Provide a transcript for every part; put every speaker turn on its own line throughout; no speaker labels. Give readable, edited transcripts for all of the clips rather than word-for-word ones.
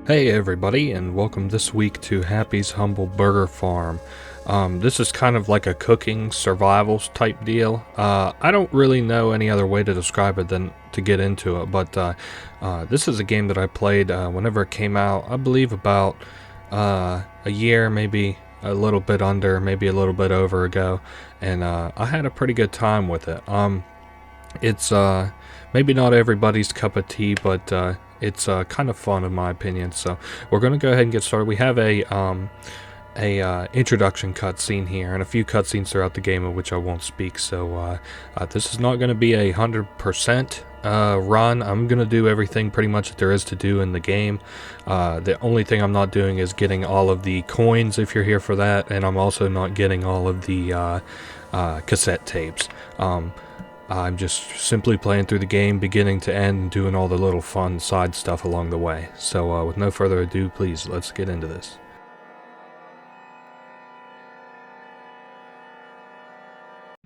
Hey everybody, and welcome this week to Happy's Humble Burger Farm. This is kind of like a cooking survivals type deal. I don't really know any other way to describe it than to get into it, but this is a game that I played whenever it came out, I believe about a year, maybe a little bit under, maybe a little bit over ago, and I had a pretty good time with it. It's maybe not everybody's cup of tea, but it's kind of fun in my opinion. So we're going to go ahead and get started. We have a introduction cutscene here and a few cutscenes throughout the game of which I won't speak. So this is not going to be a 100% run. I'm going to do everything pretty much that there is to do in the game. The only thing I'm not doing is getting all of the coins if you're here for that, and I'm also not getting all of the cassette tapes. I'm just simply playing through the game beginning to end and doing all the little fun side stuff along the way. So with no further ado, please, let's get into this.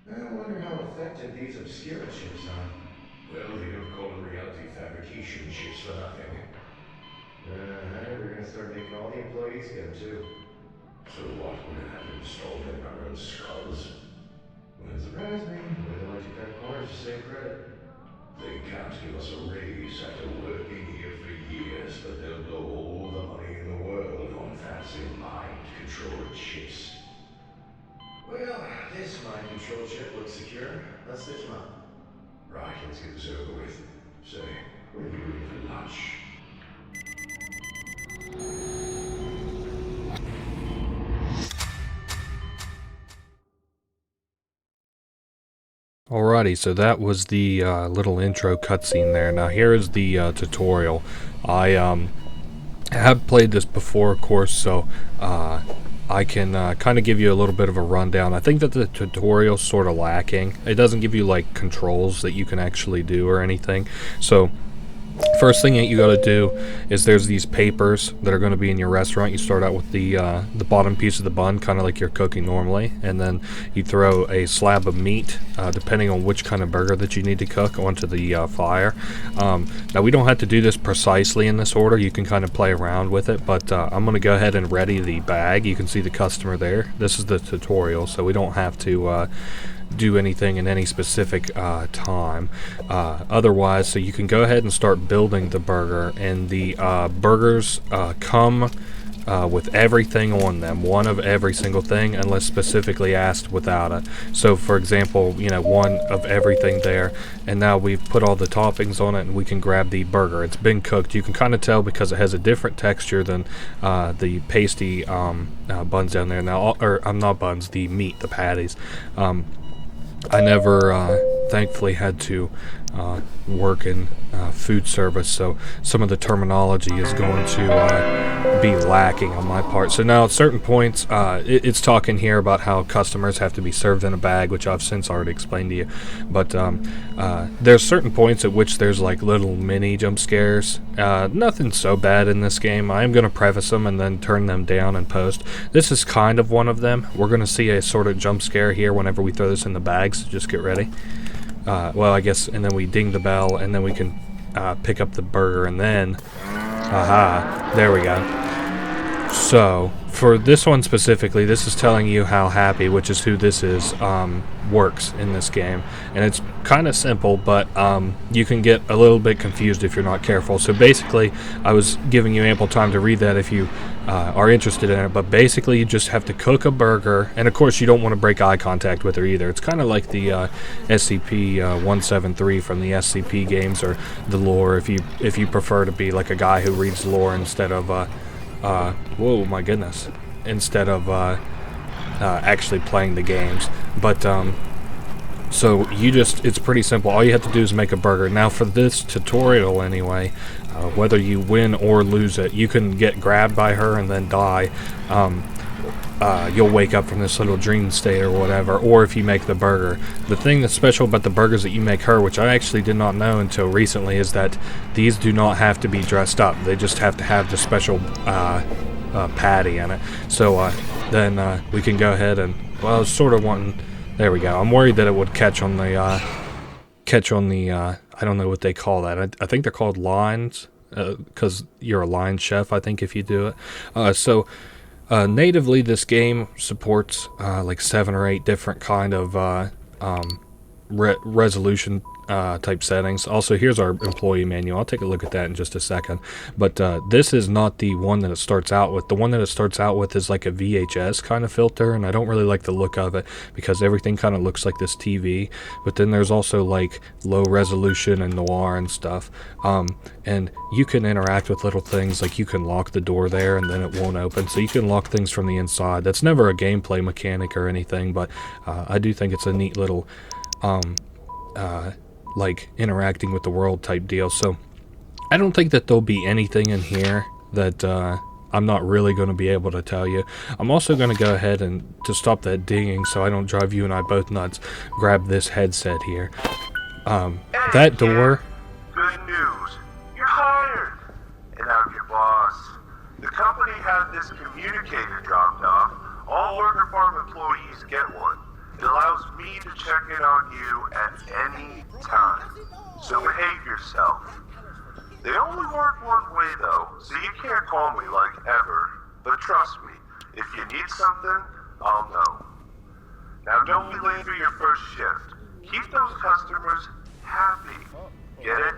I wonder how effective these obscura chips are.
Well, they don't call them reality fabrication chips for nothing.
They're gonna start making all the employees get them too.
So what, we're gonna have them installed in our own skulls?
Wouldn't surprise me. They let you cut corners to save credit.
They can't give us a raise after working here for years, but they'll blow all the money in the world on fancy mind-controlled chips.
Well, this mind control chip looks secure. Let's stitch them up.
Right, let's get this over with. Say, what are you doing for lunch?
Alrighty, so that was the little intro cutscene there. Now here is the tutorial. I have played this before, of course, so I can kind of give you a little bit of a rundown. I think that the tutorial's sort of lacking. It doesn't give you like controls that you can actually do or anything. So first thing that you got to do is there's these papers that are going to be in your restaurant. You start out with the bottom piece of the bun, kind of like you're cooking normally, and then you throw a slab of meat, depending on which kind of burger that you need to cook, onto the fire. Now we don't have to do this precisely in this order. You can kind of play around with it, but I'm going to go ahead and ready the bag. You can see the customer there. This is the tutorial, so we don't have to do anything in any specific time otherwise. So you can go ahead and start building the burger, and the burgers come with everything on them, one of every single thing, unless specifically asked without it. So for example, one of everything there, and now we've put all the toppings on it, and we can grab the burger. It's been cooked. You can kind of tell because it has a different texture than the pasty buns down there now, or not buns, the meat, the patties. I never, thankfully, had to work in food service, so some of the terminology is going to be lacking on my part. So now at certain points, it's talking here about how customers have to be served in a bag, which I've since already explained to you. But there's certain points at which there's like little mini jump scares. Nothing so bad in this game. I am going to preface them and then turn them down in post. This is kind of one of them. We're going to see a sort of jump scare here whenever we throw this in the bag, so just get ready. Well, I guess, and then we ding the bell, and then we can pick up the burger, and then, aha, there we go. So, for this one specifically, this is telling you how Happy, which is who this is, works in this game. And it's kind of simple, but you can get a little bit confused if you're not careful. So basically, I was giving you ample time to read that if you are interested in it, but basically you just have to cook a burger, and of course you don't want to break eye contact with her either. It's kind of like the SCP-173 from the SCP games, or the lore, if you prefer to be like a guy who reads lore instead of whoa, my goodness, instead of actually playing the games. But so it's pretty simple. All you have to do is make a burger. Now for this tutorial anyway, whether you win or lose it, you can get grabbed by her and then die. You'll wake up from this little dream state or whatever, or if you make the burger. The thing that's special about the burgers that you make her, which I actually did not know until recently, is that these do not have to be dressed up. They just have to have the special patty in it. So then we can go ahead and, well, I was sort of wanting, there we go. I'm worried that it would catch on the I don't know what they call that. I think they're called lines. because you're a line chef, I think, if you do it. Natively, this game supports like 7 or 8 different kind of resolution type settings. Also, here's our employee manual. I'll take a look at that in just a second. But this is not the one that it starts out with. The one that it starts out with is like a VHS kind of filter, and I don't really like the look of it because everything kind of looks like this TV. But then there's also like low resolution and noir and stuff. And you can interact with little things, like you can lock the door there and then it won't open. So you can lock things from the inside. That's never a gameplay mechanic or anything, but I do think it's a neat little like interacting with the world type deal. So I don't think that there'll be anything in here that I'm not really going to be able to tell you. I'm also going to go ahead and, to stop that dinging so I don't drive you and I both nuts, grab this headset here. That door...
Good news. You're hired. And I'm your boss. The company had this communicator dropped off. All worker farm employees get one. It allows me to check in on you at any time. So behave yourself. They only work one way though, so you can't call me like ever. But trust me, if you need something, I'll know. Now don't be late for your first shift. Keep those customers happy. Get it?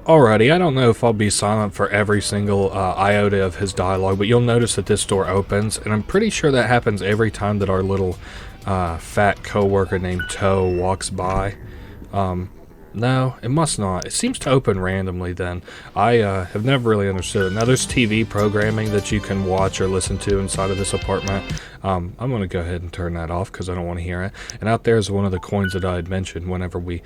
Alrighty, I don't know if I'll be silent for every single iota of his dialogue, but you'll notice that this door opens, and I'm pretty sure that happens every time that our little fat coworker named Toe walks by. No, it must not. It seems to open randomly then. I have never really understood it. Now, there's TV programming that you can watch or listen to inside of this apartment. I'm going to go ahead and turn that off because I don't want to hear it. And out there is one of the coins that I had mentioned whenever we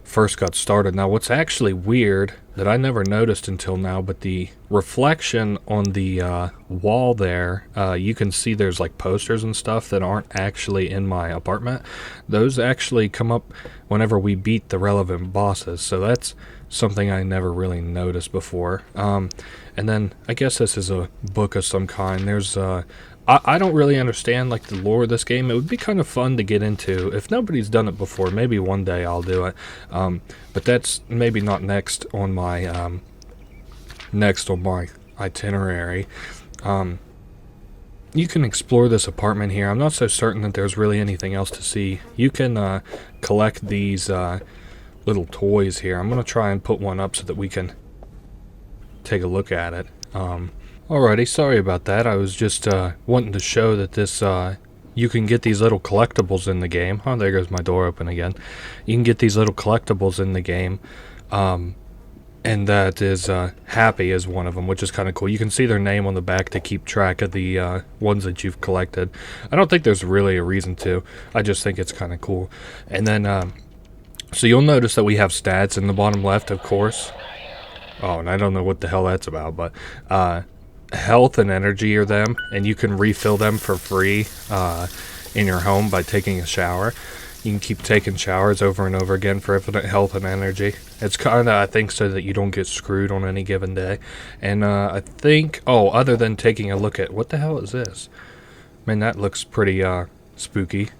first got started. Now, what's actually weird that I never noticed until now, but the reflection on the wall there, you can see there's like posters and stuff that aren't actually in my apartment. Those actually come up whenever we beat the relevant bosses, so that's something I never really noticed before. And then I guess this is a book of some kind. There's I don't really understand like the lore of this game. It would be kind of fun to get into. If nobody's done it before, maybe one day I'll do it. But that's maybe not next on my itinerary. You can explore this apartment here. I'm not so certain that there's really anything else to see. You can collect these little toys here. I'm going to try and put one up so that we can take a look at it. Alrighty, sorry about that. I was just wanting to show that this, you can get these little collectibles in the game. Oh, there goes my door open again. You can get these little collectibles in the game, and that is Happy is one of them, which is kind of cool. You can see their name on the back to keep track of the ones that you've collected. I don't think there's really a reason to. I just think it's kind of cool. And then, so you'll notice that we have stats in the bottom left, of course. Oh, and I don't know what the hell that's about, but health and energy are them, and you can refill them for free in your home by taking a shower. You can keep taking showers over and over again for infinite health and energy. It's kind of, I think, so that you don't get screwed on any given day. And I think, other than taking a look at, what the hell is this? Man, that looks pretty spooky.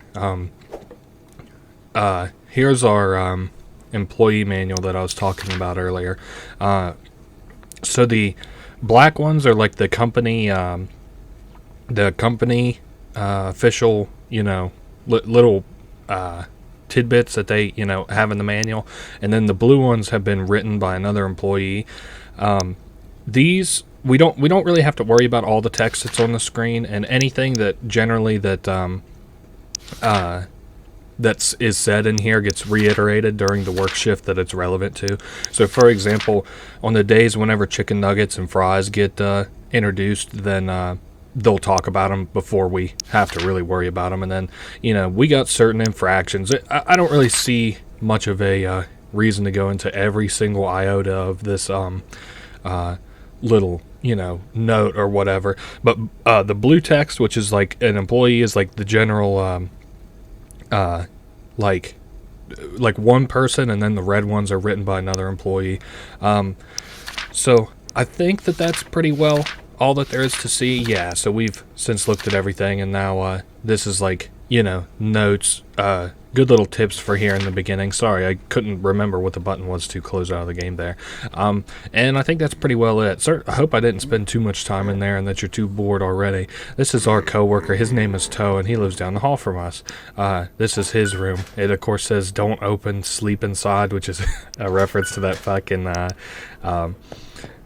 Here's our employee manual that I was talking about earlier. So the black ones are like the company official, little tidbits that they, have in the manual. And then the blue ones have been written by another employee. These, we don't really have to worry about all the text that's on the screen, and anything that generally that is said in here gets reiterated during the work shift that it's relevant to. So, for example, on the days whenever chicken nuggets and fries get introduced, then they'll talk about them before we have to really worry about them. And then, we got certain infractions. I don't really see much of a reason to go into every single iota of this little, note or whatever. But the blue text, which is like an employee, is like the general like one person, and then the red ones are written by another employee. So I think that that's pretty well all that there is to see. Yeah, so we've since looked at everything, and now this is like, notes good little tips for here in the beginning. Sorry, I couldn't remember what the button was to close out of the game there. And I think that's pretty well it. I hope I didn't spend too much time in there and that you're too bored already. This is our coworker. His name is Toe, and he lives down the hall from us. This is his room. It, of course, says "Don't open, sleep inside," which is a reference to that fucking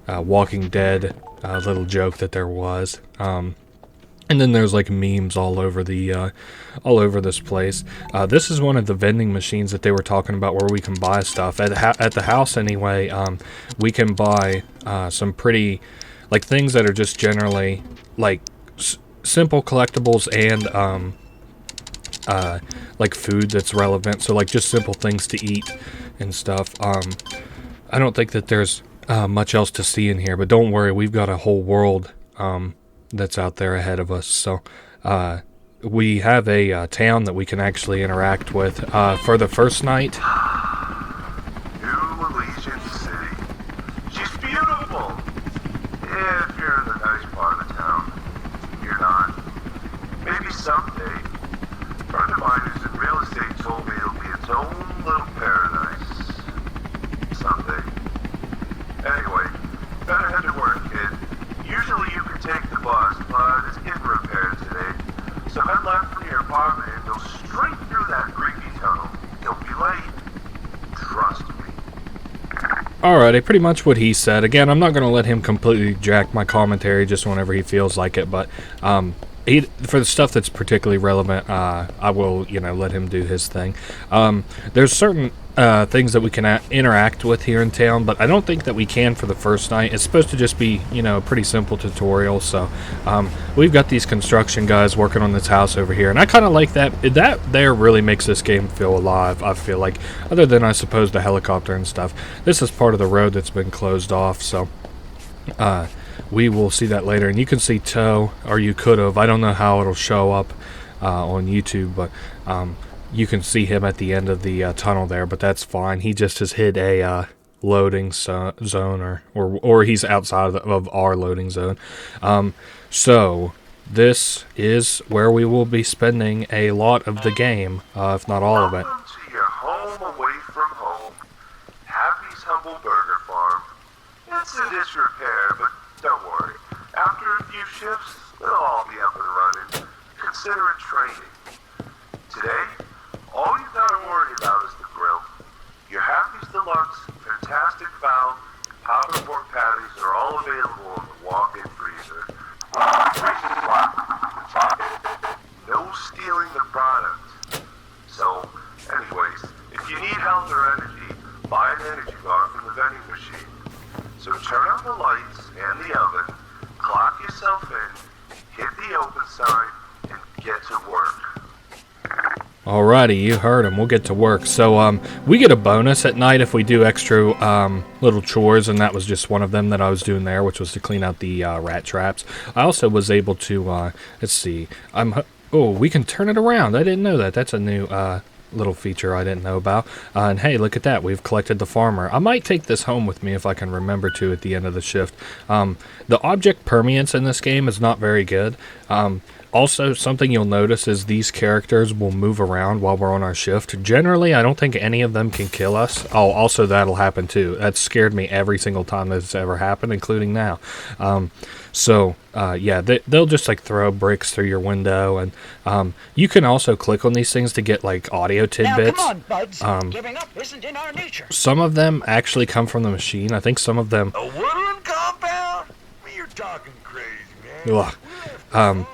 Walking Dead little joke that there was. And then there's like memes all over the all over this place. This is one of the vending machines that they were talking about where we can buy stuff at the house anyway. We can buy some pretty like things that are just generally like simple collectibles and like food that's relevant. So like just simple things to eat and stuff. I don't think that there's much else to see in here, but don't worry, we've got a whole world that's out there ahead of us. So we have a town that we can actually interact with for the first night.
New Elysian City. She's beautiful. If you're in the nice part of the town. You're not. Maybe someday. A friend of mine who's in real estate told me it'll be its own little paradise. Someday. Anyway, better head to work, kid. Usually you can take the bus, but it's getting repaired today. So head left from your apartment and go straight through that creepy tunnel. Don't be late. Trust me.
Alrighty, pretty much what he said. Again, I'm not going to let him completely jack my commentary just whenever he feels like it, but for the stuff that's particularly relevant, I will, let him do his thing. There's certain things that we can interact with here in town, but I don't think that we can for the first night. It's supposed to just be, a pretty simple tutorial. So we've got these construction guys working on this house over here, and I kind of like that. That there really makes this game feel alive, I feel like, other than, I suppose, the helicopter and stuff. This is part of the road that's been closed off, so we will see that later. And you can see Toe, or you could have. I don't know how it'll show up on YouTube, but you can see him at the end of the tunnel there, but that's fine. He just has hit a loading zone, or he's outside of our loading zone. So this is where we will be spending a lot of the game, if not all of it.
Welcome to your home away from home. Happy's Humble Burger Farm. It's in disrepair, but don't worry. After a few shifts, it'll all be up and running. Consider it training. Today, all you've got to worry about is the grill. Your Happy's Deluxe, Fantastic Fowl, powder pork patties are all available in the walk-in freezer. No stealing the product. So, anyways, if you need health or energy, buy an energy bar from the vending machine. So turn on the lights and the oven, clock yourself in, hit the open sign, and get to work.
Alrighty, you heard him. We'll get to work. So we get a bonus at night if we do extra little chores, and that was just one of them that I was doing there, which was to clean out the rat traps. I also was able to, let's see, we can turn it around. I didn't know that. That's a new little feature I didn't know about. And hey, look at that. We've collected the farmer. I might take this home with me if I can remember to at the end of the shift. The object permanence in this game is not very good. Also, something you'll notice is these characters will move around while we're on our shift. Generally, I don't think any of them can kill us. Oh, also that'll happen too. That scared me every single time that's ever happened, including now. Yeah, they'll just like throw bricks through your window, and you can also click on these things to get like audio tidbits.
Now, come on, bugs. Giving up isn't in our nature.
Some of them actually come from the machine. I think some of them.
A woodland compound? You're talking crazy, man.
Ugh.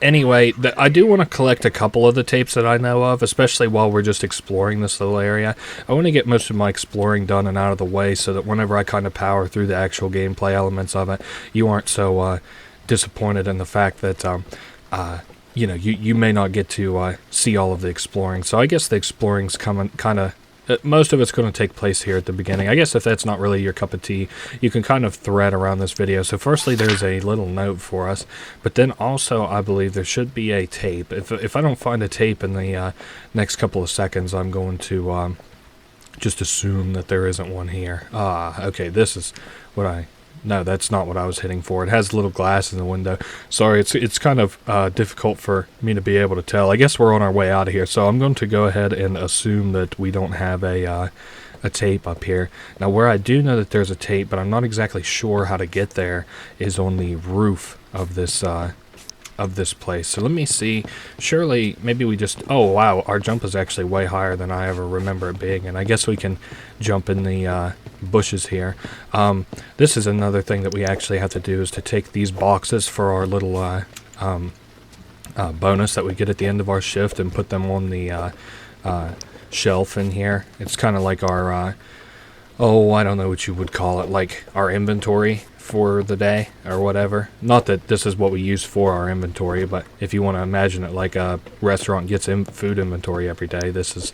Anyway, I do want to collect a couple of the tapes that I know of, especially while we're just exploring this little area. I want to get most of my exploring done and out of the way so that whenever I kind of power through the actual gameplay elements of it, you aren't so disappointed in the fact that, you may not get to see all of the exploring. So I guess the exploring's coming kind of... most of it's going to take place here at the beginning. I guess if that's not really your cup of tea, you can kind of thread around this video. So firstly, there's a little note for us, but then also I believe there should be a tape. If I don't find a tape in the next couple of seconds, I'm going to just assume that there isn't one here. Okay, this is what I no, that's not what I was hitting for. It has a little glass in the window. Sorry, it's kind of difficult for me to be able to tell. I guess we're on our way out of here, so I'm going to go ahead and assume that we don't have a tape up here. Now, where I do know that there's a tape, but I'm not exactly sure how to get there, is on the roof of this place. So let me see. Surely, maybe we just... Oh, wow, our jump is actually way higher than I ever remember it being, and I guess we can jump in the bushes here. This is another thing that we actually have to do, is to take these boxes for our little bonus that we get at the end of our shift and put them on the shelf in here. It's kind of like our, I don't know what you would call it, like our inventory for the day or whatever. Not that this is what we use for our inventory, but if you want to imagine it like a restaurant gets food inventory every day, this is,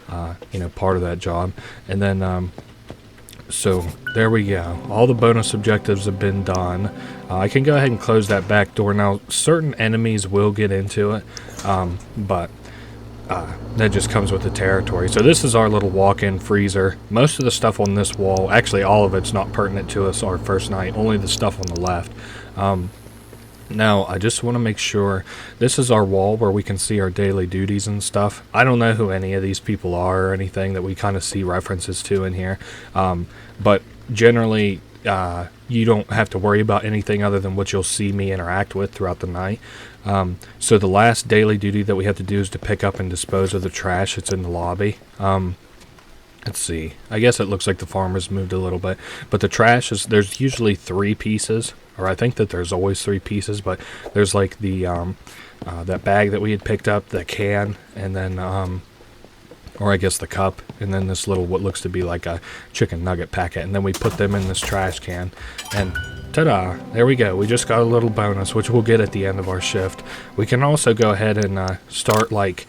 part of that job. And then, so there we go. All the bonus objectives have been done. I can go ahead and close that back door. Now, certain enemies will get into it, but that just comes with the territory. So this is our little walk-in freezer. Most of the stuff on this wall, actually all of it's not pertinent to us our first night, only the stuff on the left. Now, I just want to make sure, this is our wall where we can see our daily duties and stuff. I don't know who any of these people are or anything that we kind of see references to in here. But generally, you don't have to worry about anything other than what you'll see me interact with throughout the night. So the last daily duty that we have to do is to pick up and dispose of the trash that's in the lobby. Let's see. I guess it looks like the farmer's moved a little bit. But the trash is, there's usually 3 pieces. Or I think that there's always 3 pieces. But there's like the, that bag that we had picked up, the can, and then, or I guess the cup. And then this little, what looks to be like a chicken nugget packet. And then we put them in this trash can. And ta-da! There we go. We just got a little bonus, which we'll get at the end of our shift. We can also go ahead and start like,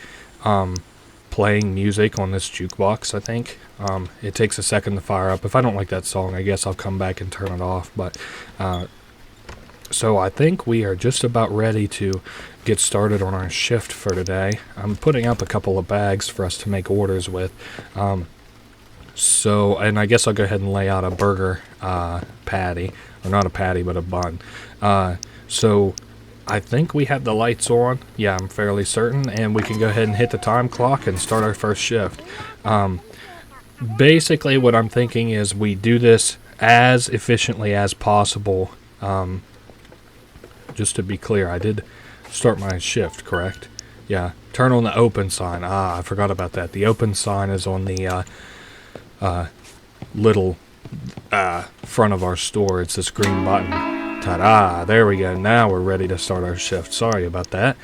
playing music on this jukebox, I think. It takes a second to fire up. If I don't like that song, I guess I'll come back and turn it off. But so I think we are just about ready to get started on our shift for today. I'm putting up a couple of bags for us to make orders with. So, and I guess I'll go ahead and lay out a burger patty. Or not a patty, but a bun. So I think we have the lights on. Yeah, I'm fairly certain. And we can go ahead and hit the time clock and start our first shift. Basically, what I'm thinking is we do this as efficiently as possible. Just to be clear, I did start my shift, correct? Yeah. Turn on the open sign. I forgot about that. The open sign is on the little front of our store. It's this green button. Ta-da! There we go. Now we're ready to start our shift. Sorry about that.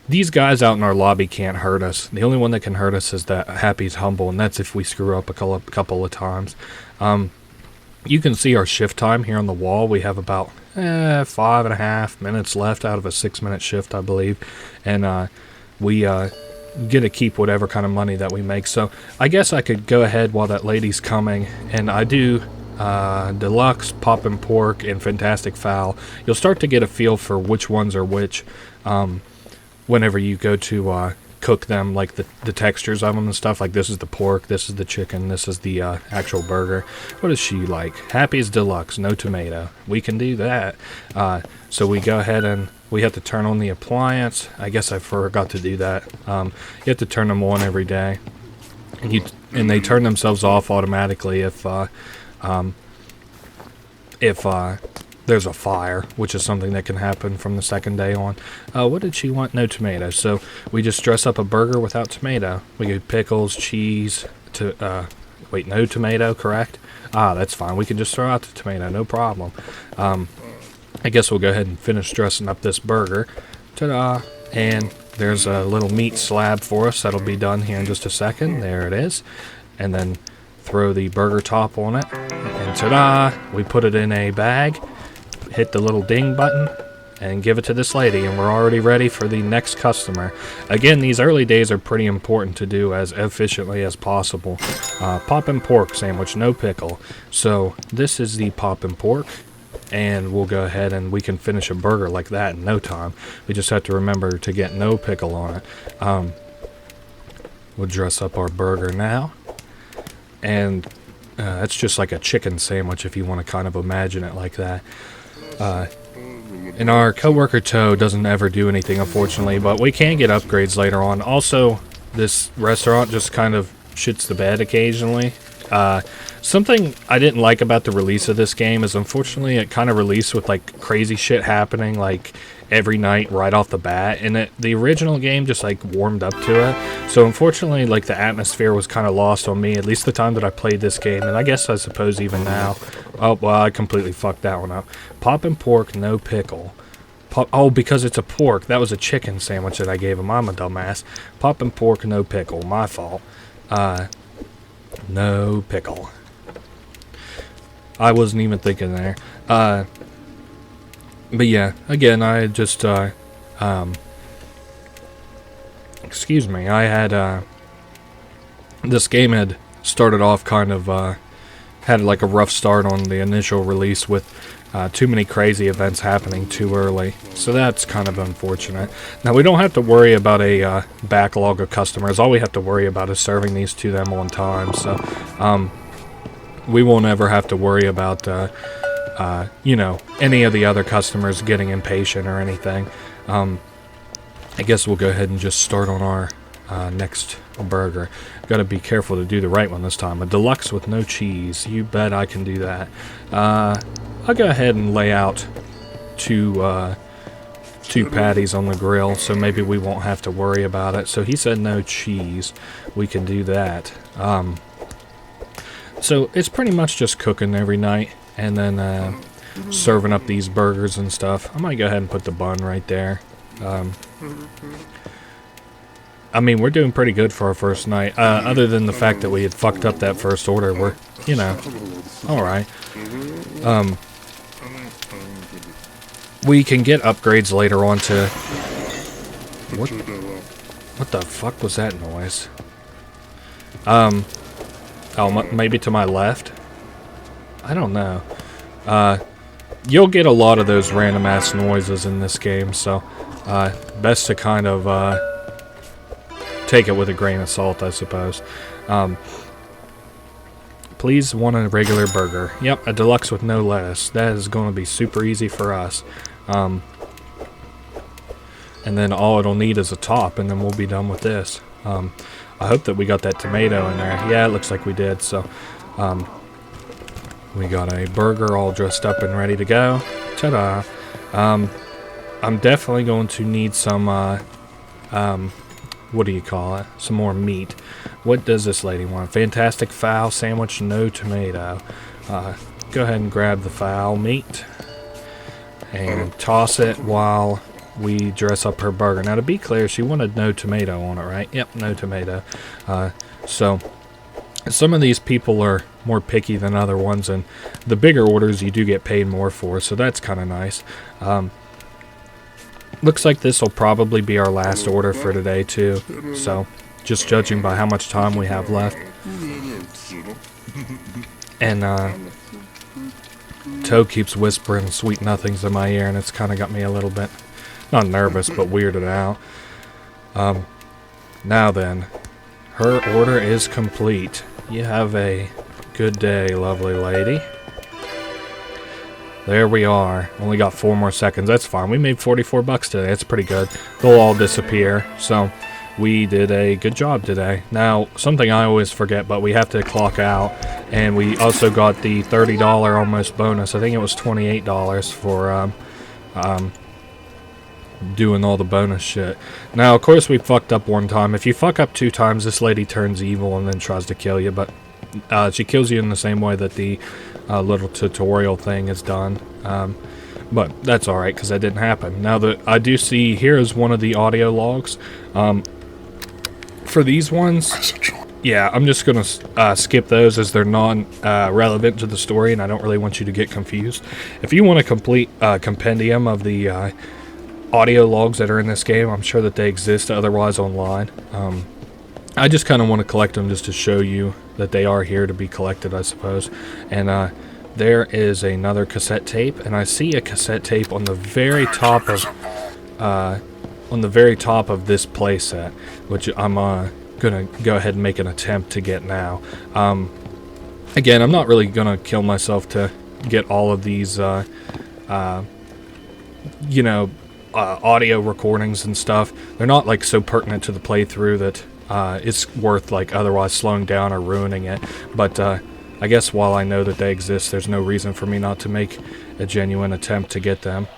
These guys out in our lobby can't hurt us. The only one that can hurt us is that Happy's Humble, and that's if we screw up a couple of times. You can see our shift time here on the wall. We have about 5.5 minutes left out of a 6-minute shift, I believe. And we get to keep whatever kind of money that we make. So I guess I could go ahead while that lady's coming, and I do deluxe, poppin' pork, and fantastic fowl. You'll start to get a feel for which ones are which whenever you go to cook them, like the textures of them and stuff. Like this is the pork, this is the chicken, this is the actual burger. What is she like? Happy's Deluxe, no tomato. We can do that. So we go ahead and we have to turn on the appliance. I guess I forgot to do that. You have to turn them on every day, and they turn themselves off automatically if there's a fire, which is something that can happen from the second day on. What did she want? No tomato. So we just dress up a burger without tomato. We get pickles, cheese, no tomato, correct? That's fine. We can just throw out the tomato, no problem. I guess we'll go ahead and finish dressing up this burger. Ta-da! And there's a little meat slab for us. That'll be done here in just a second. There it is. And then throw the burger top on it. And ta-da! We put it in a bag. Hit the little ding button and give it to this lady, and we're already ready for the next customer. Again, these early days are pretty important to do as efficiently as possible. Poppin' pork sandwich, no pickle. So this is the poppin' pork, and we'll go ahead and we can finish a burger like that in no time. We just have to remember to get no pickle on it. We'll dress up our burger now, and That's just like a chicken sandwich if you want to kind of imagine it like that. And our coworker Toe doesn't ever do anything, unfortunately, but we can get upgrades later on. Also, this restaurant just kind of shits the bed occasionally. Something I didn't like about the release of this game is, unfortunately, it kind of released with like crazy shit happening like every night right off the bat, and the original game just like warmed up to it. So unfortunately, like the atmosphere was kind of lost on me, at least the time that I played this game, and I suppose even now. Oh, well, I completely fucked that one up. Poppin' pork, no pickle. Oh, because it's a pork. That was a chicken sandwich that I gave him. I'm a dumbass. Poppin' pork, no pickle. My fault. No pickle. I wasn't even thinking there. But yeah, again, I just, excuse me, I had, this game had started off kind of, had like a rough start on the initial release with too many crazy events happening too early. So that's kind of unfortunate. Now, we don't have to worry about a backlog of customers. All we have to worry about is serving these to them on time. So we won't ever have to worry about, you know, any of the other customers getting impatient or anything. I guess we'll go ahead and just start on our next burger. Gotta be careful to do the right one this time. A deluxe with no cheese. You bet I can do that. I'll go ahead and lay out two patties on the grill, so maybe we won't have to worry about it. So he said no cheese. We can do that. So it's pretty much just cooking every night and then serving up these burgers and stuff. I might go ahead and put the bun right there. I mean, we're doing pretty good for our first night. Other than the fact that we had fucked up that first order, we're, you know, alright. We can get upgrades later on to... What the fuck was that noise? Oh, maybe to my left? I don't know. You'll get a lot of those random ass noises in this game, so best to kind of take it with a grain of salt, I suppose. Please want a regular burger. Yep, a deluxe with no lettuce. That is going to be super easy for us. And then all it'll need is a top, and then we'll be done with this. I hope that we got that tomato in there. Yeah, it looks like we did. So, we got a burger all dressed up and ready to go. Ta-da! I'm definitely going to need some, what do you call it? Some more meat. What does this lady want? Fantastic fowl sandwich, no tomato. Go ahead and grab the fowl meat and toss it while we dress up her burger. Now, to be clear, she wanted no tomato on it, right? Yep, no tomato. So, some of these people are more picky than other ones, and the bigger orders you do get paid more for, so that's kind of nice. Looks like this will probably be our last order for today, too. So, just judging by how much time we have left. And, Toe keeps whispering sweet nothings in my ear, and it's kind of got me a little bit, not nervous, but weirded out. Now then, her order is complete. You have a good day, lovely lady. There we are. Only got 4 more seconds. That's fine. We made 44 bucks today. That's pretty good. They'll all disappear. So, we did a good job today. Now, something I always forget, but we have to clock out. And we also got the $30 almost bonus. I think it was $28 for doing all the bonus shit. Now, of course, we fucked up one time. If you fuck up 2 times, this lady turns evil and then tries to kill you. But she kills you in the same way that the little tutorial thing is done. But that's alright, because that didn't happen. Now, I do see here is one of the audio logs. For these ones, yeah, I'm just going to skip those as they're non-relevant to the story, and I don't really want you to get confused. If you want a complete compendium of the audio logs that are in this game, I'm sure that they exist otherwise online. I just kind of want to collect them just to show you that they are here to be collected, I suppose. And there is another cassette tape, and I see a cassette tape on the very top of this playset, which I'm gonna go ahead and make an attempt to get now. Again, I'm not really gonna kill myself to get all of these, audio recordings and stuff. They're not like so pertinent to the playthrough that it's worth like otherwise slowing down or ruining it. But I guess while I know that they exist, there's no reason for me not to make a genuine attempt to get them.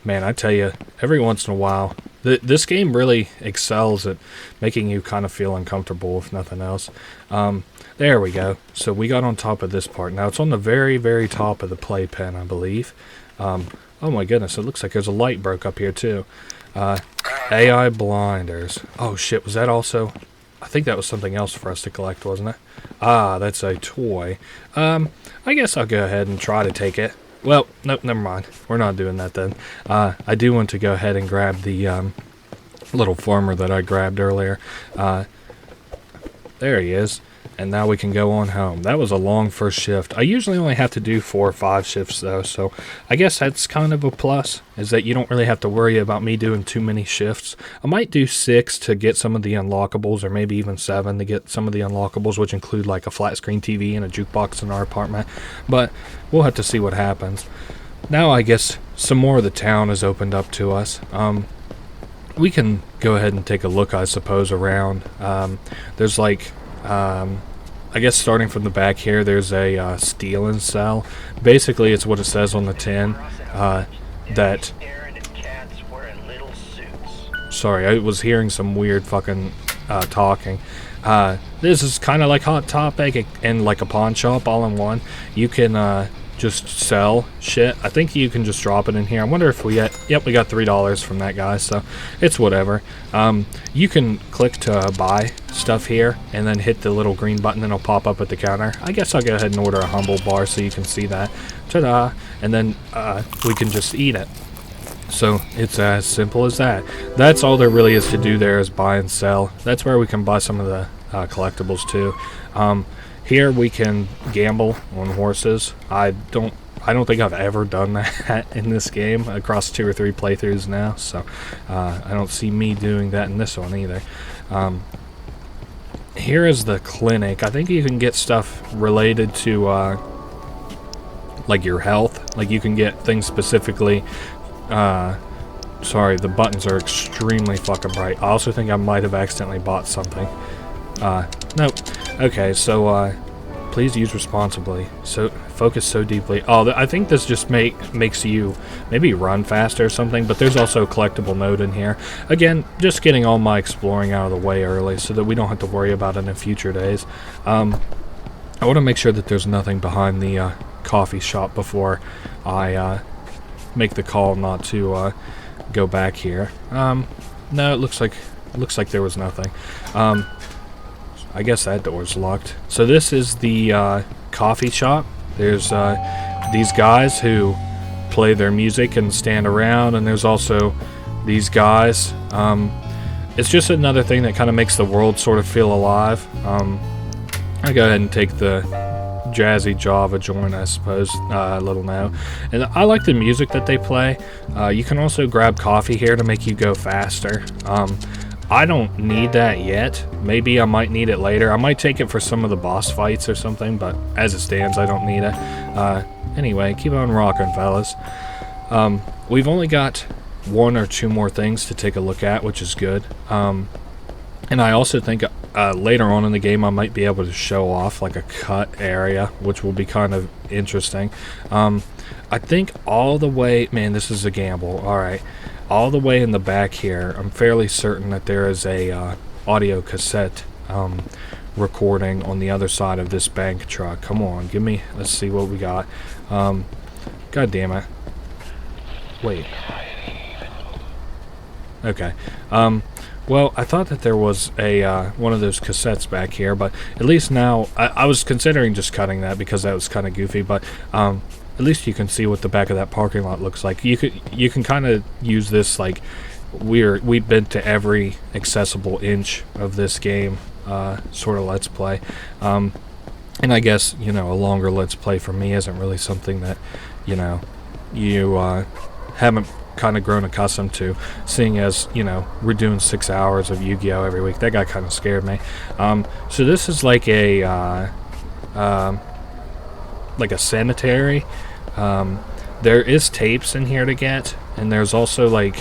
Man, I tell you, every once in a while, this game really excels at making you kind of feel uncomfortable, if nothing else. There we go. So we got on top of this part. Now it's on the very, very top of the playpen, I believe. Oh my goodness, it looks like there's a light broke up here too. AI blinders. Oh shit, was that also... I think that was something else for us to collect, wasn't it? Ah, that's a toy. I guess I'll go ahead and try to take it. Well, nope, never mind. We're not doing that then. I do want to go ahead and grab the little farmer that I grabbed earlier. There he is. And now we can go on home. That was a long first shift. I usually only have to do 4 or 5 shifts though, so I guess that's kind of a plus, is that you don't really have to worry about me doing too many shifts. I might do 6 to get some of the unlockables, or maybe even 7 to get some of the unlockables, which include like a flat screen TV and a jukebox in our apartment, but we'll have to see what happens. Now I guess some more of the town is opened up to us. We can go ahead and take a look, I suppose, around. There's like... I guess starting from the back here, there's a stealing cell. Basically, it's what it says on the tin. That... Sorry, I was hearing some weird fucking talking. This is kind of like Hot Topic and like a pawn shop all in one. You can just sell shit. I think you can just drop it in here. I wonder if we get... Yep, we got $3 from that guy, so it's whatever. You can click to buy stuff here and then hit the little green button and it'll pop up at the counter. I guess I'll go ahead and order a humble bar so you can see that. Ta-da! And then we can just eat it. So it's as simple as that. That's all there really is to do there, is buy and sell. That's where we can buy some of the collectibles too. Here we can gamble on horses. I don't think I've ever done that in this game across 2 or 3 playthroughs now, so I don't see me doing that in this one either. Here is the clinic. I think you can get stuff related to like your health. Like you can get things specifically... sorry, the buttons are extremely fucking bright. I also think I might have accidentally bought something. Nope. Okay, so, please use responsibly. So, focus so deeply. Oh, I think this just makes you maybe run faster or something, but there's also a collectible node in here. Again, just getting all my exploring out of the way early so that we don't have to worry about it in future days. I want to make sure that there's nothing behind the, coffee shop before I, make the call not to, go back here. No, it looks like there was nothing. I guess that door's locked. So this is the coffee shop. There's these guys who play their music and stand around, and there's also these guys. It's just another thing that kind of makes the world sort of feel alive. I go ahead and take the jazzy Java joint, I suppose, little now. And I like the music that they play. You can also grab coffee here to make you go faster. I don't need that yet. Maybe I might need it later. I might take it for some of the boss fights or something, but as it stands, I don't need it. Anyway, keep on rocking, fellas. We've only got 1 or 2 more things to take a look at, which is good. And I also think later on in the game I might be able to show off like a cut area, which will be kind of interesting. I think all the way... Man, this is a gamble. Alright. All the way in the back here, I'm fairly certain that there is a audio cassette recording on the other side of this bank truck. Come on, give me... Let's see what we got. God damn it. Wait. Okay. Well, I thought that there was a one of those cassettes back here, but at least now... I was considering just cutting that because that was kind of goofy, but... at least you can see what the back of that parking lot looks like. You can kind of use this like we've been to every accessible inch of this game, sort of let's play. And I guess, you know, a longer let's play for me isn't really something that, you know, you haven't kind of grown accustomed to, seeing as, you know, we're doing 6 hours of Yu-Gi-Oh every week. That guy kind of scared me. So this is like a like a sanitary. There is tapes in here to get, and there's also like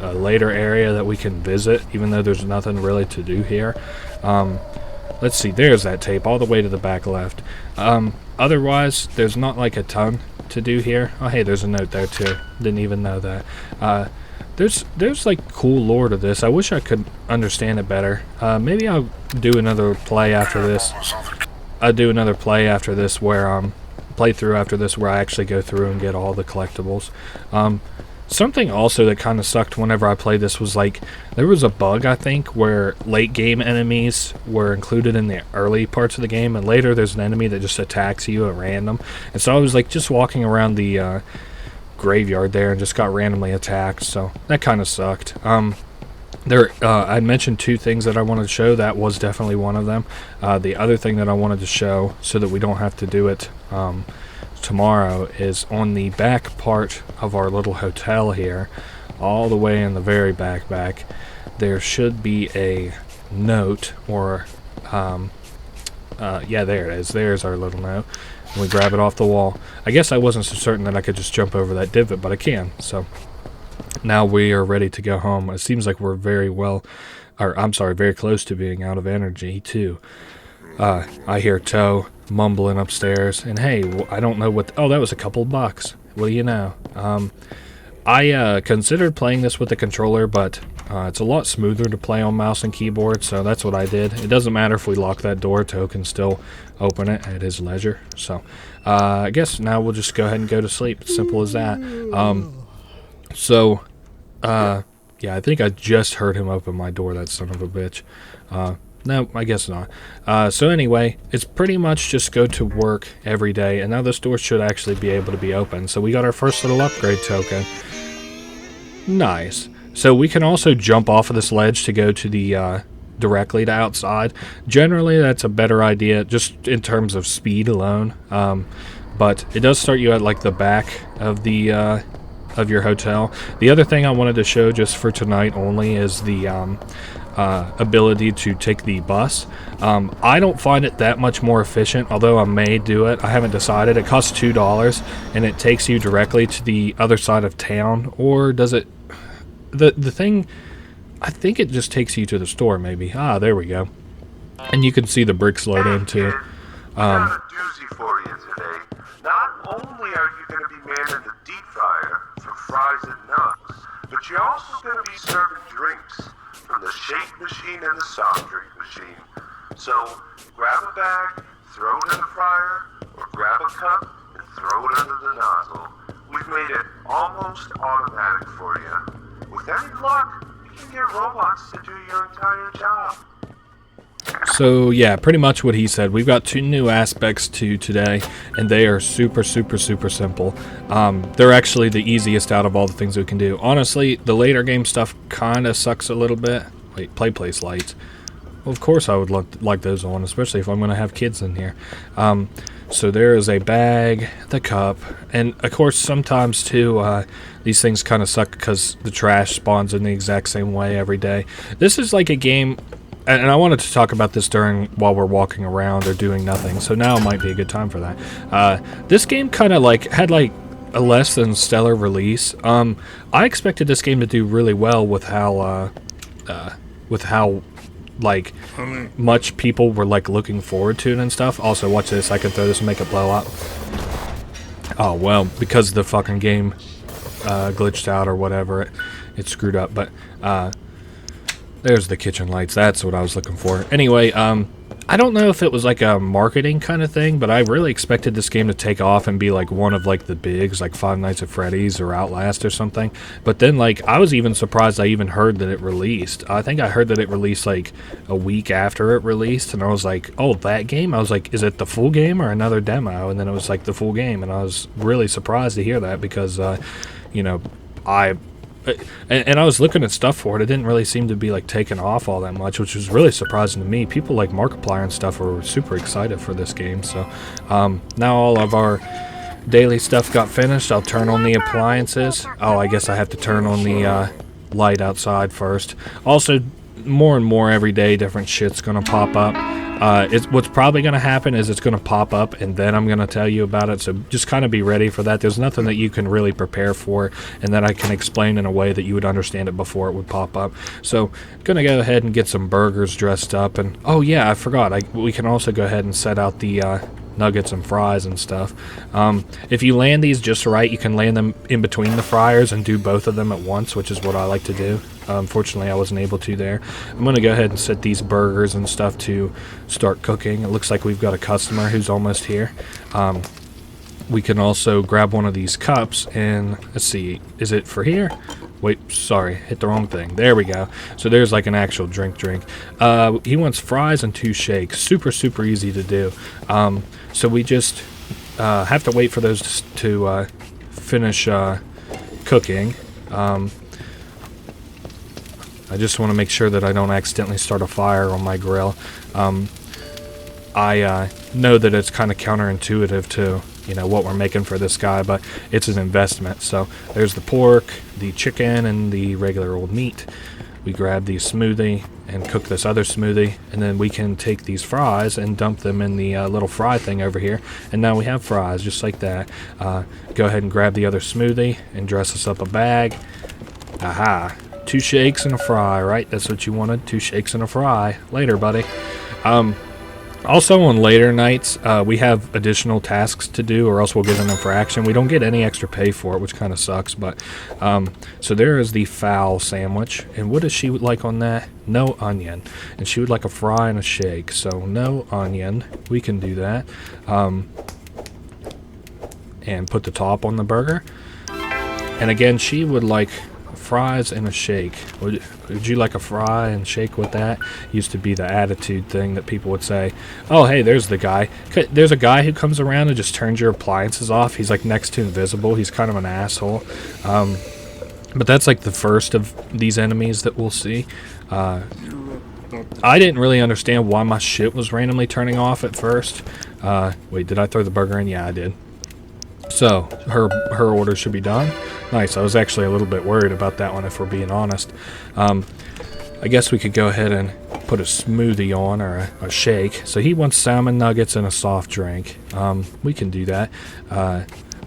a later area that we can visit, even though there's nothing really to do here. Let's see, there's that tape all the way to the back left. Otherwise, there's not like a ton to do here. Oh, hey, there's a note there too. Didn't even know that. There's like cool lore to this. I wish I could understand it better. Maybe I'll do another play after this. I'll do another play after this where playthrough after this where I actually go through and get all the collectibles. Something also that kind of sucked whenever I played this was like there was a bug, I think, where late game enemies were included in the early parts of the game, and later there's an enemy that just attacks you at random. And so I was like just walking around the graveyard there and just got randomly attacked, so that kind of sucked. I mentioned two things that I wanted to show. That was definitely one of them. The other thing that I wanted to show, so that we don't have to do it tomorrow, is on the back part of our little hotel here, all the way in the very back, there should be a note, or yeah, there it is. There's our little note. And we grab it off the wall. I guess I wasn't so certain that I could just jump over that divot, but I can. So now we are ready to go home. It seems like we're very close to being out of energy too. I hear Toe mumbling upstairs, and hey, I don't know what. Oh, that was a couple bucks. What do you know? I considered playing this with the controller, but it's a lot smoother to play on mouse and keyboard, so that's what I did. It doesn't matter if we lock that door, Toe can still open it at his leisure. So I guess now we'll just go ahead and go to sleep. Simple as that. Yeah, I think I just heard him open my door, that son of a bitch. No, I guess not. So anyway, it's pretty much just go to work every day, and now this door should actually be able to be open. So we got our first little upgrade token. Nice. So we can also jump off of this ledge to go to the directly to outside. Generally, that's a better idea, just in terms of speed alone. But it does start you at like the back of the of your hotel. The other thing I wanted to show just for tonight only is the ability to take the bus. I don't find it that much more efficient, although I may do it. I haven't decided. It costs $2 and it takes you directly to the other side of town, or does it? The thing, I think it just takes you to the store maybe. There we go. And you can see the bricks load in too.
Got a doozy for you today. Not only are you going to be manning the deep fryer for fries and nuts, but you're also going to be serving drinks from the shake machine and the soft drink machine. So grab a bag, throw it in the fryer, or grab a cup and throw it under the nozzle. We've made it almost automatic for you. With any luck, you can get robots to do your entire job.
So yeah, pretty much what he said. We've got two new aspects to today, and they are super simple. They're actually the easiest out of all the things we can do. Honestly, the later game stuff kind of sucks a little bit. Wait, play place lights. Well, of course I would like those on, especially if I'm going to have kids in here. So there is a bag, the cup, and of course sometimes too these things kind of suck because the trash spawns in the exact same way every day. This is like a game, and I wanted to talk about this while we're walking around or doing nothing, so now might be a good time for that. This game kind of had a less than stellar release. I expected this game to do really well with how like much people were like looking forward to it and stuff. Also, watch this. I can throw this and make it blow up. Oh well, because the fucking game glitched out or whatever, it screwed up. But there's the kitchen lights. That's what I was looking for. Anyway, I don't know if it was like a marketing kind of thing, but I really expected this game to take off and be like one of like the bigs, like Five Nights at Freddy's or Outlast or something. But then like I was even surprised I even heard that it released. I think I heard that it released like a week after it released, and I was like, oh, that game? I was like, is it the full game or another demo? And then it was like the full game, and I was really surprised to hear that because, you know, and I was looking at stuff for it. It didn't really seem to be like taken off all that much, which was really surprising to me. People like Markiplier and stuff were super excited for this game. So now all of our daily stuff got finished. I'll turn on the appliances. Oh, I guess I have to turn on the light outside first. Also, more and more every day, different shit's gonna pop up. What's probably going to happen is it's going to pop up, and then I'm going to tell you about it. So just kind of be ready for that. There's nothing that you can really prepare for, and that I can explain in a way that you would understand it before it would pop up. So going to go ahead and get some burgers dressed up. And oh yeah, I forgot. We can also go ahead and set out the nuggets and fries and stuff. If you land these just right, you can land them in between the fryers and do both of them at once, which is what I like to do. Unfortunately, I wasn't able to there. I'm going to go ahead and set these burgers and stuff to start cooking. It looks like we've got a customer who's almost here. We can also grab one of these cups and, let's see, is it for here? Wait, sorry, hit the wrong thing. There we go. So there's like an actual drink. He wants fries and 2 shakes. Super easy to do. So we just have to wait for those to finish cooking. I just want to make sure that I don't accidentally start a fire on my grill. I know that it's kind of counterintuitive to what we're making for this guy, but it's an investment. So there's the pork, the chicken, and the regular old meat. We grab the smoothie and cook this other smoothie, and then we can take these fries and dump them in the little fry thing over here, and now we have fries just like that. Go ahead and grab the other smoothie and dress us up a bag. Aha, 2 shakes and a fry, right? That's what you wanted, 2 shakes and a fry. Later, buddy. Also, on later nights, we have additional tasks to do, or else we'll get an infraction. We don't get any extra pay for it, which kind of sucks. But so there is the fowl sandwich. And what does she like on that? No onion. And she would like a fry and a shake. So no onion. We can do that. And put the top on the burger. And again, she would like fries and a shake. Would you like a fry and shake with that? Used to be the attitude thing that people would say, oh hey, there's the guy. There's a guy who comes around and just turns your appliances off. He's like next to invisible. He's kind of an asshole. But that's like the first of these enemies that we'll see. I didn't really understand why my shit was randomly turning off at first. Wait, did I throw the burger in? Yeah, I did. So her order should be done. Nice. I was actually a little bit worried about that one, if we're being honest. I guess we could go ahead and put a smoothie on, or a shake. So he wants salmon nuggets and a soft drink. We can do that.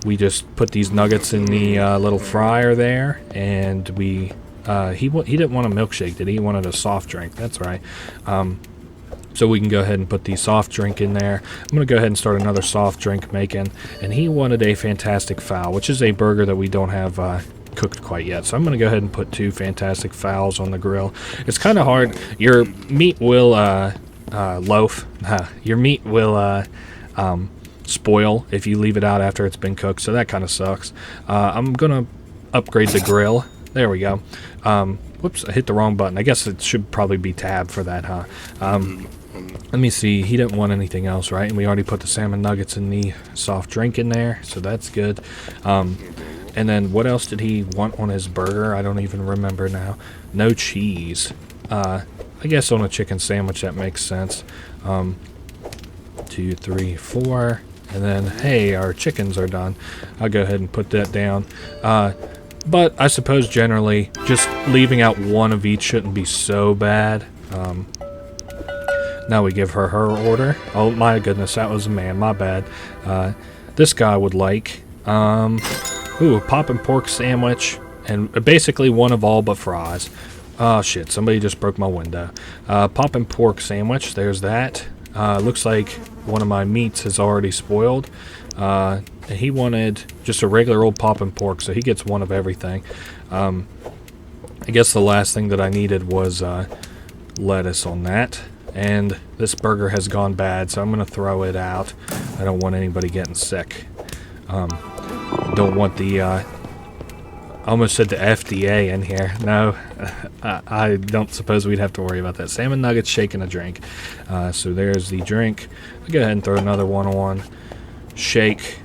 We just put these nuggets in the little fryer there, and he didn't want a milkshake, did he? He wanted a soft drink. That's right. So we can go ahead and put the soft drink in there. I'm going to go ahead and start another soft drink making. And he wanted a fantastic fowl, which is a burger that we don't have cooked quite yet. So I'm going to go ahead and put 2 fantastic fowls on the grill. It's kind of hard. Your meat will loaf. Your meat will spoil if you leave it out after it's been cooked. So that kind of sucks. I'm going to upgrade the grill. There we go. Whoops, I hit the wrong button. I guess it should probably be tab for that, huh? Let me see. He didn't want anything else, right? And we already put the salmon nuggets and the soft drink in there, so that's good. And then what else did he want on his burger? I don't even remember now. No cheese. I guess on a chicken sandwich that makes sense. 2, 3, 4. And then, hey, our chickens are done. I'll go ahead and put that down. But I suppose generally just leaving out one of each shouldn't be so bad. Now we give her order. Oh my goodness, that was a man, my bad. This guy would like a poppin' pork sandwich, and basically one of all but fries. Oh shit, somebody just broke my window. Poppin' pork sandwich, there's that. Looks like one of my meats is already spoiled. And he wanted just a regular old poppin' pork, so he gets one of everything. I guess the last thing that I needed was lettuce on that. And this burger has gone bad, so I'm going to throw it out. I don't want anybody getting sick. Don't want the... I almost said the FDA in here. No, I don't suppose we'd have to worry about that. Salmon nuggets, shake, and a drink. So there's the drink. I'll go ahead and throw another one on. Shake.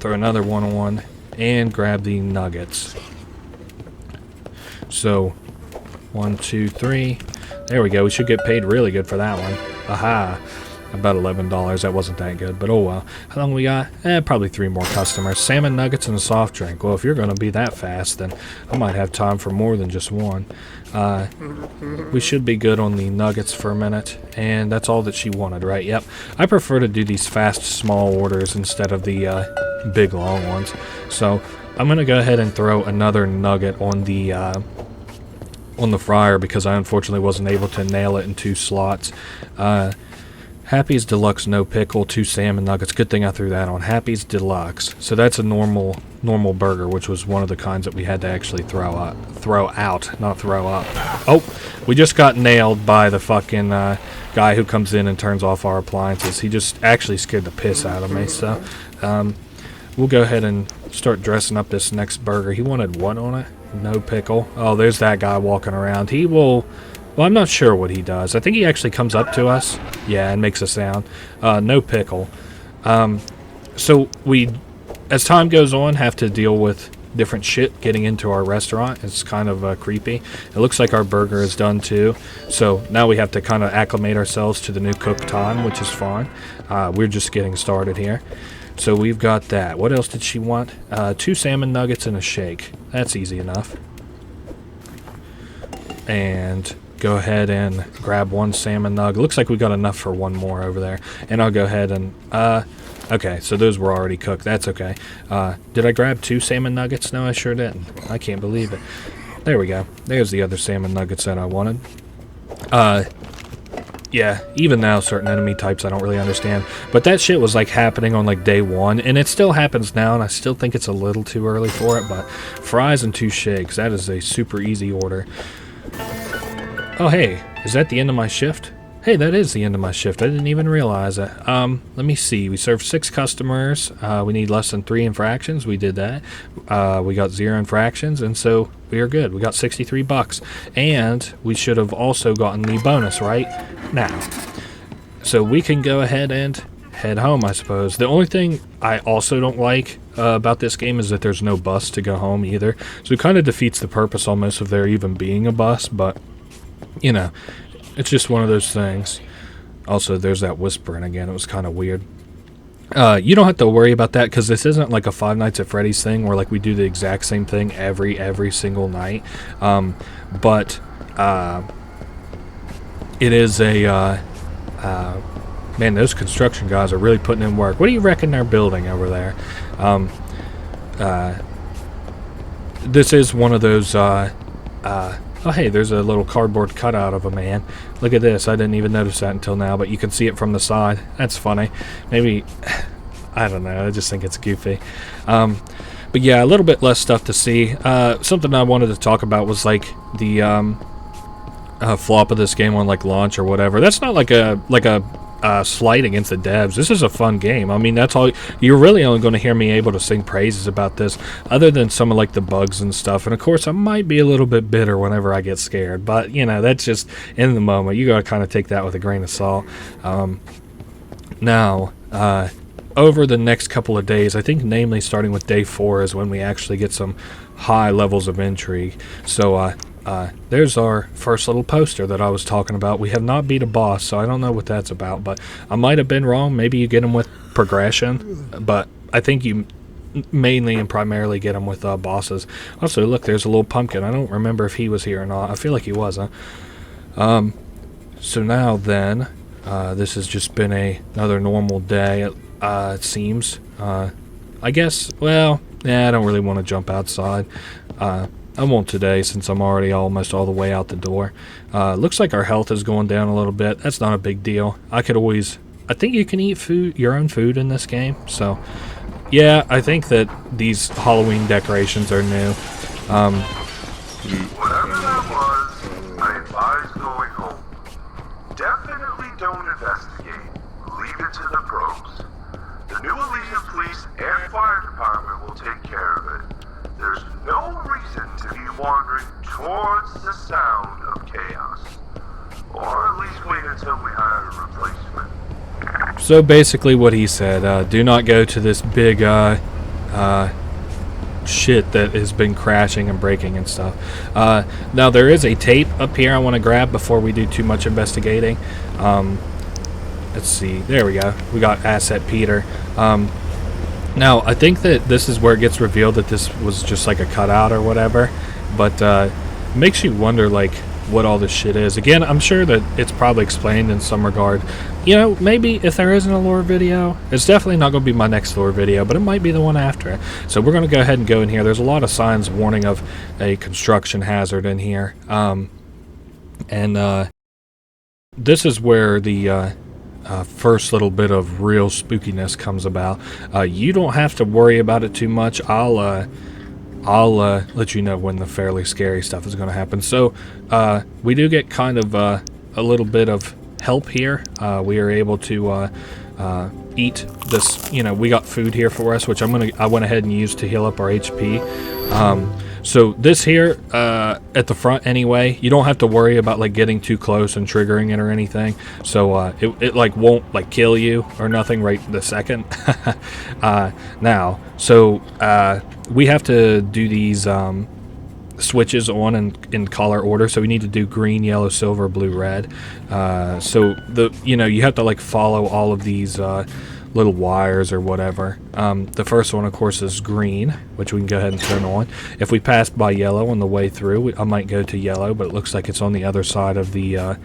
Throw another one on. And grab the nuggets. So, 1, 2, 3... There we go. We should get paid really good for that one. Aha. About $11. That wasn't that good, but oh well. How long we got? Probably 3 more customers. Salmon nuggets and a soft drink. Well, if you're going to be that fast, then I might have time for more than just one. We should be good on the nuggets for a minute, and that's all that she wanted, right? Yep. I prefer to do these fast, small orders instead of the big, long ones. So I'm going to go ahead and throw another nugget on the fryer because I unfortunately wasn't able to nail it in 2 slots. Happy's Deluxe no pickle, 2 salmon nuggets. Good thing I threw that on. Happy's Deluxe. So that's a normal burger, which was one of the kinds that we had to actually throw out, not throw up. Oh, we just got nailed by the fucking guy who comes in and turns off our appliances. He just actually scared the piss out of me. So we'll go ahead and start dressing up this next burger. He wanted what on it? No pickle. Oh, there's that guy walking around. He will... Well, I'm not sure what he does. I think he actually comes up to us. Yeah, and makes a sound. No pickle. So we, as time goes on, have to deal with different shit getting into our restaurant. It's kind of creepy. It looks like our burger is done too. So now we have to kind of acclimate ourselves to the new cook time, which is fine. We're just getting started here. So we've got that. What else did she want? 2 salmon nuggets and a shake. That's easy enough. And... go ahead and grab 1 salmon nug. Looks like we got enough for 1 more over there. And I'll go ahead and... okay, so those were already cooked. That's okay. Did I grab 2 salmon nuggets? No, I sure didn't. I can't believe it. There we go. There's the other salmon nuggets that I wanted. Yeah, even now certain enemy types I don't really understand. But that shit was like happening on like day 1. And it still happens now, and I still think it's a little too early for it. But fries and 2 shakes. That is a super easy order. Oh, hey, is that the end of my shift? Hey, that is the end of my shift. I didn't even realize it. Let me see. We served 6 customers. We need less than 3 infractions. We did that. We got 0 infractions, and so we are good. We got $63. And we should have also gotten the bonus right now. So we can go ahead and head home, I suppose. The only thing I also don't like about this game is that there's no bus to go home either. So it kind of defeats the purpose almost of there even being a bus, but... you know, it's just one of those things. Also, there's that whispering again. It was kind of weird. You don't have to worry about that because this isn't like a Five Nights at Freddy's thing where like we do the exact same thing every single night. But it is a man. Those construction guys are really putting in work. What do you reckon they're building over there? This is one of those. Oh, hey, there's a little cardboard cutout of a man. Look at this. I didn't even notice that until now, but you can see it from the side. That's funny. Maybe, I don't know. I just think it's goofy. But yeah, a little bit less stuff to see. Something I wanted to talk about was like the flop of this game on like launch or whatever. That's not like a slight against the devs. This is a fun game. I mean, that's all. You're really only going to hear me able to sing praises about this, other than some of like the bugs and stuff. And of course, I might be a little bit bitter whenever I get scared, but you know, that's just in the moment. You got to kind of take that with a grain of salt. Now, over the next couple of days, I think namely starting with day 4 is when we actually get some high levels of intrigue. So, there's our first little poster that I was talking about. We have not beat a boss, so I don't know what that's about, but I might have been wrong. Maybe you get them with progression, but I think you mainly and primarily get them with bosses. Also, look, there's a little pumpkin. I don't remember if he was here or not. I feel like he was, huh? So now then, this has just been another normal day, it seems. I guess, well, yeah, I don't really want to jump outside. I won't today since I'm already almost all the way out the door. Looks like our health is going down a little bit. That's not a big deal. I think you can eat your own food in this game. So, yeah, I think that these Halloween decorations are new.
Whatever that was, I advise going home. Definitely don't investigate. Leave it to the pros. The new Elysian Police and Fire Department will take care of it. There's no reason to be wandering towards the sound of chaos. Or at least wait until we hire a replacement.
So basically what he said, do not go to this big shit that has been crashing and breaking and stuff. Now there is a tape up here I want to grab before we do too much investigating. let's see. There we go. We got Asset Peter. Now, I think that this is where it gets revealed that this was just like a cutout or whatever. But it makes you wonder, like, what all this shit is. Again, I'm sure that it's probably explained in some regard. You know, maybe if there isn't a lore video, it's definitely not going to be my next lore video, but it might be the one after it. So we're going to go ahead and go in here. There's a lot of signs warning of a construction hazard in here. This is where the first little bit of real spookiness comes about. You don't have to worry about it too much. I'll let you know when the fairly scary stuff is going to happen. So we do get kind of a little bit of help here. We are able to eat this. You know, we got food here for us, which I went ahead and used to heal up our HP. So this here at the front anyway, you don't have to worry about like getting too close and triggering it or anything. So it like won't like kill you or nothing right the second. Now, so we have to do these switches on in color order. So we need to do green, yellow, silver, blue, red. So you have to like follow all of these little wires or whatever. The first one, of course, is green, which we can go ahead and turn on. If we pass by yellow on the way through, I might go to yellow, but it looks like it's on the other side of the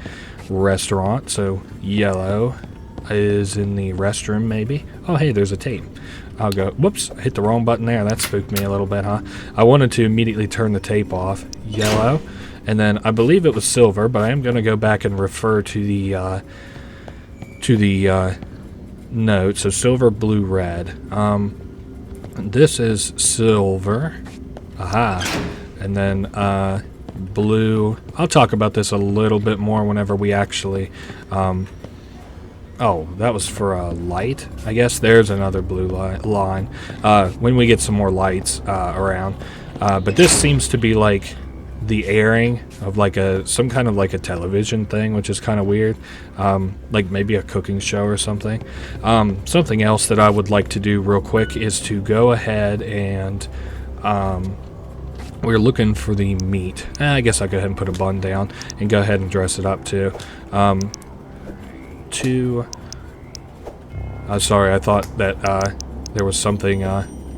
restaurant. So yellow is in the restroom, maybe. Oh, hey, there's a tape. I'll go. Whoops, I hit the wrong button there. That spooked me a little bit, huh? I wanted to immediately turn the tape off. Yellow. And then I believe it was silver, but I am going to go back and refer to the note. So silver, blue, red. This is silver. Aha. And then blue. I'll talk about this a little bit more whenever we actually oh, that was for a light, I guess. There's another blue line when we get some more lights around. But this seems to be like the airing of like some kind of like a television thing, which is kind of weird. Like maybe a cooking show or something. Something else that I would like to do real quick is to go ahead and we're looking for the meat. I guess I'll go ahead and put a bun down and go ahead and dress it up too. Sorry, I thought that there was something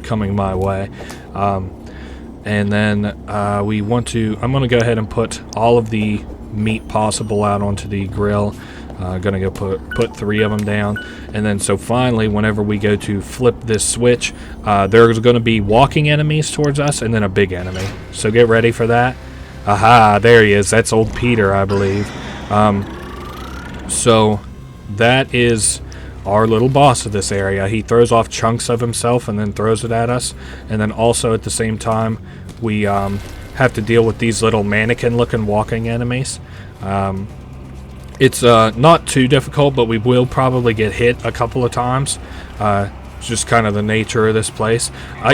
coming my way. And then I'm going to go ahead and put all of the meat possible out onto the grill. Gonna go put 3 of them down. And then so finally, whenever we go to flip this switch, there's going to be walking enemies towards us and then a big enemy. So get ready for that. Aha, there he is. That's old Peter, I believe. So that is our little boss of this area. He throws off chunks of himself and then throws it at us. And then also at the same time, we have to deal with these little mannequin-looking walking enemies. It's not too difficult, but we will probably get hit a couple of times. It's just kind of the nature of this place.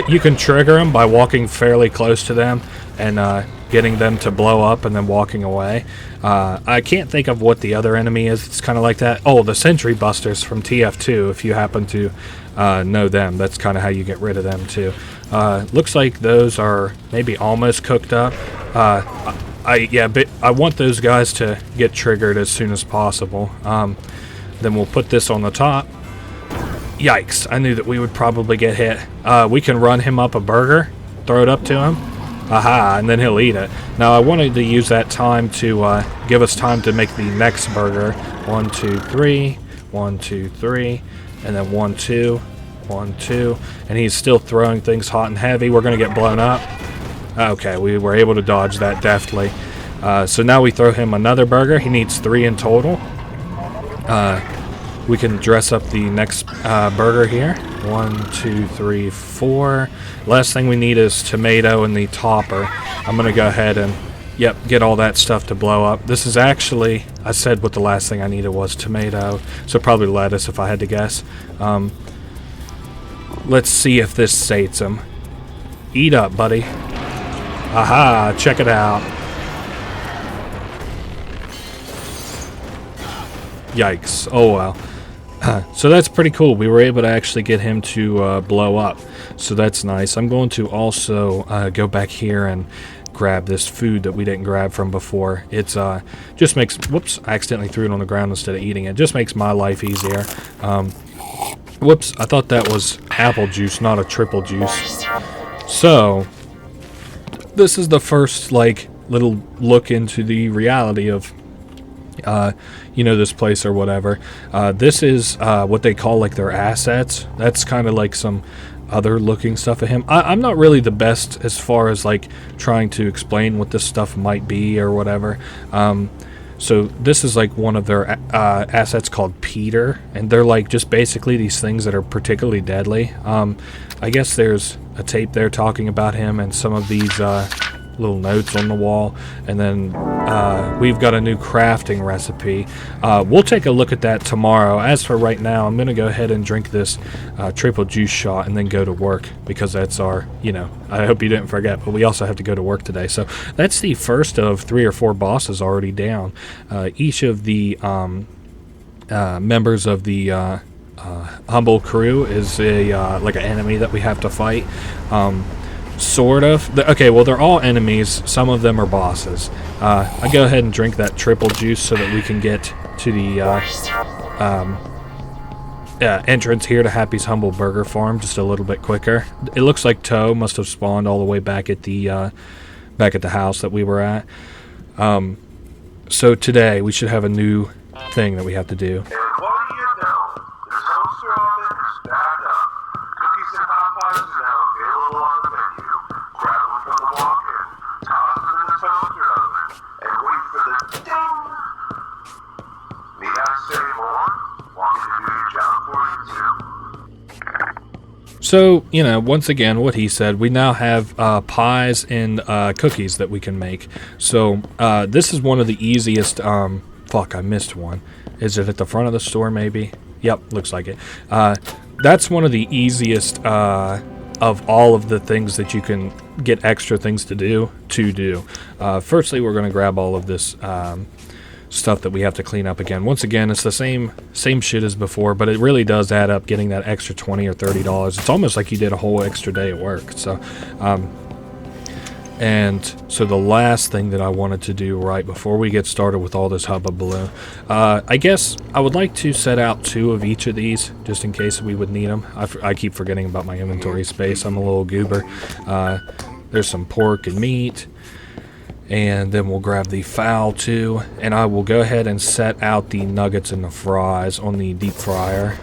You can trigger them by walking fairly close to them and getting them to blow up and then walking away. I can't think of what the other enemy is. It's kind of like that. Oh, the Sentry Busters from TF2, if you happen to know them. That's kind of how you get rid of them too. Looks like those are maybe almost cooked up. But I want those guys to get triggered as soon as possible. Then we'll put this on the top. Yikes, I knew that we would probably get hit. We can run him up a burger, throw it up to him. Aha, and then he'll eat it. Now I wanted to use that time to give us time to make the next burger. 1, 2, 3, 1, 2, 3, and then 1, 2, 1, 2. And he's still throwing things hot and heavy. We're going to get blown up. Okay, we were able to dodge that deftly. So now we throw him another burger. He needs 3 in total. We can dress up the next burger here. 1, 2, 3, 4. Last thing we need is tomato in the topper. I'm going to go ahead and, get all that stuff to blow up. This is actually, I said what the last thing I needed was tomato. So probably lettuce if I had to guess. Let's see if this sates him. Eat up, buddy. Aha, check it out. Yikes. Oh well. So that's pretty cool. We were able to actually get him to blow up. So that's nice. I'm going to also go back here and grab this food that we didn't grab from before. It's just makes, whoops, I accidentally threw it on the ground instead of eating it. Just makes my life easier. Whoops, I thought that was apple juice, not a triple juice. So this is the first like little look into the reality of this place or whatever. This is what they call like their assets. That's kind of like some other looking stuff of him. I'm not really the best as far as like trying to explain what this stuff might be or whatever. So this is like one of their assets called Peter, and they're like just basically these things that are particularly deadly. I guess there's a tape there talking about him and some of these little notes on the wall, and then we've got a new crafting recipe. We'll take a look at that tomorrow. As for right now, I'm gonna go ahead and drink this triple juice shot and then go to work, because that's our, I hope you didn't forget, but we also have to go to work today. So that's the first of 3 or 4 bosses already down. Each of the members of the humble crew is a like an enemy that we have to fight. Sort of. Okay, well, they're all enemies. Some of them are bosses. I go ahead and drink that triple juice so that we can get to the entrance here to Happy's Humble Burger Farm just a little bit quicker. It looks like Toe must have spawned all the way back at the house that we were at. So today we should have a new thing that we have to do.
And what do you know? The toaster oven is back up. Cookies and hot pies are now available on the menu. Grab them from the walk-in, toss them in the toaster oven, and wait for the ding. Need I say more? Want me to do your job for you too?
So, once again, what he said, we now have pies and cookies that we can make. So, this is one of the easiest, fuck, I missed one. Is it at the front of the store, maybe? Yep, looks like it. That's one of the easiest of all of the things that you can get extra things to do. Firstly, we're going to grab all of this stuff that we have to clean up again. Once again, it's the same shit as before, but it really does add up, getting that extra $20 or $30. It's almost like you did a whole extra day at work. So, so the last thing that I wanted to do right before we get started with all this hubbubaloo, I guess I would like to set out 2 of each of these, just in case we would need them. I keep forgetting about my inventory space. I'm a little goober. There's some pork and meat, and then we'll grab the fowl too, and I will go ahead and set out the nuggets and the fries on the deep fryer.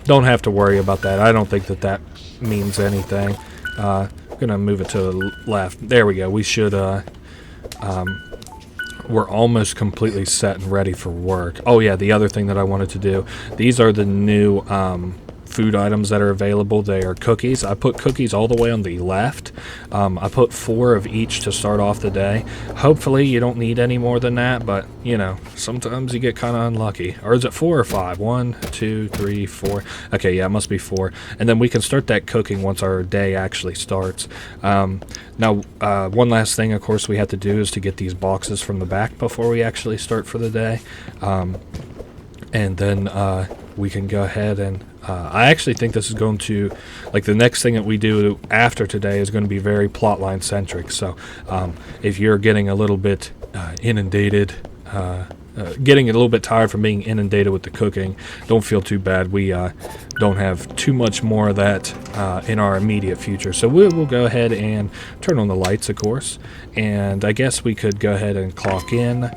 Don't have to worry about that. I don't think that means anything. Gonna move it to the left. There we go. We should we're almost completely set and ready for work. Oh yeah, the other thing that I wanted to do, these are the new food items that are available. They are cookies. I put cookies all the way on the left. I put 4 of each to start off the day. Hopefully you don't need any more than that, but sometimes you get kind of unlucky. Or is it 4 or 5? 1, 2, 3, 4. Okay, yeah, it must be 4. And then we can start that cooking once our day actually starts. Now, one last thing, of course, we have to do is to get these boxes from the back before we actually start for the day. And then we can go ahead and I actually think this is going to, like, the next thing that we do after today is going to be very plotline centric. So if you're getting a little bit inundated, getting a little bit tired from being inundated with the cooking, don't feel too bad. We don't have too much more of that in our immediate future. So we'll go ahead and turn on the lights, of course. And I guess we could go ahead and clock in.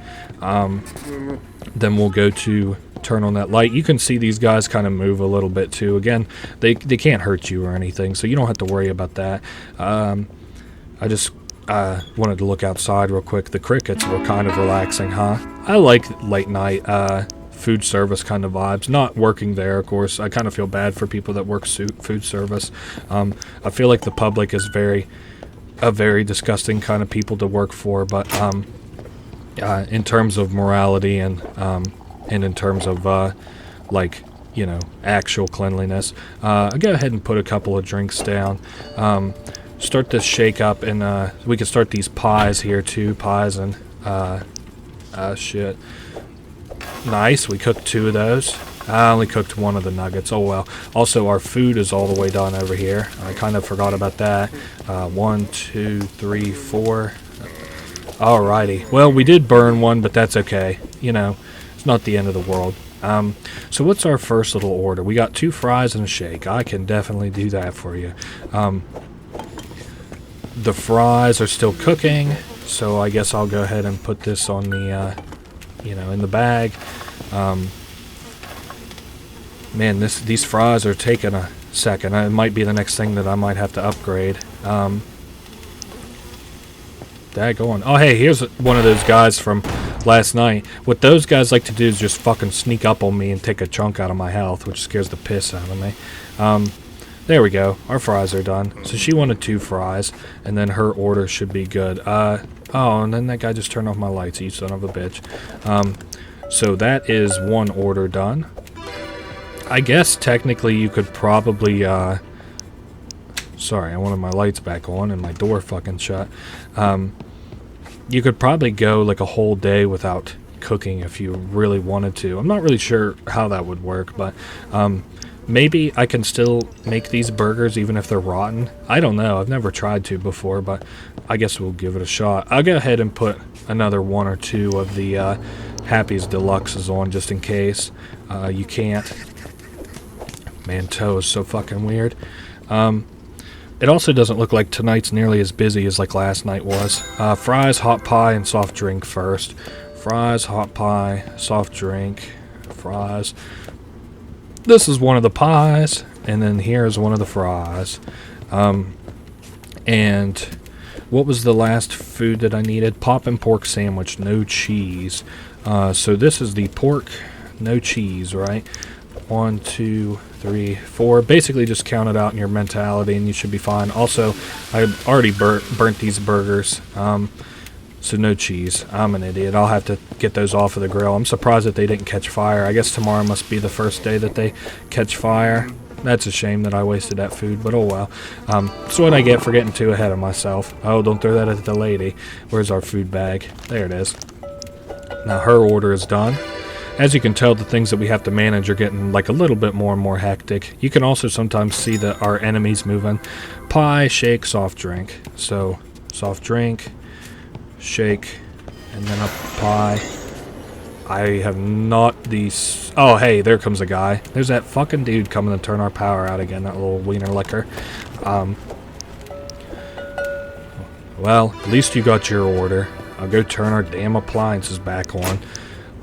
Then we'll go to turn on that light. You can see these guys kind of move a little bit too. Again, they can't hurt you or anything, so you don't have to worry about that. I just wanted to look outside real quick. The crickets were kind of relaxing, huh? I like late night food service kind of vibes. Not working there, of course. I kind of feel bad for people that work food service. I feel like the public is a very disgusting kind of people to work for, but in terms of morality and in terms of actual cleanliness, I'll go ahead and put a couple of drinks down. Start this shake up, and we can start these pies here too. Pies and shit. Nice. We cooked 2 of those. I only cooked 1 of the nuggets. Oh well. Also, our food is all the way done over here. I kind of forgot about that. 1, 2, 3, 4. Alrighty. Well, we did burn one, but that's okay. You know, it's not the end of the world. So what's our first little order? We got 2 fries and a shake. I can definitely do that for you. The fries are still cooking, so I guess I'll go ahead and put this on the, in the bag. Man, these fries are taking a second. It might be the next thing that I might have to upgrade. Daggone. Oh, hey, here's one of those guys from last night. What those guys like to do is just fucking sneak up on me and take a chunk out of my health, which scares the piss out of me. There we go. Our fries are done. So she wanted 2 fries, and then her order should be good. Oh, and then that guy just turned off my lights, you son of a bitch. So that is 1 order done. I guess technically you could probably, sorry, I wanted my lights back on and my door fucking shut. You could probably go like a whole day without cooking if you really wanted to. I'm not really sure how that would work, but maybe I can still make these burgers even if they're rotten. I don't know. I've never tried to before, but I guess we'll give it a shot. I'll go ahead and put another 1 or 2 of the Happy's Deluxes on just in case. You can't. Man, toe is so fucking weird. It also doesn't look like tonight's nearly as busy as like last night was. Fries, hot pie, and soft drink first. Fries, hot pie, soft drink, fries. This is one of the pies, and then here's one of the fries. And what was the last food that I needed? Poppin' pork sandwich, no cheese. So this is the pork, no cheese, right? 1, 2, 3, 4. Basically just count it out in your mentality and you should be fine. Also, I already burnt these burgers, so no cheese. I'm an idiot. I'll have to get those off of the grill. I'm surprised that they didn't catch fire. I guess tomorrow must be the first day that they catch fire. That's a shame that I wasted that food, but oh well. That's what I get for getting too ahead of myself. Oh, don't throw that at the lady. Where's our food bag? There it is. Now her order is done. As you can tell, the things that we have to manage are getting like a little bit more and more hectic. You can also sometimes see that our enemies moving. Pie, shake, soft drink. So, soft drink, shake, and then a pie. I have not these... Oh, hey, there comes a guy. There's that fucking dude coming to turn our power out again, that little wiener licker. Well, at least you got your order. I'll go turn our damn appliances back on.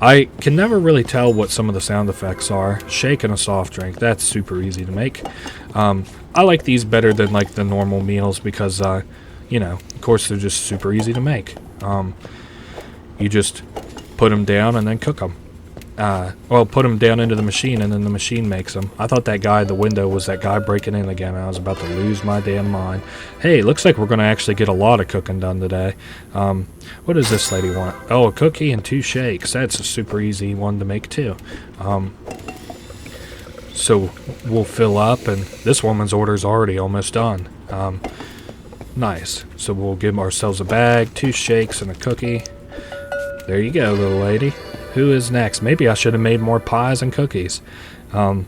I can never really tell what some of the sound effects are. Shake and a soft drink, that's super easy to make. I like these better than like the normal meals because, of course they're just super easy to make. You just put them down and then cook them. Put them down into the machine and then the machine makes them. I thought that guy at the window was that guy breaking in again. I was about to lose my damn mind. Hey, looks like we're going to actually get a lot of cooking done today. What does this lady want? Oh, a cookie and 2 shakes. That's a super easy one to make too. So we'll fill up, and this woman's order is already almost done. Nice. So we'll give ourselves a bag, 2 shakes, and a cookie. There you go, little lady. Who is next? Maybe I should have made more pies and cookies. They're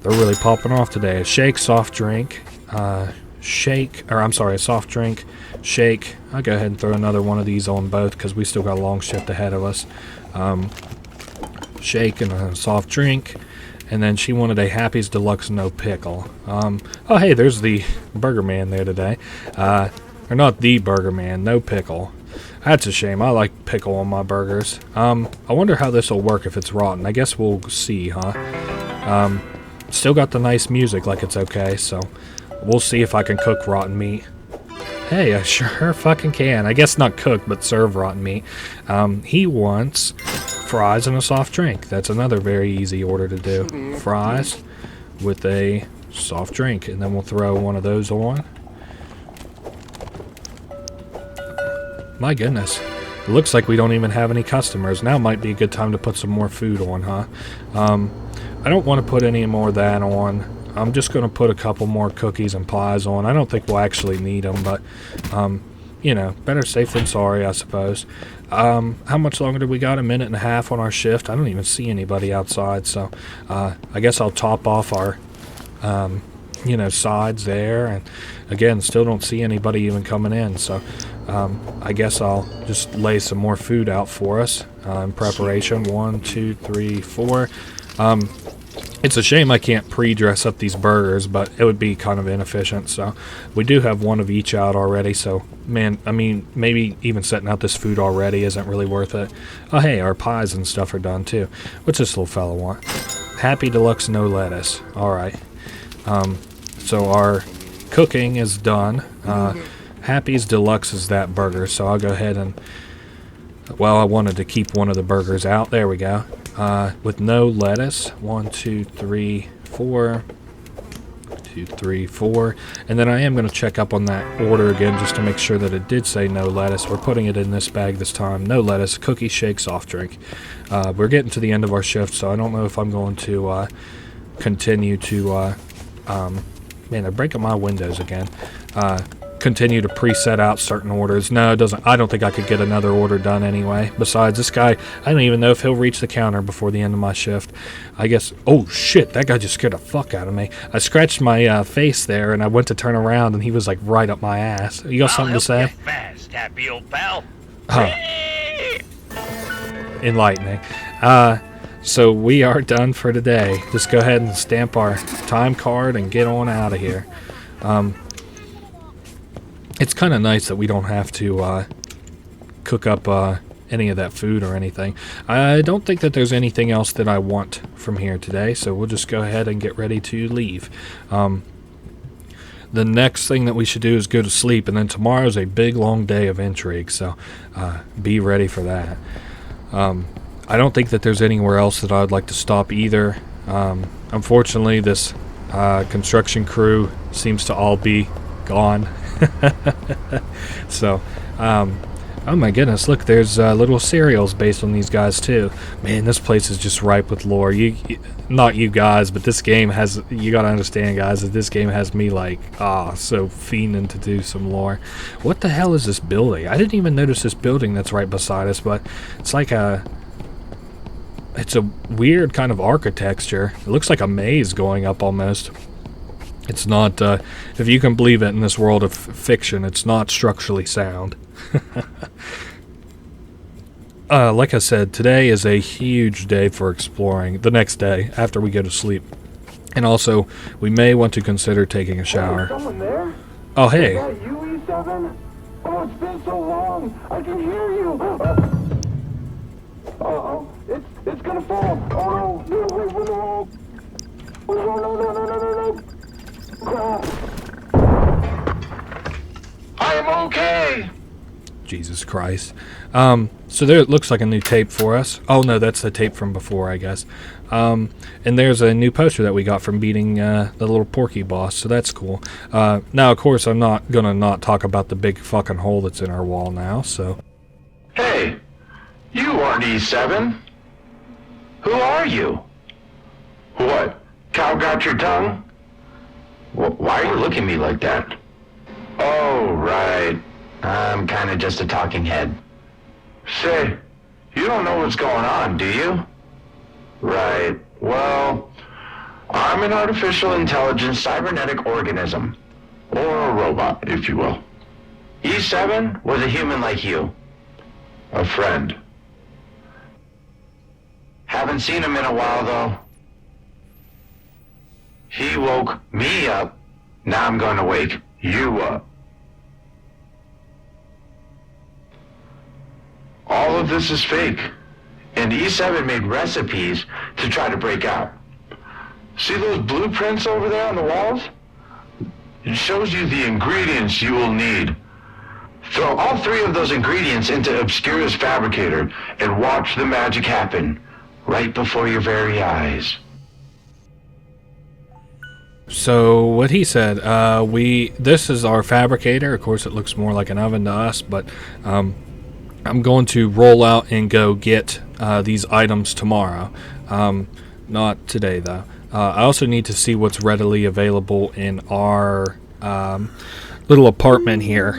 really popping off today. A shake, soft drink, a soft drink, shake. I'll go ahead and throw another one of these on both because we still got a long shift ahead of us. Shake and a soft drink. And then she wanted a Happy's Deluxe no pickle. Oh, hey, there's the Burger Man there today. Or not the Burger Man, no pickle. That's a shame. I like pickle on my burgers. I wonder how this will work if it's rotten. I guess we'll see, huh? Still got the nice music like it's okay, so we'll see if I can cook rotten meat. Hey, I sure fucking can. I guess not cook, but serve rotten meat. He wants fries and a soft drink. That's another very easy order to do. Fries with a soft drink, and then we'll throw one of those on. My goodness. It looks like we don't even have any customers. Now might be a good time to put some more food on, huh? I don't want to put any more of that on. I'm just going to put a couple more cookies and pies on. I don't think we'll actually need them, but, better safe than sorry, I suppose. How much longer do we got? 1.5 minutes on our shift? I don't even see anybody outside, so I guess I'll top off our, sides there. And, again, still don't see anybody even coming in, so I guess I'll just lay some more food out for us in preparation. 1, 2, 3, 4. It's a shame I can't pre-dress up these burgers, but it would be kind of inefficient. So we do have one of each out already. So, man, I mean, maybe even setting out this food already isn't really worth it. Oh, hey, our pies and stuff are done too. What's this little fella want? Happy Deluxe, no lettuce. All right. So our cooking is done. Happy's Deluxe is that burger. So I'll go ahead and, well, I wanted to keep one of the burgers out. There we go. With no lettuce. 1, 2, 3, 4. 2, 3, 4. And then I am going to check up on that order again just to make sure that it did say no lettuce. We're putting it in this bag this time. No lettuce, cookie, shake, soft drink. We're getting to the end of our shift, so I don't know if I'm going to continue to... man, they're breaking my windows again. Continue to preset out certain orders. No, it doesn't. I don't think I could get another order done anyway. Besides, this guy, I don't even know if he'll reach the counter before the end of my shift. I guess, oh shit, that guy just scared the fuck out of me. I scratched my face there and I went to turn around and he was like right up my ass. You got something to say?
Fast, happy old pal.
Enlightening. So we are done for today. Just go ahead and stamp our time card and get on out of here. It's kind of nice that we don't have to cook up any of that food or anything. I don't think that there's anything else that I want from here today, so we'll just go ahead and get ready to leave. The next thing that we should do is go to sleep, and then tomorrow's a big long day of intrigue, so be ready for that. I don't think that there's anywhere else that I'd like to stop either. Unfortunately, this construction crew seems to all be gone. So, oh my goodness, look, there's little cereals based on these guys too. Man, this place is just ripe with lore. Not you guys, but this game has, you gotta understand, guys, that this game has me like, so fiending to do some lore. What the hell is this building? I didn't even notice this building that's right beside us, but it's like it's a weird kind of architecture. It looks like a maze going up almost. It's not, if you can believe it in this world of fiction, it's not structurally sound. Like I said, today is a huge day for exploring. The next day, after we go to sleep. And also, we may want to consider taking a shower.
Someone there?
Oh, hey.
Is that you, E7? Oh, it's been so long. I can hear you. Uh-oh. It's gonna fall. Oh, no. No. No. I am okay.
Jesus Christ. So there it looks like a new tape for us. Oh no, that's the tape from before, I guess. And there's a new poster that we got from beating the little Porky boss, so that's cool. Now, of course, I'm not gonna not talk about the big fucking hole that's in our wall now, so...
Hey, you aren't E7. Who are you? What? Cow got your tongue? Why are you looking at me like that? Oh, right. I'm kind of just a talking head. Say, you don't know what's going on, do you? Right. Well, I'm an artificial intelligence cybernetic organism. Or a robot, if you will. E7 was a human like you. A friend. Haven't seen him in a while, though. He woke me up. Now I'm going to wake you up. All of this is fake. And E7 made recipes to try to break out. See those blueprints over there on the walls? It shows you the ingredients you will need. Throw all 3 of those ingredients into Obscura's fabricator and watch the magic happen right before your very eyes.
So what he said, this is our fabricator. Of course, it looks more like an oven to us, but I'm going to roll out and go get these items tomorrow. Not today, though. I also need to see what's readily available in our little apartment here,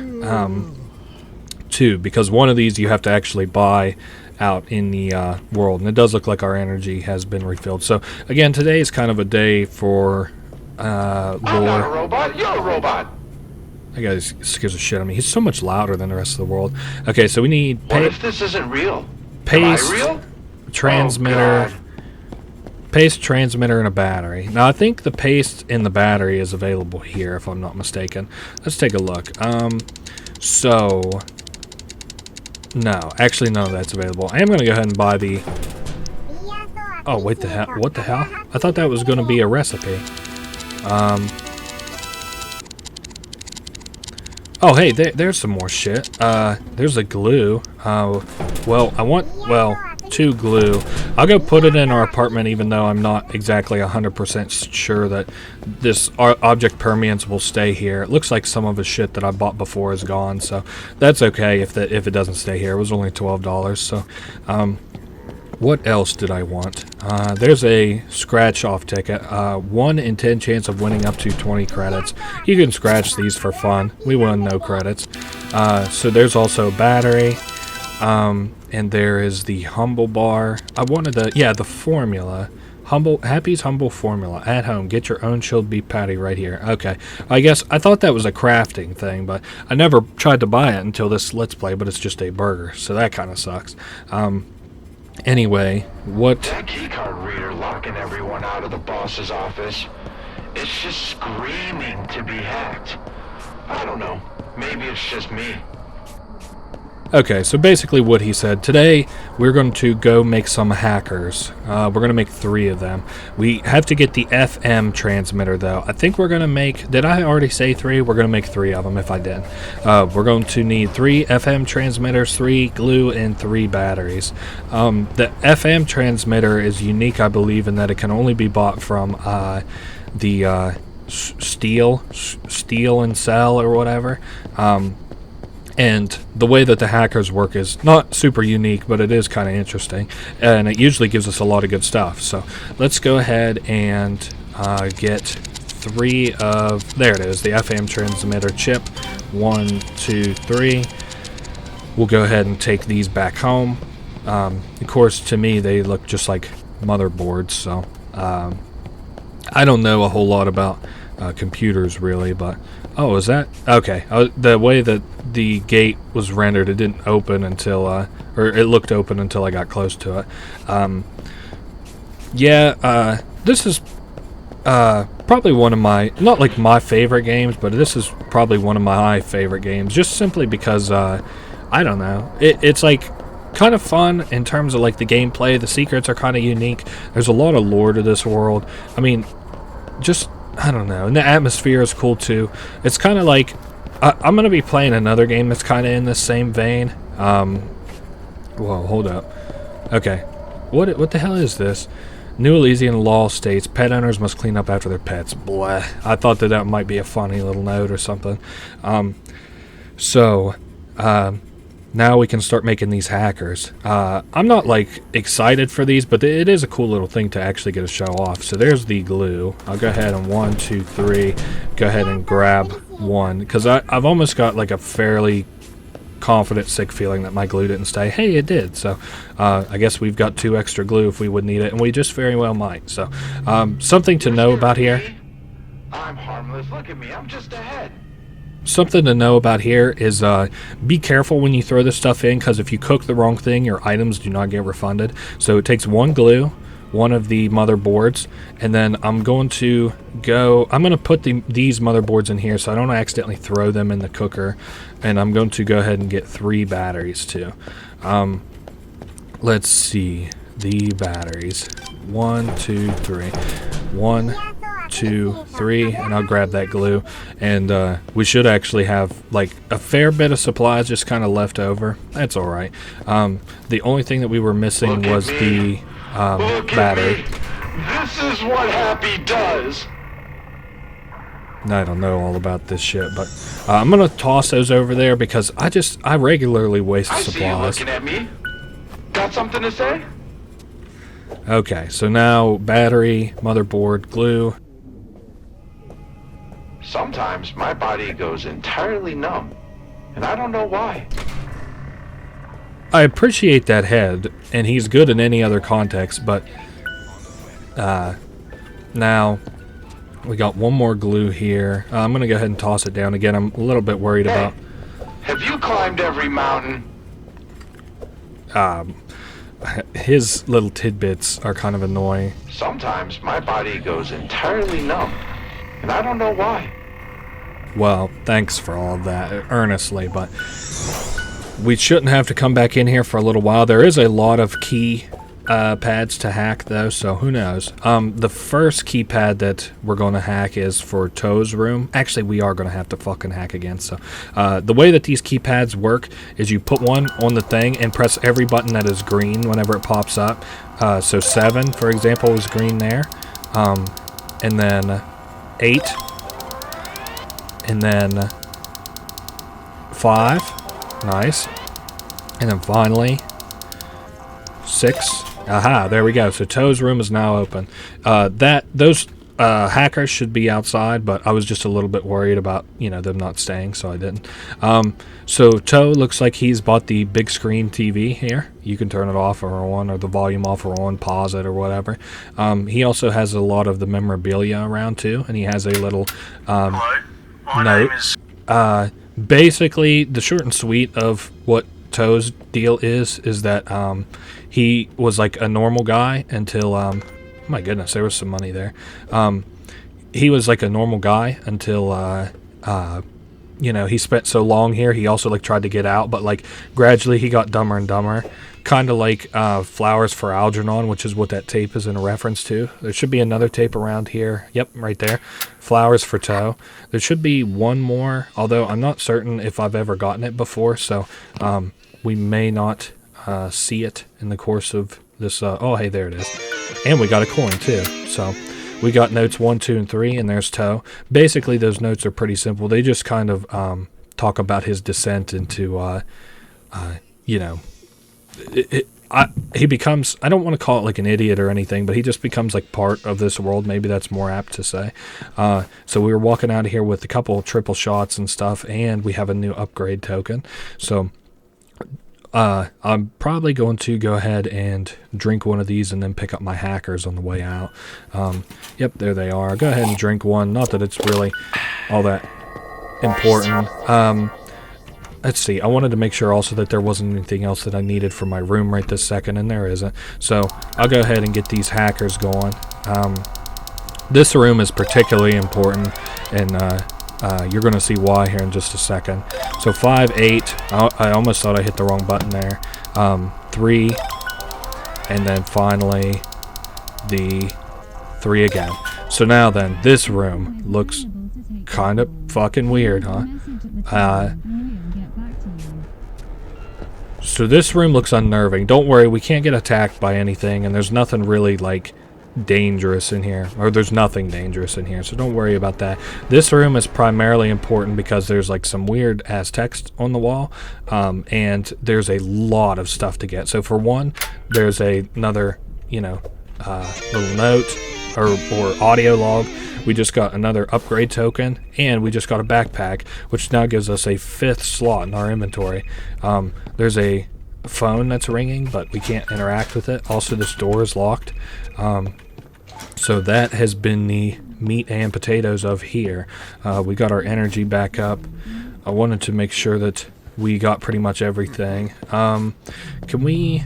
too, because one of these you have to actually buy out in the world, and it does look like our energy has been refilled. So, again, today is kind of a day for...
I'm not a robot, you're a robot.
That guy scares the shit out of me. He's so much louder than the rest of the world. Okay, so we need
What if this isn't real?
paste,
Am I real?
transmitter,
Oh, God.
paste, transmitter, and a battery. Now, I think the paste in the battery is available here, if I'm not mistaken. Let's take a look. So... No, actually none of that's available. I am going to go ahead and buy the... Oh, wait, the hell? What the hell? I thought that was going to be a recipe. Oh, hey, there's some more shit. There's a glue. Well, I want, well, 2 glue. I'll go put it in our apartment, even though I'm not exactly 100% sure that this object permanence will stay here. It looks like some of the shit that I bought before is gone, so that's okay if it doesn't stay here. It was only $12, so, what else did I want? There's a scratch-off ticket. 1 in 10 chance of winning up to 20 credits. You can scratch these for fun. We won no credits. So there's also a battery. And there is the Humble Bar. I wanted the formula. Happy's Humble Formula. At home. Get your own chilled beef patty right here. Okay. I guess I thought that was a crafting thing, but I never tried to buy it until this Let's Play, but it's just a burger. So that kind of sucks. Anyway, what...
That keycard reader locking everyone out of the boss's office. It's just screaming to be hacked. I don't know. Maybe it's just me.
Okay, so basically what he said, today we're going to go make some hackers. We're going to make 3 of them. We have to get the FM transmitter, though. I think we're going to make... Did I already say 3? We're going to make 3 of them, if I did. We're going to need 3 FM transmitters, 3 glue, and 3 batteries. The FM transmitter is unique, I believe, in that it can only be bought from the Steel and Cell or whatever. And the way that the hackers work is not super unique, but it is kind of interesting. And it usually gives us a lot of good stuff. So let's go ahead and get 3 of... There it is, the FM transmitter chip. 1, 2, 3. We'll go ahead and take these back home. Of course, to me, they look just like motherboards. So I don't know a whole lot about computers, really, but... Oh, is that... Okay. The way that the gate was rendered, it didn't open until... or it looked open until I got close to it. This is probably one of my... Not like my favorite games, but this is probably one of my favorite games. Just simply because, I don't know. It's like... kind of fun in terms of like the gameplay. The secrets are kind of unique. There's a lot of lore to this world. I mean, just... I don't know. And the atmosphere is cool too. It's kind of like I'm going to be playing another game that's kind of in the same vein. Whoa, hold up. Okay. What the hell is this? New Elysian law states pet owners must clean up after their pets. Blah. I thought that might be a funny little note or something. Now we can start making these hackers. I'm not like excited for these, but it is a cool little thing to actually get a show off. So there's the glue. I'll go ahead and 1, 2, 3. Go ahead and grab 1 because I've almost got like a fairly confident, sick feeling that my glue didn't stay. Hey, it did. So I guess we've got 2 extra glue if we would need it, and we just very well might. So something to know about here.
I'm harmless. Look at me. I'm just ahead.
Something to know about here is be careful when you throw this stuff in, because if you cook the wrong thing, your items do not get refunded. So it takes 1 glue, 1 of the motherboards, and then I'm going to put these motherboards in here so I don't accidentally throw them in the cooker, and I'm going to go ahead and get 3 batteries too. Let's see the batteries. 1, 2, 3. 1, 2, 3, and I'll grab that glue, and we should actually have like a fair bit of supplies just kind of left over. That's all right. The only thing that we were missing was the battery.
This is what Happy does.
I don't know all about this shit, but I'm gonna toss those over there because I regularly waste
I
supplies.
see you looking at me. Got something to say?
Okay, so now battery, motherboard, glue.
Sometimes my body goes entirely numb, and I don't know why.
I appreciate that head, and he's good in any other context, but now We got one more glue here. I'm going to go ahead and toss it down again. I'm a little bit worried about...
Have you climbed every mountain?
His little tidbits are kind of annoying.
Sometimes my body goes entirely numb, and I don't know why.
Well, thanks for all of that, earnestly, but we shouldn't have to come back in here for a little while. There is a lot of key pads to hack, though, so who knows. The first keypad that we're going to hack is for Toe's room. Actually, we are going to have to fucking hack again. So the way that these keypads work is you put one on the thing and press every button that is green whenever it pops up. So 7, for example, is green there. And then 8. And then 5. Nice. And then finally 6. Aha, there we go. So Toe's room is now open. Those hackers should be outside, but I was just a little bit worried about, them not staying, so I didn't. So Toe looks like he's bought the big screen TV here. You can turn it off or on, or the volume off or on, pause it or whatever. He also has a lot of the memorabilia around too, and he has a little note. Basically, the short and sweet of what Toe's deal is that he was like a normal guy until my goodness, there was some money there. He was like a normal guy until he spent so long here. He also like tried to get out, but like gradually he got dumber and dumber, kind of like Flowers for Algernon, which is what that tape is in a reference to. There should be another tape around here. Yep, right there. Flowers for Toe. There should be one more, although I'm not certain if I've ever gotten it before, so we may not see it in the course of this. Oh, hey, there it is. And we got a coin too. So we got notes 1, 2, and 3, and there's Toe. Basically, those notes are pretty simple. They just kind of talk about his descent into, he becomes, I don't want to call it like an idiot or anything, but he just becomes like part of this world. Maybe that's more apt to say. So we were walking out of here with a couple triple shots and stuff, and we have a new upgrade token. So I'm probably going to go ahead and drink one of these and then pick up my hackers on the way out. Yep, there they are. Go ahead and drink one. Not that it's really all that important. Let's see. I wanted to make sure also that there wasn't anything else that I needed for my room right this second, and there isn't. So I'll go ahead and get these hackers going. This room is particularly important, and you're going to see why here in just a second. So 5, 8. I almost thought I hit the wrong button there. 3, and then finally the 3 again. So now then, this room looks kind of fucking weird, huh? So this room looks unnerving. Don't worry, we can't get attacked by anything, and there's nothing really like dangerous in here, or there's nothing dangerous in here, so don't worry about that. This room is primarily important because there's like some weird ass text on the wall, and there's a lot of stuff to get. So for one, there's another little note or audio log. We just got another upgrade token, and we just got a backpack, which now gives us a 5th slot in our inventory. There's a phone that's ringing, but we can't interact with it. Also, this door is locked. So that has been the meat and potatoes of here. We got our energy back up. I wanted to make sure that we got pretty much everything. Can we...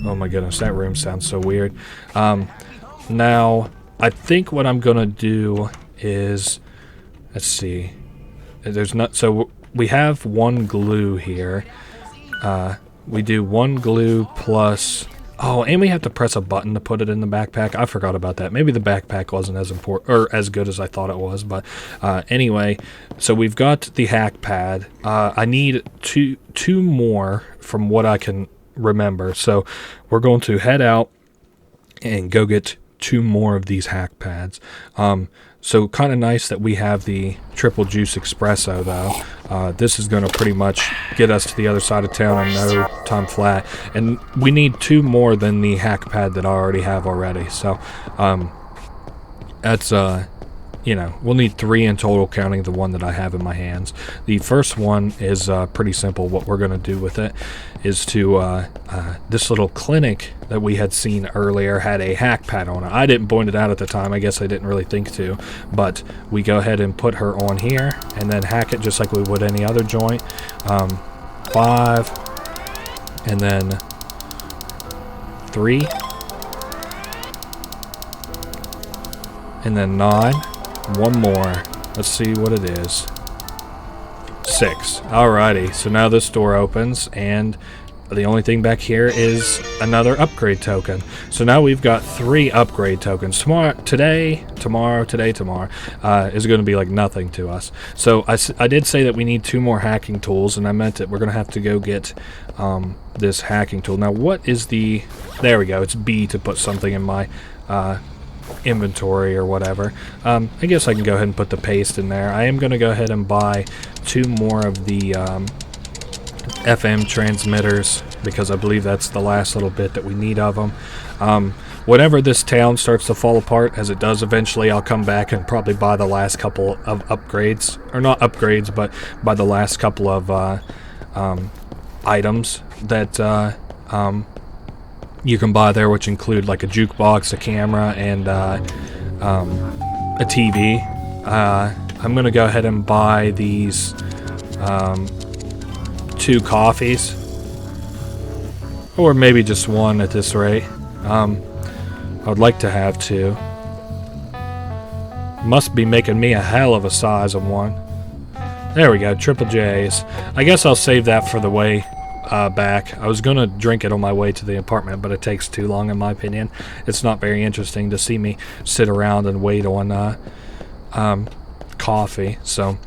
Oh my goodness, that room sounds so weird. Now, I think what I'm gonna do is... Let's see. There's not... So we have 1 glue here. We do 1 glue plus... Oh, and we have to press a button to put it in the backpack. I forgot about that. Maybe the backpack wasn't as important or as good as I thought it was. But anyway, so we've got the hack pad. I need two more from what I can remember. So we're going to head out and go get 2 more of these hack pads. So kind of nice that we have the triple juice espresso, though. This is going to pretty much get us to the other side of town in no time flat. And we need 2 more than the hack pad that I already have already. So that's you know, we'll need 3 in total, counting the one that I have in my hands. The first one is pretty simple. What we're going to do with it is to, this little clinic that we had seen earlier had a hack pad on it. I didn't point it out at the time. I guess I didn't really think to, but we go ahead and put her on here and then hack it just like we would any other joint. 5, and then 3, and then 9. One more. Let's see what it is. 6. Alrighty, so now this door opens, and the only thing back here is another upgrade token. So now we've got 3 upgrade tokens. Tomorrow is going to be like nothing to us. So I did say that we need 2 more hacking tools, and I meant that we're going to have to go get this hacking tool. Now, what is the... There we go. It's B to put something in my... inventory or whatever. I guess I can go ahead and put the paste in there. I am going to go ahead and buy 2 more of the FM transmitters because I believe that's the last little bit that we need of them. Whenever this town starts to fall apart, as it does eventually, I'll come back and probably buy the last couple of upgrades, or not upgrades, but buy the last couple of items that you can buy there, which include like a jukebox, a camera, and a TV. I'm going to go ahead and buy these 2 coffees, or maybe just 1 at this rate. I would like to have 2. Must be making me a hell of a size of one. There we go, Triple J's. I guess I'll save that for the way back. I was gonna drink it on my way to the apartment, but it takes too long in my opinion. It's not very interesting to see me sit around and wait on coffee, so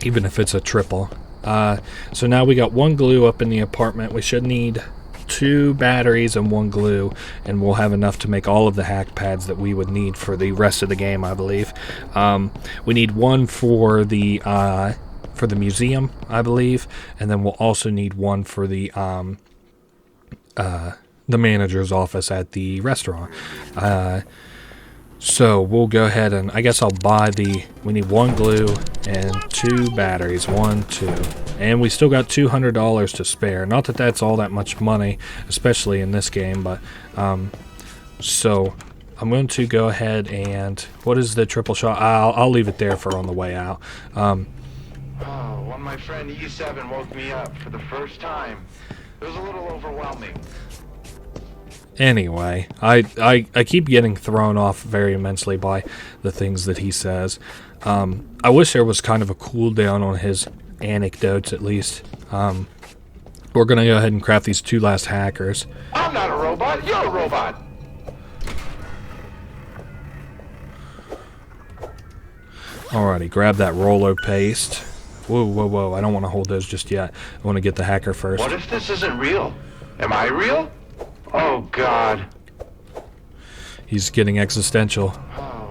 even if it's a triple. So now we got 1 glue up in the apartment. We should need 2 batteries and 1 glue, and we'll have enough to make all of the hack pads that we would need for the rest of the game, I believe. We need 1 for the museum, I believe, and then we'll also need 1 for the manager's office at the restaurant. So we'll go ahead and I guess I'll buy we need 1 glue and 2 batteries. 1, 2, and we still got $200 to spare. Not that that's all that much money, especially in this game, but so I'm going to go ahead and what is the triple shot? I'll leave it there for on the way out.
When my friend E7 woke me up for the first time, it was a little overwhelming.
Anyway, I keep getting thrown off very immensely by the things that he says. I wish there was kind of a cooldown on his anecdotes at least. We're going to go ahead and craft these 2 last hackers.
I'm not a robot, you're a robot!
Alrighty, grab that roller paste. Whoa, whoa, whoa, I don't want to hold those just yet. I want to get the hacker first.
What if this isn't real? Am I real? Oh, God.
He's getting existential.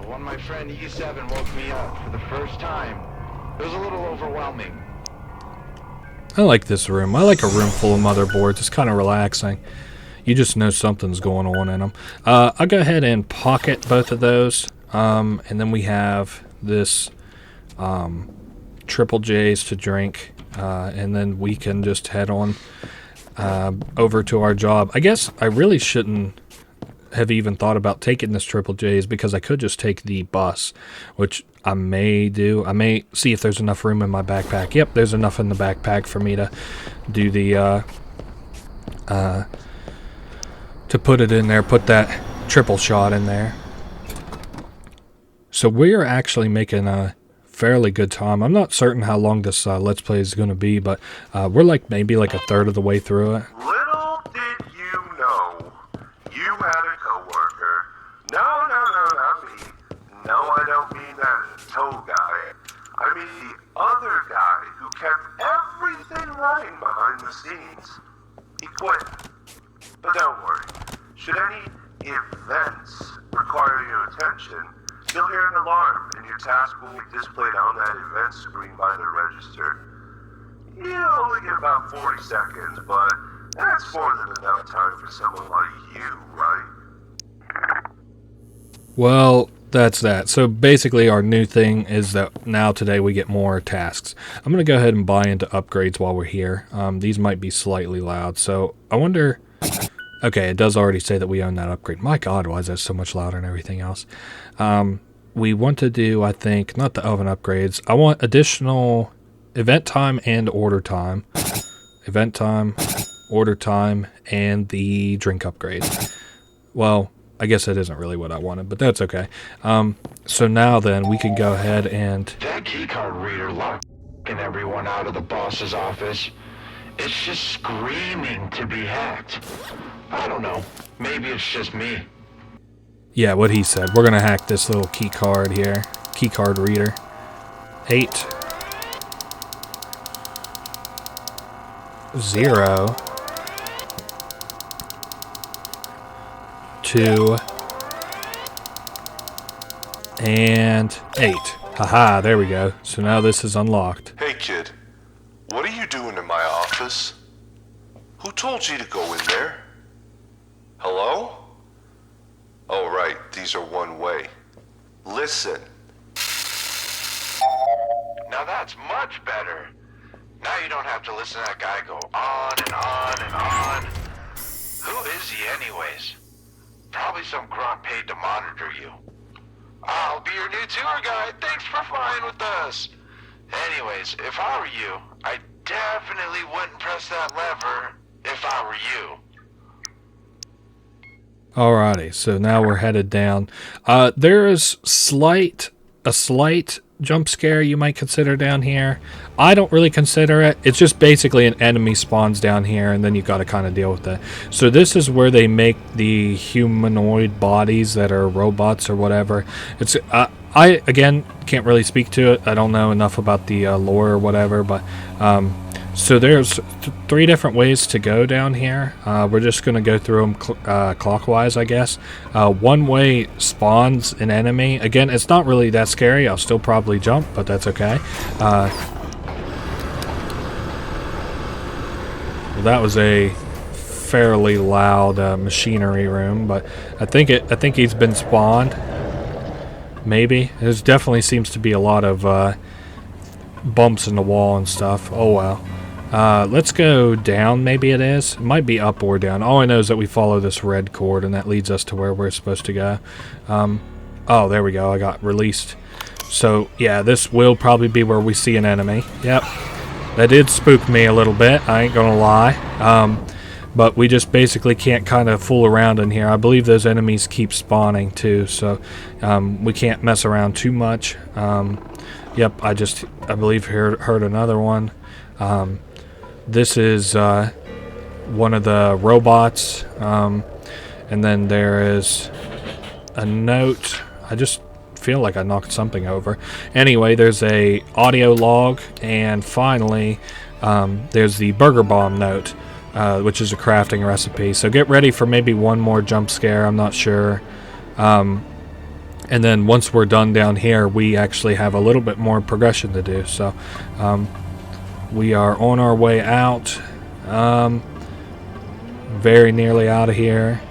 When my friend E7 woke me up for the first time, it was a little overwhelming.
I like this room. I like a room full of motherboards. It's kind of relaxing. You just know something's going on in them. I'll go ahead and pocket both of those. And then we have this Triple J's to drink. And then we can just head on over to our job. I guess I really shouldn't have even thought about taking this Triple J's because I could just take the bus, which I may do. I may see if there's enough room in my backpack. Yep, there's enough in the backpack for me to do the to put it in there, put that triple shot in there. So we're actually making a fairly good time. I'm not certain how long this Let's Play is going to be, but we're like maybe like a third of the way through it.
Little did you know, you had a coworker. No, not me. No, I don't mean that toe guy. I mean the other guy who kept everything running behind the scenes. He quit. But don't worry. Should any events require your attention, you'll hear an alarm, and your task will be displayed on that event screen by the register. You only get about 40 seconds, but that's more than enough time for someone like you, right?
Well, That's that. So basically our new thing is that now today we get more tasks. I'm going to go ahead and buy into upgrades while we're here. These might be slightly loud. So I wonder... Okay, it does already say that we own that upgrade. My god, why is that so much louder than everything else? We want to do, I think, not the oven upgrades. I want additional event time and order time. Event time, order time, and the drink upgrade. Well... I guess that isn't really what I wanted, but that's okay. So now then, we can go ahead and...
That keycard reader locking everyone out of the boss's office. It's just screaming to be hacked. I don't know. Maybe it's just me.
Yeah, what he said. We're going to hack this little key card here. Key card reader. 8. 0. 2. And 8. Haha, there we go. So now this is unlocked.
Hey kid, what are you doing in my office? Who told you to go in there? Hello? Oh right, these are one way. Listen.
Now that's much better. Now you don't have to listen to that guy go on and on and on. Who is he anyways? Probably some grunt paid to monitor you. I'll be your new tour guide. Thanks for flying with us. Anyways, if I were you, I definitely wouldn't press that lever if I were you.
Alrighty, so now we're headed down. There is a slight jump scare you might consider down here. I don't really consider it. It's just basically an enemy spawns down here, and then you've got to kind of deal with that. So this is where they make the humanoid bodies that are robots or whatever. It's I again can't really speak to it. I don't know enough about the lore or whatever, but so there's 3 different ways to go down here. We're just going to go through them clockwise, I guess. One way spawns an enemy. Again, it's not really that scary. I'll still probably jump, but that's okay. Well, that was a fairly loud machinery room, but I think he's been spawned. Maybe. There definitely seems to be a lot of bumps in the wall and stuff. Oh well. Let's go down, maybe it is. It might be up or down. All I know is that we follow this red cord, and that leads us to where we're supposed to go. Oh, there we go. I got released. So, yeah, this will probably be where we see an enemy. Yep. That did spook me a little bit, I ain't gonna lie. But we just basically can't kind of fool around in here. I believe those enemies keep spawning, too, so we can't mess around too much. Yep, I believe heard another one. This is one of the robots, and then there is a note. I just feel like I knocked something over. Anyway, there's a audio log, and finally there's the burger bomb note, which is a crafting recipe. So get ready for maybe one more jump scare. I'm not sure. And then once we're done down here, we actually have a little bit more progression to do. So we are on our way out. Very nearly out of here.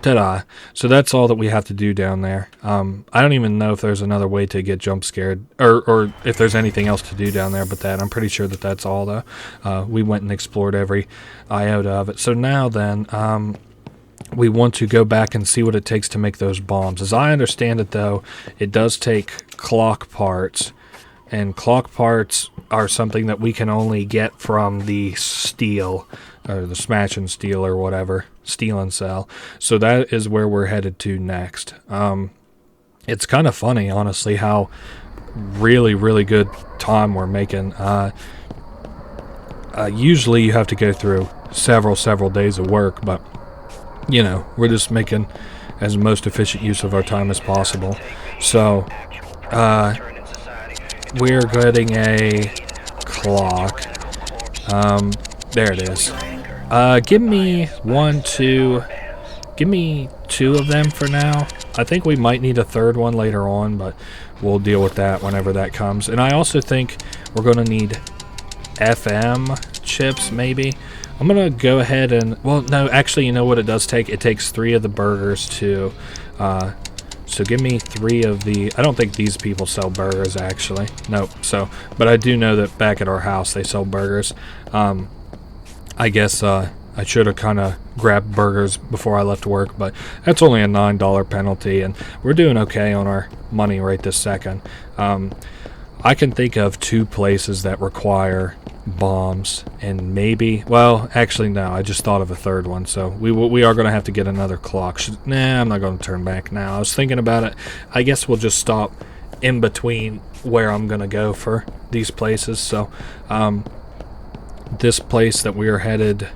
Ta-da. So that's all that we have to do down there. I don't even know if there's another way to get jump scared, or if there's anything else to do down there but that. I'm pretty sure that that's all, though. We went and explored every iota of it. So now then, we want to go back and see what it takes to make those bombs. As I understand it, though, it does take clock parts, and clock parts are something that we can only get from the steel, or the smash and steel, or whatever, steel and cell. So that is where we're headed to next. It's kind of funny, honestly, how really good time we're making. Usually you have to go through several days of work, but you know, we're just making as most efficient use of our time as possible. So we're getting a clock. There it is. Give me 1, 2. Give me 2 of them for now. I think we might need a third one later on, but we'll deal with that whenever that comes. And I also think we're going to need FM chips, maybe. I'm going to go ahead and... Well, no, actually, you know what it does take? It takes 3 of the burgers to So give me 3 of the... I don't think these people sell burgers, actually. Nope. So, but I do know that back at our house they sell burgers. I guess I should have kind of grabbed burgers before I left work, but that's only a $9 penalty, and we're doing okay on our money right this second. I can think of 2 places that require bombs, and maybe... Well, actually, no. I just thought of a third one, so we are going to have to get another clock. Nah, I'm not going to turn back now. I was thinking about it. I guess we'll just stop in between where I'm going to go for these places. So, this place that we are headed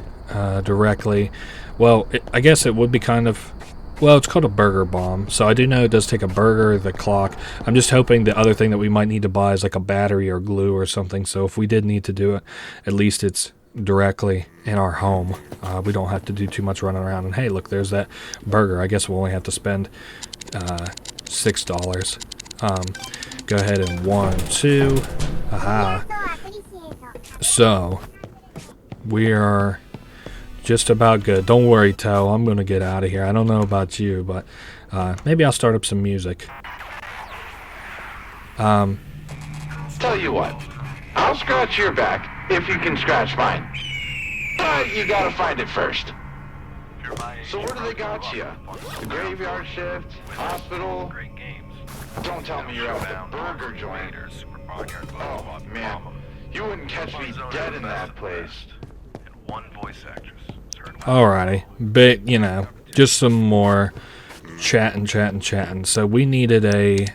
directly... Well, I guess it would be kind of... Well, it's called a burger bomb, so I do know it does take a burger, the clock. I'm just hoping the other thing that we might need to buy is like a battery or glue or something, so if we did need to do it, at least it's directly in our home. We don't have to do too much running around. And hey, look, there's that burger. I guess we'll only have to spend $6. Go ahead and 1, 2. Aha. So, we are... just about good. Don't worry, Toe. I'm going to get out of here. I don't know about you, but maybe I'll start up some music.
Tell you what, I'll scratch your back if you can scratch mine. But you gotta find it first. So where do they got you? The graveyard shift? Hospital? Don't tell me you're at the burger joint. Oh, man. You wouldn't catch me dead in that place.
Alrighty. But, you know, just some more chatting. So we needed a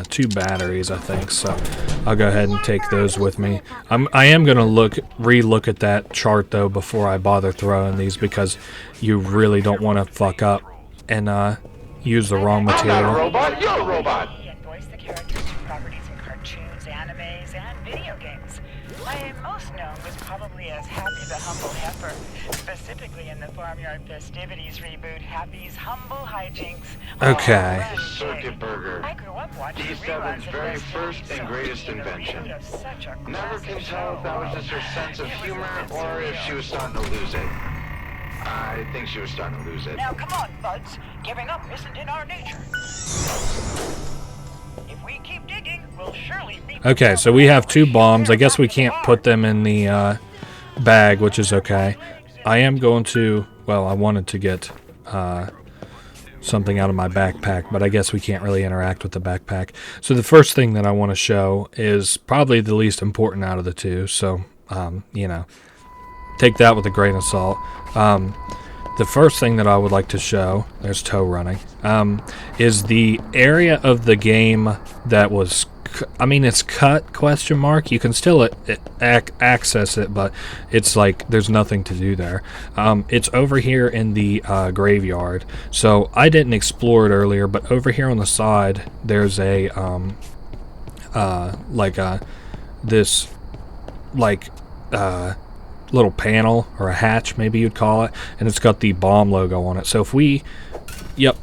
2 batteries, I think. So I'll go ahead and take those with me. I am going to re-look at that chart, though, before I bother throwing these, because you really don't want to fuck up and use the wrong material.
I'm not a robot, you're a robot.
And voice the characters to properties in cartoons, animes, and video games. My most known was probably as Happy the Humble Heifer, specifically in the Farmyard Festivities reboot, Happy's Humble Hijinks.
Okay.
The circuit burger.
I grew up watching
D7's very first and greatest invention. Never can tell if that was just her sense of humor or if she was starting to lose it. I think she was starting to lose it.
Now come on, buds. Giving up isn't in our nature. If we keep digging, we'll surely be...
Okay, so we have 2 bombs. I guess we can't put them in the bag, which is okay. I am going to... Well, I wanted to get something out of my backpack, but I guess we can't really interact with the backpack. So the first thing that I want to show is probably the least important out of the 2. So, you know, take that with a grain of salt. The first thing that I would like to show, there's Toe running, is the area of the game that was, it's cut, question mark. You can still access it, but it's like there's nothing to do there. It's over here in the graveyard. So I didn't explore it earlier, but over here on the side, there's a, little panel or a hatch, maybe you'd call it, and it's got the bomb logo on it. So if we, yep,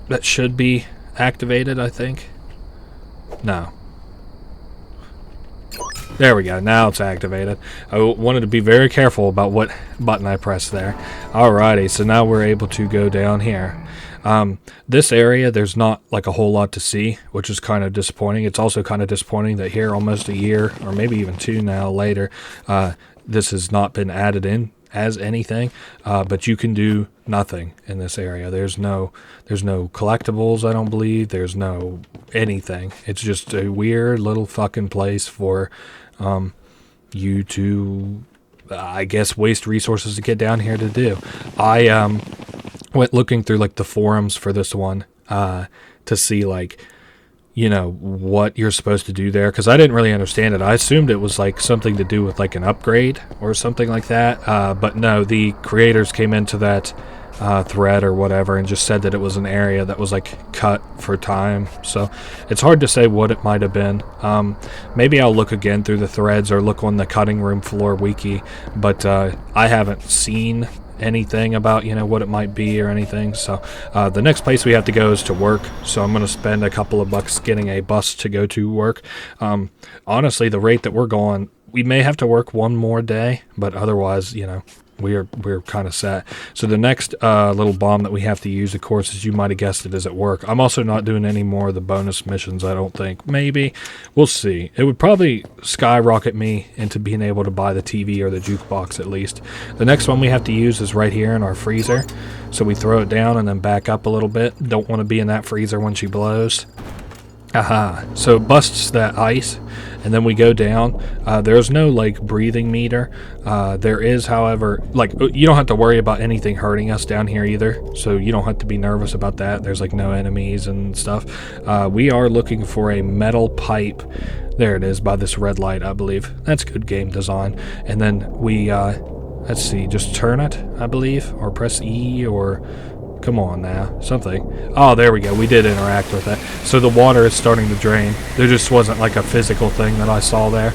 that should be activated, I think. No. There we go. Now it's activated. I wanted to be very careful about what button I pressed there. Alrighty, so now we're able to go down here. This area, there's not like a whole lot to see, which is kind of disappointing. It's also kind of disappointing that here, almost a year, or maybe even 2 now later, this has not been added in as anything, but you can do nothing in this area. There's no collectibles, I don't believe. There's no anything. It's just a weird little fucking place for you to, I guess, waste resources to get down here to do. I went looking through like the forums for this one to see like, you know, what you're supposed to do there, because I didn't really understand it. I assumed it was like something to do with like an upgrade or something like that, but no, the creators came into that thread or whatever and just said that it was an area that was like cut for time. So it's hard to say what it might have been. Maybe I'll look again through the threads or look on the cutting room floor wiki, but I haven't seen anything about, you know, what it might be or anything. So the next place we have to go is to work, so I'm going to spend a couple of bucks getting a bus to go to work. Honestly, the rate that we're going, we may have to work one more day, but otherwise, you know, we're kind of set. So the next little bomb that we have to use, of course, as you might have guessed it, is at work. I'm also not doing any more of the bonus missions, I don't think. Maybe. We'll see. It would probably skyrocket me into being able to buy the TV or the jukebox at least. The next one we have to use is right here in our freezer. So we throw it down and then back up a little bit. Don't want to be in that freezer when she blows. Aha. So it busts that ice, and then we go down. There's no, like, breathing meter. There is, however, like, you don't have to worry about anything hurting us down here either, so you don't have to be nervous about that. There's, like, no enemies and stuff. We are looking for a metal pipe. There it is by this red light, I believe. That's good game design. And then we, let's see, just turn it, I believe, or press E, or... Come on now, something. Oh, there we go. We did interact with that. So the water is starting to drain. There just wasn't like a physical thing that I saw there.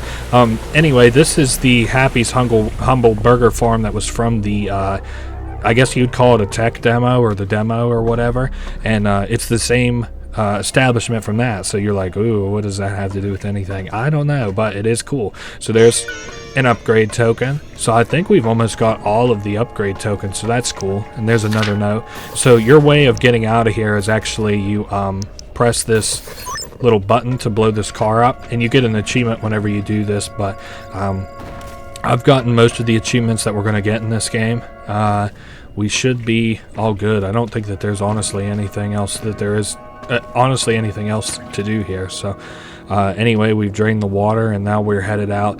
Anyway, this is the Happy's Humble Burger Farm that was from the, I guess you'd call it a tech demo or the demo or whatever. And it's the same establishment from that. So you're like, ooh, what does that have to do with anything? I don't know, but it is cool. So there's an upgrade token. So I think we've almost got all of the upgrade tokens, so that's cool. And there's another note. So your way of getting out of here is actually you press this little button to blow this car up, and you get an achievement whenever you do this. But I've gotten most of the achievements that we're going to get in this game. We should be all good. I don't think that there's honestly anything else to do here. So anyway, we've drained the water, and now we're headed out.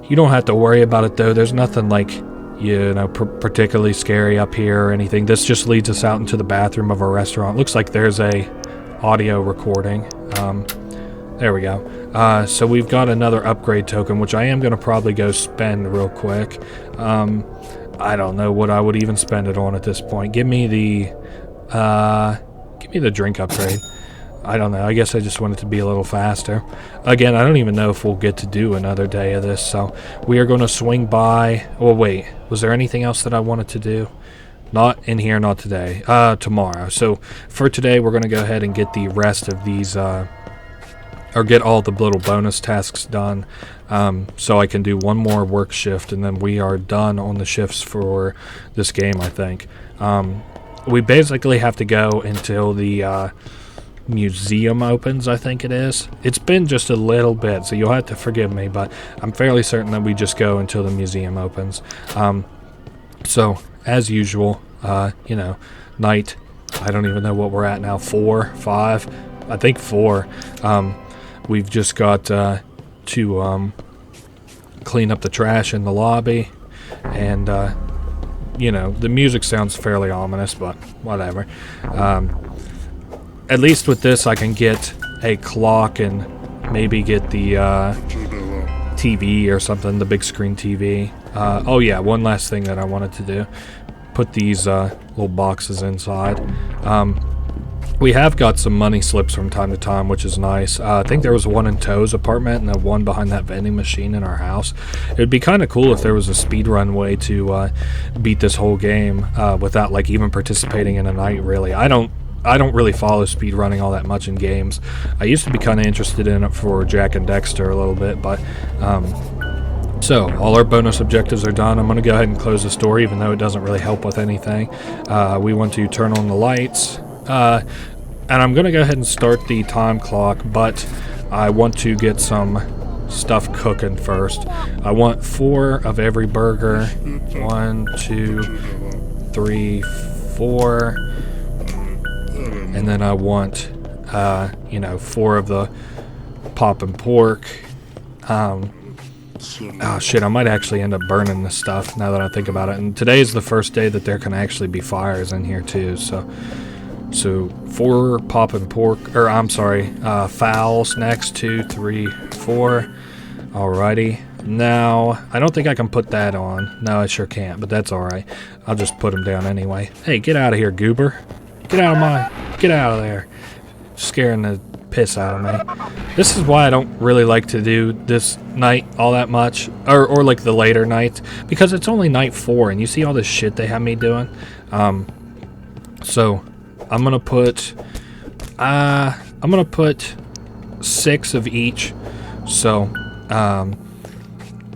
You don't have to worry about it, though. There's nothing, like, you know, particularly scary up here or anything. This just leads us out into the bathroom of our restaurant. Looks like there's a audio recording. There we go. So we've got another upgrade token, which I am going to probably go spend real quick. I don't know what I would even spend it on at this point. Give me the drink upgrade. I don't know. I guess I just want it to be a little faster. Again, I don't even know if we'll get to do another day of this, so we are going to swing by. Oh, wait. Was there anything else that I wanted to do? Not in here, not today. Tomorrow. So for today, we're going to go ahead and get the rest of these, or get all the little bonus tasks done, so I can do one more work shift, and then we are done on the shifts for this game, I think. We basically have to go until the museum opens, I think it is. It's been just a little bit, so you'll have to forgive me, but I'm fairly certain that we just go until the museum opens. So, as usual, you know, night, I don't even know what we're at now, 4, 5, I think 4. We've just got to clean up the trash in the lobby, and you know, the music sounds fairly ominous, but whatever. At least with this, I can get a clock and maybe get the TV or something, the big screen TV. Oh yeah, one last thing that I wanted to do. Put these little boxes inside. We have got some money slips from time to time, which is nice. I think there was one in Toe's apartment and then one behind that vending machine in our house. It would be kind of cool if there was a speedrun way to beat this whole game without, like, even participating in a night, really. I don't really follow speedrunning all that much in games. I used to be kind of interested in it for Jack and Dexter a little bit, but so all our bonus objectives are done. I'm going to go ahead and close the store, even though it doesn't really help with anything. We want to turn on the lights, and I'm going to go ahead and start the time clock, but I want to get some stuff cooking first. I want 4 of every burger. 1, 2, 3, 4. And then I want, you know, 4 of the pop and pork. Oh shit, I might actually end up burning this stuff now that I think about it. And today is the first day that there can actually be fires in here too. So 4 pop and pork, or I'm sorry, fowls next. 2, 3, 4. Alrighty. Now, I don't think I can put that on. No, I sure can't, but that's alright. I'll just put them down anyway. Hey, get out of here, goober. Get out of there. Scaring the piss out of me. This is why I don't really like to do this night all that much, or like the later nights, because it's only night 4 and you see all this shit they have me doing. So I'm gonna put 6 of each. So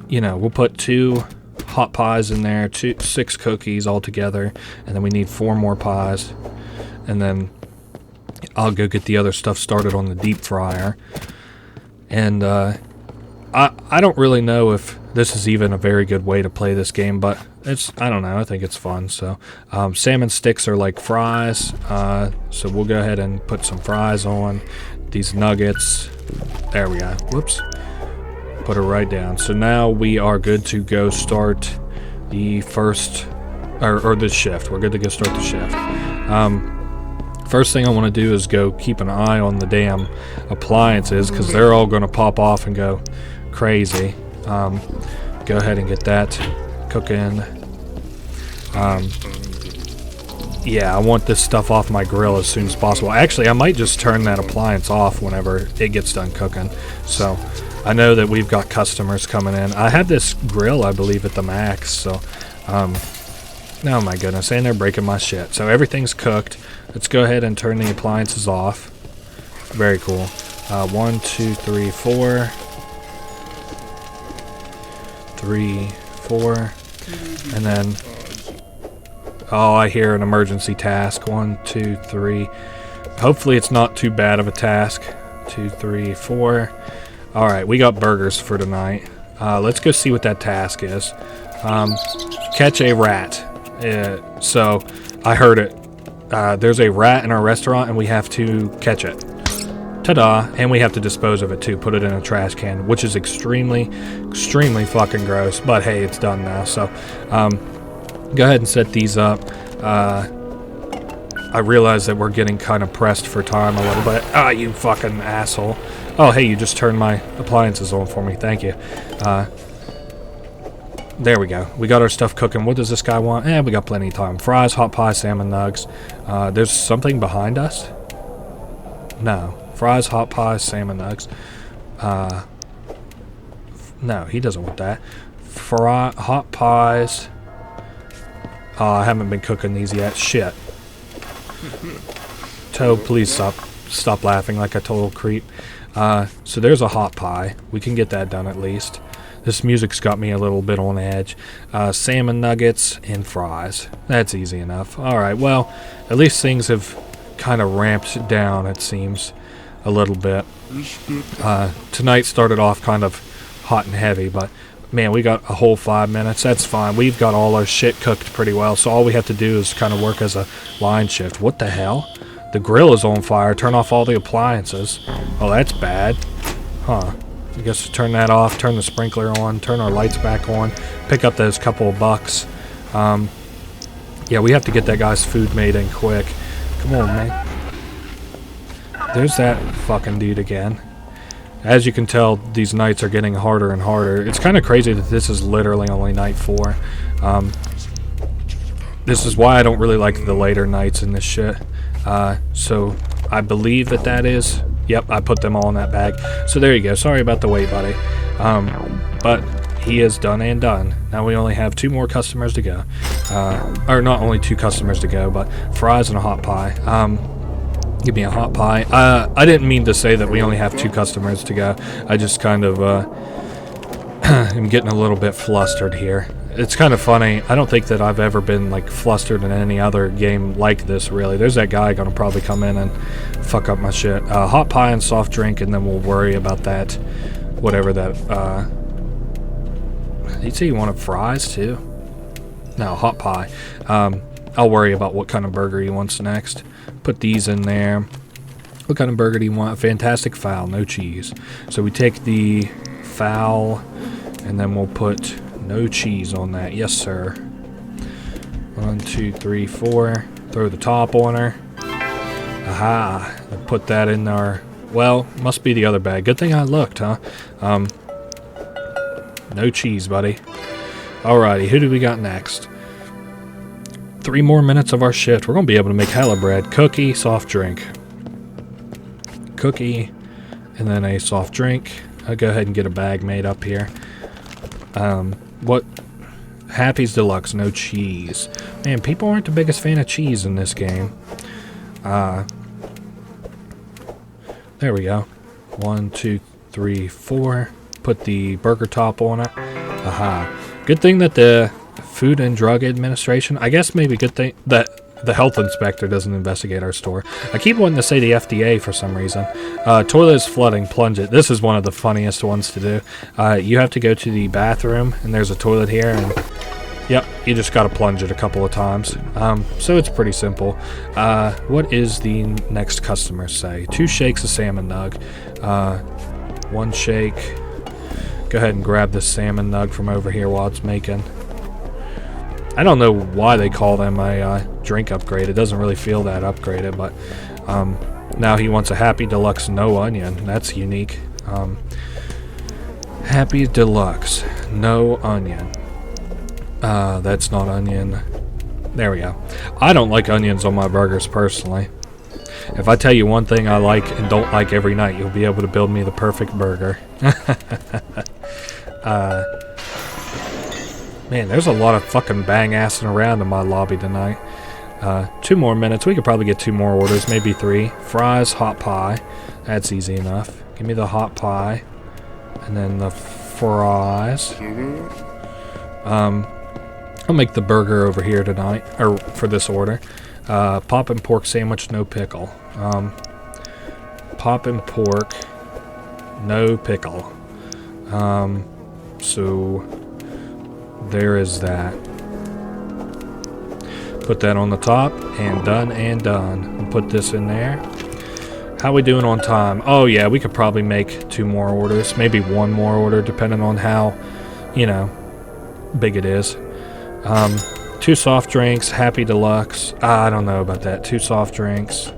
you know, we'll put 2 hot pies in there, 6 cookies altogether, and then we need 4 more pies. And then I'll go get the other stuff started on the deep fryer. And I don't really know if this is even a very good way to play this game, but I don't know, I think it's fun. So salmon sticks are like fries, so we'll go ahead and put some fries on these nuggets. There we go. Whoops. Put it right down. So now we are good to go start the first or the shift. We're good to go start the shift. First thing I want to do is go keep an eye on the damn appliances, because they're all going to pop off and go crazy. Go ahead and get that cooking. Yeah, I want this stuff off my grill as soon as possible. Actually, I might just turn that appliance off whenever it gets done cooking. So I know that we've got customers coming in. I have this grill, I believe, at the max. So, oh my goodness, and they're breaking my shit. So everything's cooked. Let's go ahead and turn the appliances off. Very cool. 1, 2, 3, 4. 3, 4. And then, oh, I hear an emergency task. 1, 2, 3. Hopefully it's not too bad of a task. 2, 3, 4. Alright, we got burgers for tonight. Let's go see what that task is. Catch a rat. So, I heard it. There's a rat in our restaurant and we have to catch it. Ta-da! And we have to dispose of it too. Put it in a trash can, which is extremely fucking gross. But hey, it's done now. So, go ahead and set these up. I realize that we're getting kind of pressed for time a little bit. Ah, you fucking asshole. Oh, hey, you just turned my appliances on for me. Thank you. There we go. We got our stuff cooking. What does this guy want? We got plenty of time. Fries, hot pie, salmon nugs. There's something behind us? No. Fries, hot pie, salmon nugs. No, he doesn't want that. Hot pies. Oh, I haven't been cooking these yet. Shit. Toad, please stop laughing like a total creep. So there's a hot pie. We can get that done at least. This music's got me a little bit on edge. Salmon nuggets and fries. That's easy enough. Alright, well, at least things have kind of ramped down, it seems, a little bit. Tonight started off kind of hot and heavy, but man, we got a whole 5 minutes. That's fine. We've got all our shit cooked pretty well, so all we have to do is kind of work as a line shift. What the hell? The grill is on fire. Turn off all the appliances. Oh, that's bad. Huh. I guess turn that off, turn the sprinkler on, turn our lights back on, pick up those couple of bucks. Yeah, we have to get that guy's food made in quick. Come on, man. There's that fucking dude again. As you can tell, these nights are getting harder and harder. It's kind of crazy that this is literally only night 4. This is why I don't really like the later nights in this shit. So I believe that is... Yep, I put them all in that bag. So there you go. Sorry about the wait, buddy. But he is done and done. Now we only have 2 more customers to go. Or not only 2 customers to go, but fries and a hot pie. Give me a hot pie. I didn't mean to say that we only have 2 customers to go. I just kind of am getting a little bit flustered here. It's kind of funny. I don't think that I've ever been like flustered in any other game like this, really. There's that guy gonna probably come in and fuck up my shit. Hot pie and soft drink, and then we'll worry about that. Whatever that. Did you say you wanted fries too? No, hot pie. I'll worry about what kind of burger he wants next. Put these in there. What kind of burger do you want? A fantastic fowl, no cheese. So we take the fowl, and then we'll put no cheese on that. Yes, sir. 1, 2, 3, 4. Throw the top on her. Aha. I'll put that in our... Well, must be the other bag. Good thing I looked, huh? No cheese, buddy. Alrighty, who do we got next? 3 more minutes of our shift. We're going to be able to make hella bread. Cookie, soft drink. Cookie, and then a soft drink. I'll go ahead and get a bag made up here. What? Happy's Deluxe, no cheese. Man, people aren't the biggest fan of cheese in this game. There we go. 1, 2, 3, 4. Put the burger top on it. Aha. Good thing that the Food and Drug Administration, I guess maybe good thing that the health inspector doesn't investigate our store. I keep wanting to say the FDA for some reason. Toilet is flooding, plunge it. This is one of the funniest ones to do. You have to go to the bathroom, and there's a toilet here, and yep, you just gotta plunge it a couple of times. So it's pretty simple. What is the next customer say? 2 shakes of salmon nug. 1 shake. Go ahead and grab the salmon nug from over here while it's making. I don't know why they call them a drink upgrade. It doesn't really feel that upgraded, but now he wants a Happy Deluxe no onion. That's unique. Happy Deluxe no onion. That's not onion. There we go. I don't like onions on my burgers personally. If I tell you one thing I like and don't like every night, you'll be able to build me the perfect burger. Man, there's a lot of fucking bang-assing around in my lobby tonight. 2 more minutes. We could probably get 2 more orders, maybe 3. Fries, hot pie. That's easy enough. Give me the hot pie. And then the fries. I'll make the burger over here tonight, or for this order. Poppin' pork sandwich, no pickle. Poppin' pork, no pickle. So there is that. Put that on the top, and done and done. We'll put this in there. How we doing on time? Oh yeah, we could probably make 2 more orders, maybe 1 more order, depending on how, big it is. 2 soft drinks, Happy Deluxe. I don't know about that. 2 soft drinks.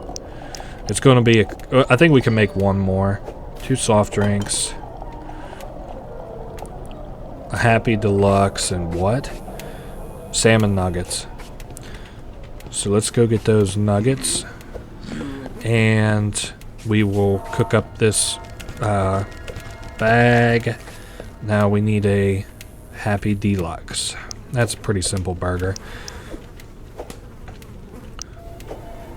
It's going to be I think we can make 1 more. 2 soft drinks. A Happy Deluxe and what? Salmon nuggets. So let's go get those nuggets. And we will cook up this bag. Now we need a Happy Deluxe. That's a pretty simple burger.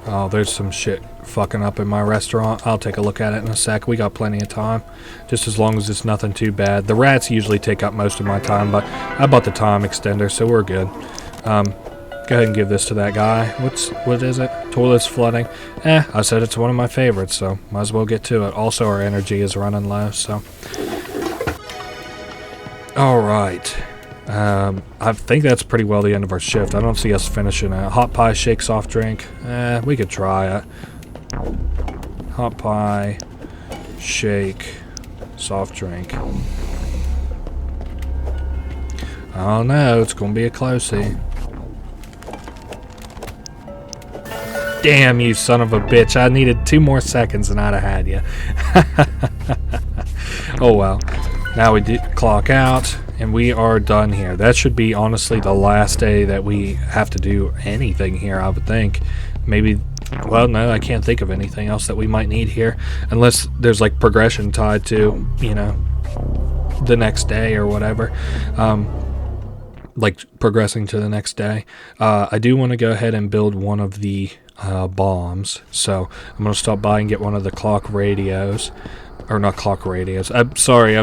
Oh, there's some shit fucking up in my restaurant. I'll take a look at it in a sec. We got plenty of time. Just as long as it's nothing too bad. The rats usually take up most of my time, but I bought the time extender, so we're good. Go ahead and give this to that guy. What is it? Toilet's flooding. I said it's one of my favorites, so might as well get to it. Also, our energy is running low, so. Alright. I think that's pretty well the end of our shift. I don't see us finishing it. Hot pie, shake, soft drink. We could try it. Hot pie, shake, soft drink. Oh no, it's gonna be a closey. Damn you son of a bitch. I needed 2 more seconds and I'd have had you. Oh well. Now we did clock out. And we are done here. That should be honestly the last day that we have to do anything here, I would think. Maybe, well, no, I can't think of anything else that we might need here. Unless there's like progression tied to, the next day or whatever. Like progressing to the next day. I do want to go ahead and build one of the bombs. So I'm going to stop by and get one of the clock radios. Or not clock radios. I'm sorry.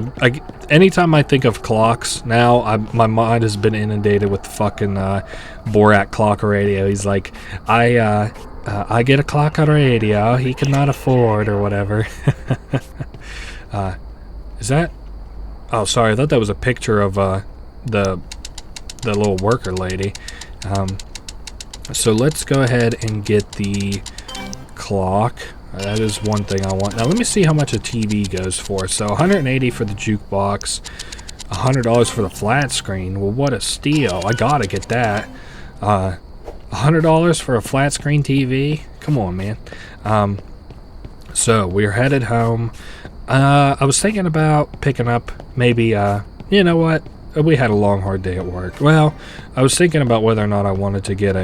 Anytime I think of clocks now, my mind has been inundated with the fucking Borat clock radio. He's like, I get a clock on radio he cannot afford or whatever. Is that? Oh, sorry. I thought that was a picture of the little worker lady. So let's go ahead and get the clock. That is one thing I want. Now let me see how much a TV goes for. So $180 for the jukebox, $100 for the flat screen. Well, what a steal! I gotta get that. $100 for a flat screen TV. Come on, man. So we're headed home. I was thinking about picking up maybe. You know what? We had a long, hard day at work. Well, I was thinking about whether or not I wanted to get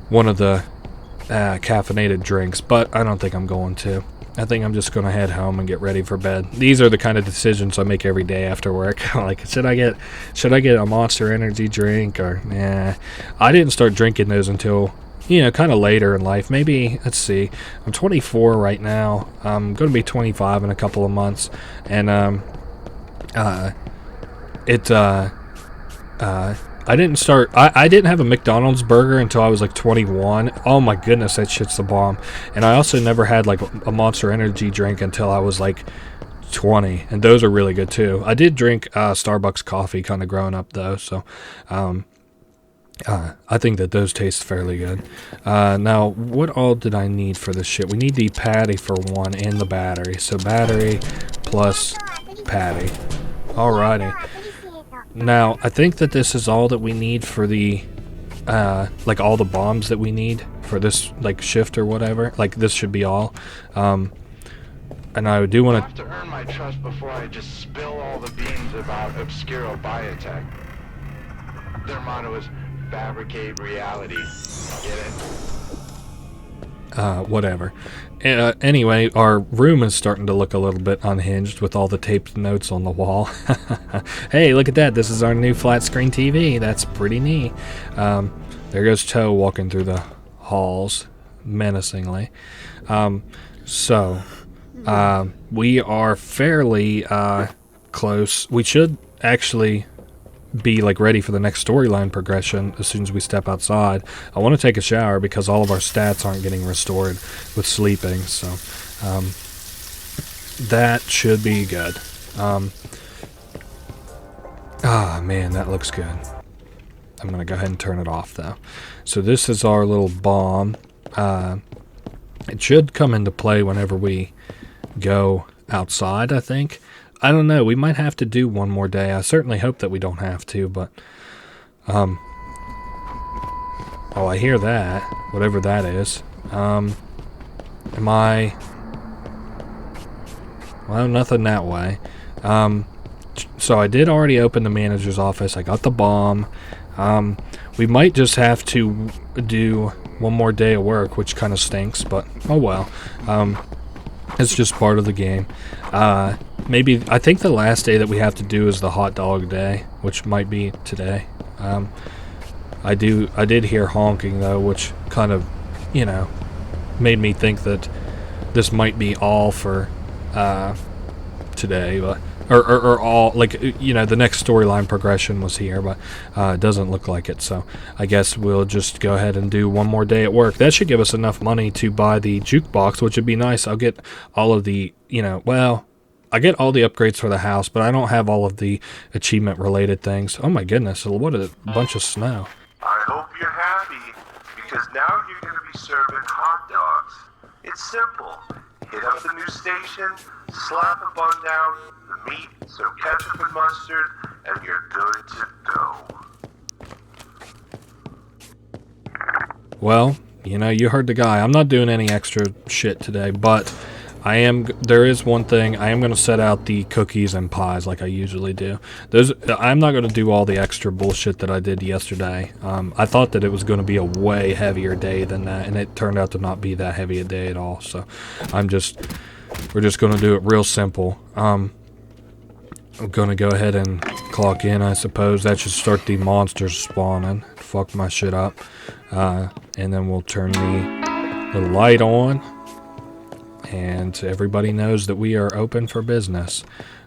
one of the caffeinated drinks, but I don't think I'm going to. I think I'm just going to head home and get ready for bed. These are the kind of decisions I make every day after work. Like, should I get a Monster Energy drink or I didn't start drinking those until kind of later in life. Maybe, let's see, I'm 24 right now. I'm going to be 25 in a couple of months, and I didn't start. I didn't have a McDonald's burger until I was like 21. Oh my goodness, that shit's the bomb. And I also never had like a Monster Energy drink until I was like 20, and those are really good too. I did drink Starbucks coffee kind of growing up though, so I think that those taste fairly good. Now, what all did I need for this shit? We need the patty for one and the battery. So battery plus patty. Alrighty. Now, I think that this is all that we need for the, like all the bombs that we need for this, like, shift or whatever. Like, this should be all. And I do want
I have to earn my trust before I just spill all the beans about Obscuro Biotech. Their motto is fabricate reality. Get it?
Whatever. Anyway, our room is starting to look a little bit unhinged with all the taped notes on the wall. Hey, look at that. This is our new flat screen TV. That's pretty neat. There goes Toe walking through the halls menacingly. We are fairly close. We should actually be like ready for the next storyline progression as soon as we step outside. I want to take a shower because all of our stats aren't getting restored with sleeping, so that should be good. Man, that looks good. I'm gonna go ahead and turn it off though. So this is our little bomb. It should come into play whenever we go outside, I think. I don't know. We might have to do one more day. I certainly hope that we don't have to, but... Oh, I hear that. Whatever that is. Am I... Well, nothing that way. So I did already open the manager's office. I got the bomb. We might just have to do one more day of work, which kind of stinks, but oh well. It's just part of the game. Maybe, I think the last day that we have to do is the hot dog day, which might be today. I did hear honking though, which kind of, you know, made me think that this might be all for today, but or all, like, you know, the next storyline progression was here, but it doesn't look like it, so I guess we'll just go ahead and do one more day at work. That should give us enough money to buy the jukebox, which would be nice. I'll get all of the, you know, well, I get all the upgrades for the house, but I don't have all of the achievement related things. Oh my goodness, what a bunch of snow.
I hope you're happy, because now you're going to be serving hot dogs. It's simple. Hit up the new station, slap a bun down, the meat, some ketchup and mustard, and you're good to go.
Well, you know, you heard the guy. I'm not doing any extra shit today, but there is one thing. I am going to set out the cookies and pies like I usually do. I'm not going to do all the extra bullshit that I did yesterday. I thought that it was going to be a way heavier day than that, and it turned out to not be that heavy a day at all. So we're just going to do it real simple. I'm going to go ahead and clock in, I suppose. That should start the monsters spawning. Fuck my shit up. And then we'll turn the little light on. And everybody knows that we are open for business.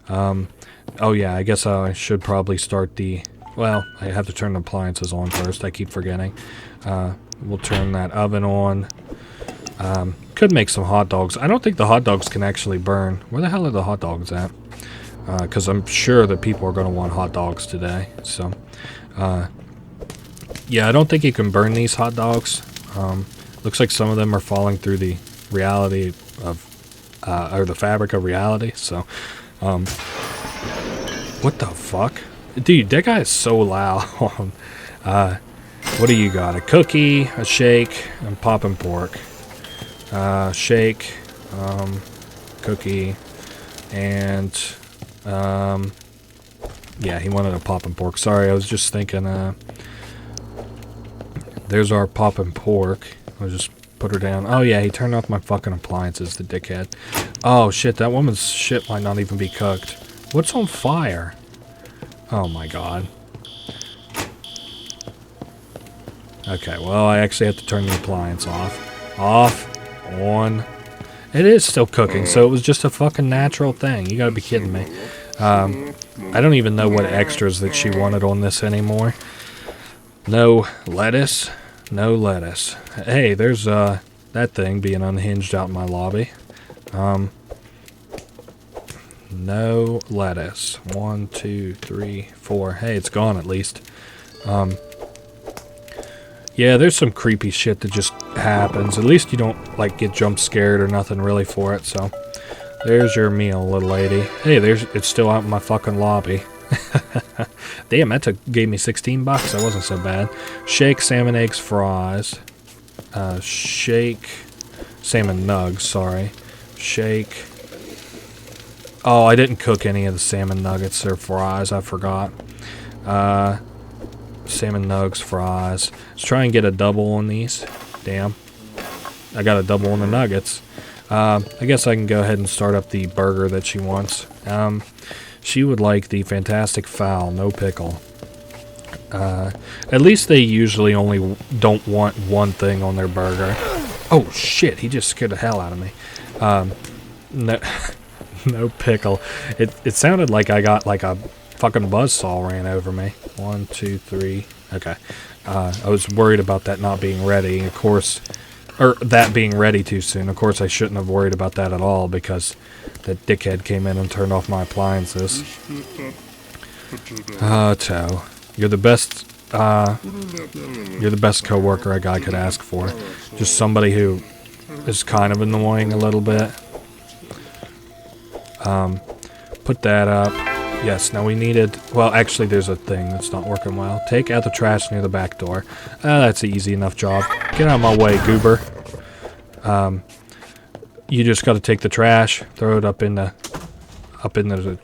Oh yeah, I guess I should probably start well, I have to turn the appliances on first. I keep forgetting. We'll turn that oven on. Could make some hot dogs. I don't think the hot dogs can actually burn. Where the hell are the hot dogs at? Because I'm sure that people are going to want hot dogs today. So, yeah, I don't think you can burn these hot dogs. Looks like some of them are falling through the reality of, or the fabric of reality. So, what the fuck? Dude, that guy is so loud. What do you got? A cookie, a shake, and poppin' pork. Shake, cookie, and, yeah, he wanted a poppin' pork. Sorry, I was just thinking, there's our poppin' pork. I'll just put her down. Oh, yeah, he turned off my fucking appliances, the dickhead. Oh, shit, that woman's shit might not even be cooked. What's on fire? Oh, my God. Okay, well, I actually have to turn the appliance off. Off. On. It is still cooking, so it was just a fucking natural thing. You gotta be kidding me. I don't even know what extras that she wanted on this anymore. No lettuce. No lettuce. Hey, there's that thing being unhinged out in my lobby. No lettuce. 1, 2, 3, 4. Hey, it's gone at least. Yeah, there's some creepy shit that just happens. At least you don't, like, get jump scared or nothing really for it, so. There's your meal, little lady. Hey, it's still out in my fucking lobby. Damn, that gave me 16 bucks. That wasn't so bad. Shake, salmon, eggs, fries. Shake, salmon nugs, sorry. Shake. Oh, I didn't cook any of the salmon nuggets or fries. I forgot. Salmon nugs, fries. Let's try and get a double on these. Damn. I got a double on the nuggets. I guess I can go ahead and start up the burger that she wants. She would like the fantastic fowl, no pickle. At least they usually only don't want one thing on their burger. Oh shit, he just scared the hell out of me. No, no pickle. It sounded like I got like a fucking buzzsaw ran over me. 1, 2, 3. Okay. I was worried about that not being ready, of course. Or that being ready too soon. Of course, I shouldn't have worried about that at all because that dickhead came in and turned off my appliances. Toe. You're the best, you're the best coworker a guy could ask for. Just somebody who is kind of annoying a little bit. Put that up. Yes, now we needed... Well, actually, there's a thing that's not working well. Take out the trash near the back door. That's an easy enough job. Get out of my way, goober. You just got to take the trash, throw it up in the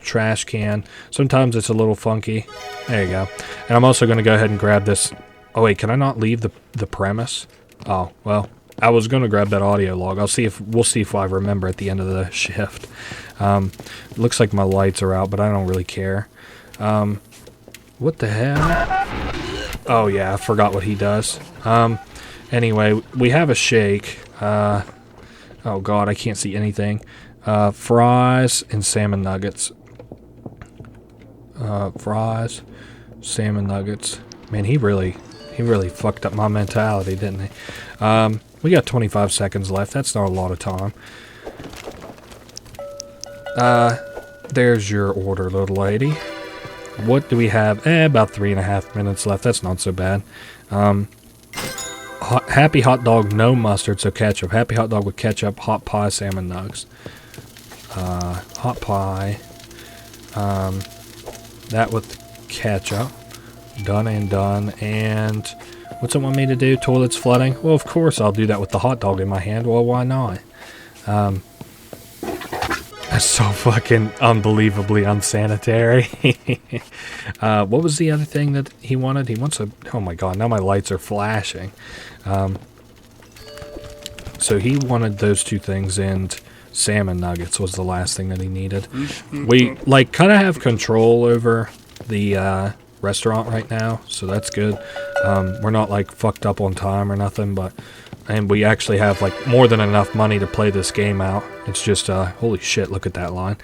trash can. Sometimes it's a little funky. There you go. And I'm also going to go ahead and grab this... Oh, wait, can I not leave the premise? Oh, well, I was going to grab that audio log. We'll see if I remember at the end of the shift. Looks like my lights are out, but I don't really care. What the hell? Oh yeah, I forgot what he does. Anyway, we have a shake. Oh god, I can't see anything. Fries and salmon nuggets. Fries, salmon nuggets. Man, he really fucked up my mentality, didn't he? We got 25 seconds left. That's not a lot of time. There's your order, little lady. What do we have? About 3.5 minutes left. That's not so bad. Happy hot dog, no mustard, so ketchup. Happy hot dog with ketchup, hot pie, salmon nugs. Hot pie. That with ketchup. Done and done. And what's it want me to do? Toilets flooding? Well, of course I'll do that with the hot dog in my hand. Well, why not? That's so fucking unbelievably unsanitary. What was the other thing that he wanted? He wants a... Oh my god, now my lights are flashing. So he wanted those two things, and salmon nuggets was the last thing that he needed. We, like, kind of have control over the restaurant right now, so that's good. We're not, like, fucked up on time or nothing, but... And we actually have, like, more than enough money to play this game out. It's just, holy shit, look at that line.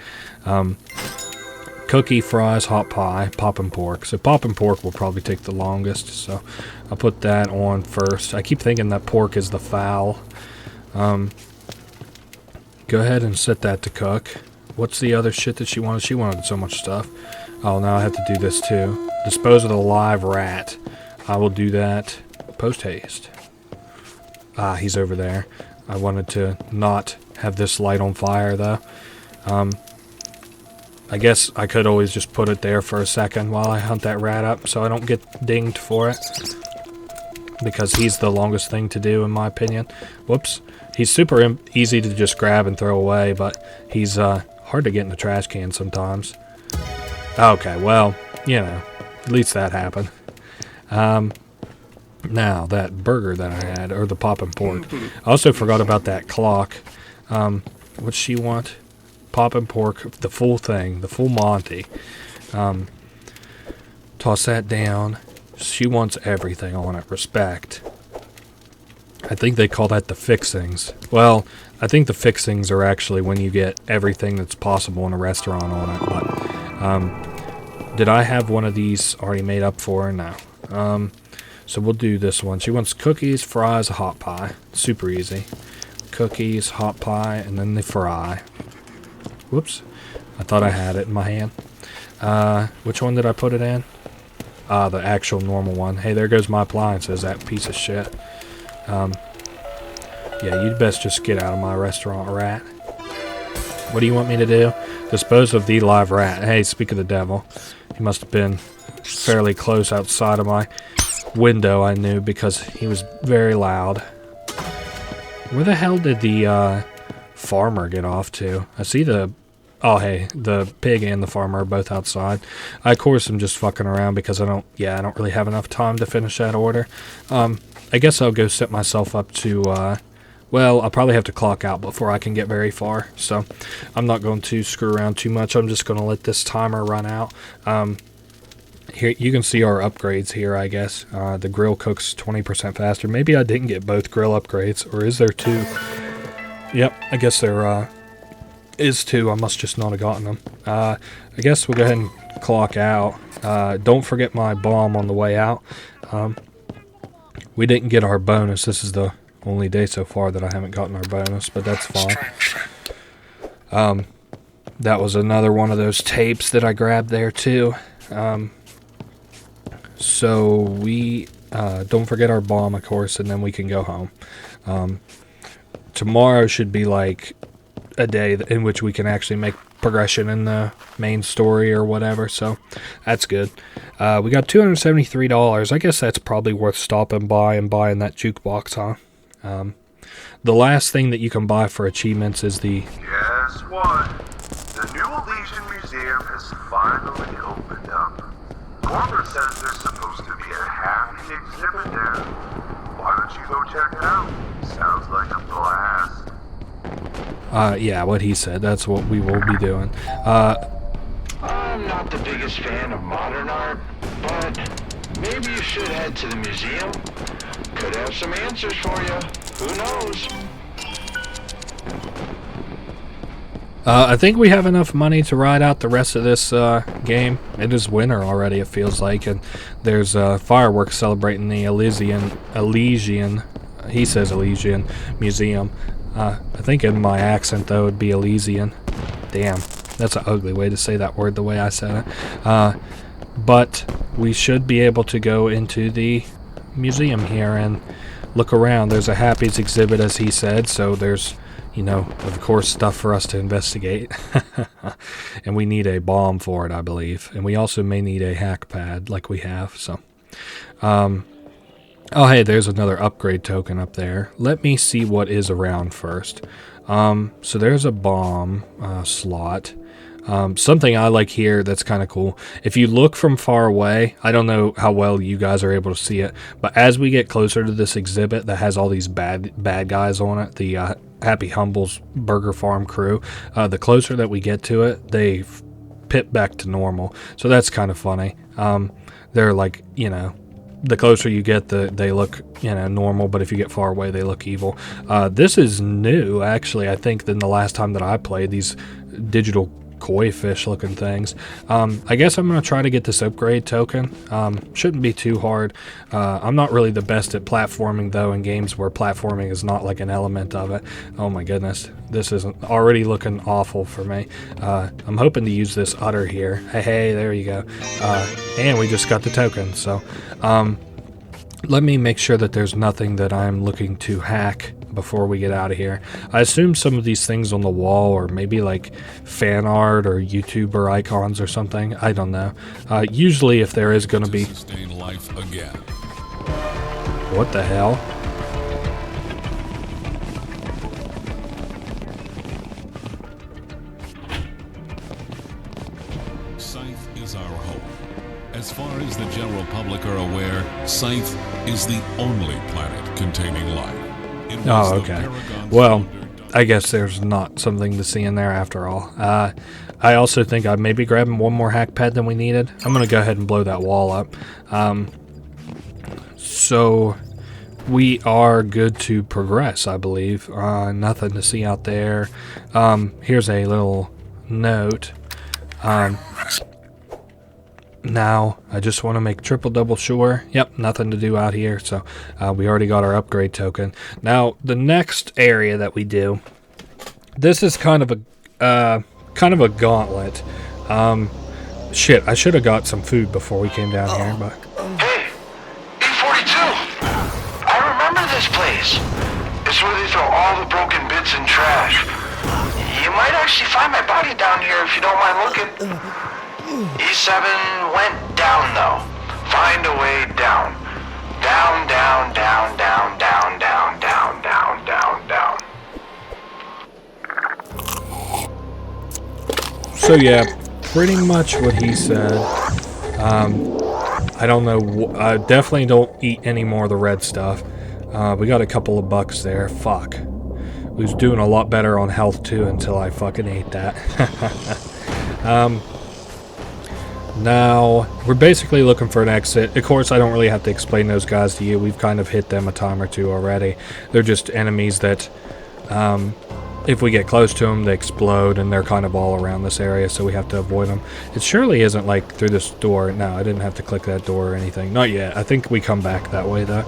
Cookie, fries, hot pie, poppin' pork. So poppin' pork will probably take the longest, so I'll put that on first. I keep thinking that pork is the fowl. Go ahead and set that to cook. What's the other shit that she wanted? She wanted so much stuff. Oh, now I have to do this too. Dispose of the live rat. I will do that post-haste. Ah, he's over there. I wanted to not have this light on fire, though. I guess I could always just put it there for a second while I hunt that rat up so I don't get dinged for it. Because he's the longest thing to do, in my opinion. Whoops. He's super easy to just grab and throw away, but he's hard to get in the trash can sometimes. Okay, well, you know, at least that happened. Now, that burger that I had, or the poppin' pork. I also forgot about that clock. What's she want? Poppin' pork, the full thing, the full Monty. Toss that down. She wants everything on it. Respect. I think they call that the fixings. Well, I think the fixings are actually when you get everything that's possible in a restaurant on it. Did I have one of these already made up for her? No. So we'll do this one. She wants cookies, fries, hot pie. Super easy. Cookies, hot pie, and then the fry. Whoops. I thought I had it in my hand. Which one did I put it in? The actual normal one. Hey, there goes my appliances, that piece of shit. Yeah, you'd best just get out of my restaurant, rat. What do you want me to do? Dispose of the live rat. Hey, speak of the devil. He must have been fairly close outside of my window, I knew, because he was very loud. Where the hell did the farmer get off to? I see the... Oh, hey, the pig and the farmer are both outside. I, of course, am just fucking around because I don't really have enough time to finish that order. I guess I'll go set myself up to, well, I'll probably have to clock out before I can get very far. So I'm not going to screw around too much. I'm just going to let this timer run out. Here you can see our upgrades here, I guess. The grill cooks 20% faster. Maybe I didn't get both grill upgrades, or is there two? Yep, I guess there is two. I must just not have gotten them. I guess we'll go ahead and clock out. Don't forget my bomb on the way out. We didn't get our bonus. This is the only day so far that I haven't gotten our bonus, but that's fine. That was another one of those tapes that I grabbed there too. So we don't forget our bomb, of course, and then we can go home. Tomorrow should be like a day in which we can actually make progression in the main story or whatever, so that's good. We got $273. I guess that's probably worth stopping by and buying that jukebox, huh? The last thing that you can buy for achievements is the...
Guess what? The new Elysian Museum has finally opened up. Corporate says there's supposed to be a happy exhibit there. Why don't you go check it out? Sounds like a blast.
Yeah, what he said. That's what we will be doing.
I'm not the biggest fan of modern art, but maybe you should head to the museum. Could have some answers for you. Who knows?
I think we have enough money to ride out the rest of this game. It is winter already, it feels like, and there's fireworks celebrating the Elysian, he says Elysian Museum. I think in my accent, though, it'd be Elysian. Damn, that's an ugly way to say that word the way I said it. But we should be able to go into the museum here and look around. There's a Happy's exhibit, as he said, so there's, you know, of course, stuff for us to investigate. And we need a bomb for it, I believe. And we also may need a hack pad like we have, so... Oh, hey, there's another upgrade token up there. Let me see what is around first. So there's a bomb slot. Something I like here that's kind of cool. If you look from far away, I don't know how well you guys are able to see it, but as we get closer to this exhibit that has all these bad guys on it, the Happy Humble's Burger Farm crew, the closer that we get to it, they pip back to normal. So that's kind of funny. They're like, you know, the closer you get, they look, you know, normal, but if you get far away, they look evil. This is new, actually, I think, than the last time that I played, these digital koi fish looking things. I guess I'm going to try to get this upgrade token. Shouldn't be too hard. I'm not really the best at platforming, though, in games where platforming is not like an element of it. Oh my goodness, this is already looking awful for me. I'm hoping to use this udder here. Hey, there you go. And we just got the token, so let me make sure that there's nothing that I'm looking to hack before we get out of here. I assume some of these things on the wall or maybe like fan art or YouTuber icons or something. I don't know. Usually if there is going to be...
Sustain life again.
What the hell?
Scythe is our home. As far as the general public are aware, Scythe is the only planet containing life.
Oh, okay. Well, I guess there's not something to see in there after all. I also think I may be grabbing one more hack pad than we needed. I'm going to go ahead and blow that wall up. So we are good to progress, I believe. Nothing to see out there. Here's a little note. Now, I just want to make double sure. Yep, nothing to do out here, so we already got our upgrade token. Now, the next area that we do, this is kind of a gauntlet. Shit, I should have got some food before we came down here, but...
Hey, E42! I remember this place. It's where they throw all the broken bits and trash. You might actually find my body down here if you don't mind looking. E7 went down, though. Find a way down. Down, down, down, down, down, down, down, down, down, down.
So yeah, pretty much what he said. I don't know. I definitely don't eat any more of the red stuff. We got a couple of bucks there. Fuck. We was doing a lot better on health too until I fucking ate that. Now, we're basically looking for an exit. Of course, I don't really have to explain those guys to you. We've kind of hit them a time or two already. They're just enemies that, if we get close to them, they explode, and they're kind of all around this area, so we have to avoid them. It surely isn't like through this door. No, I didn't have to click that door or anything. Not yet. I think we come back that way, though.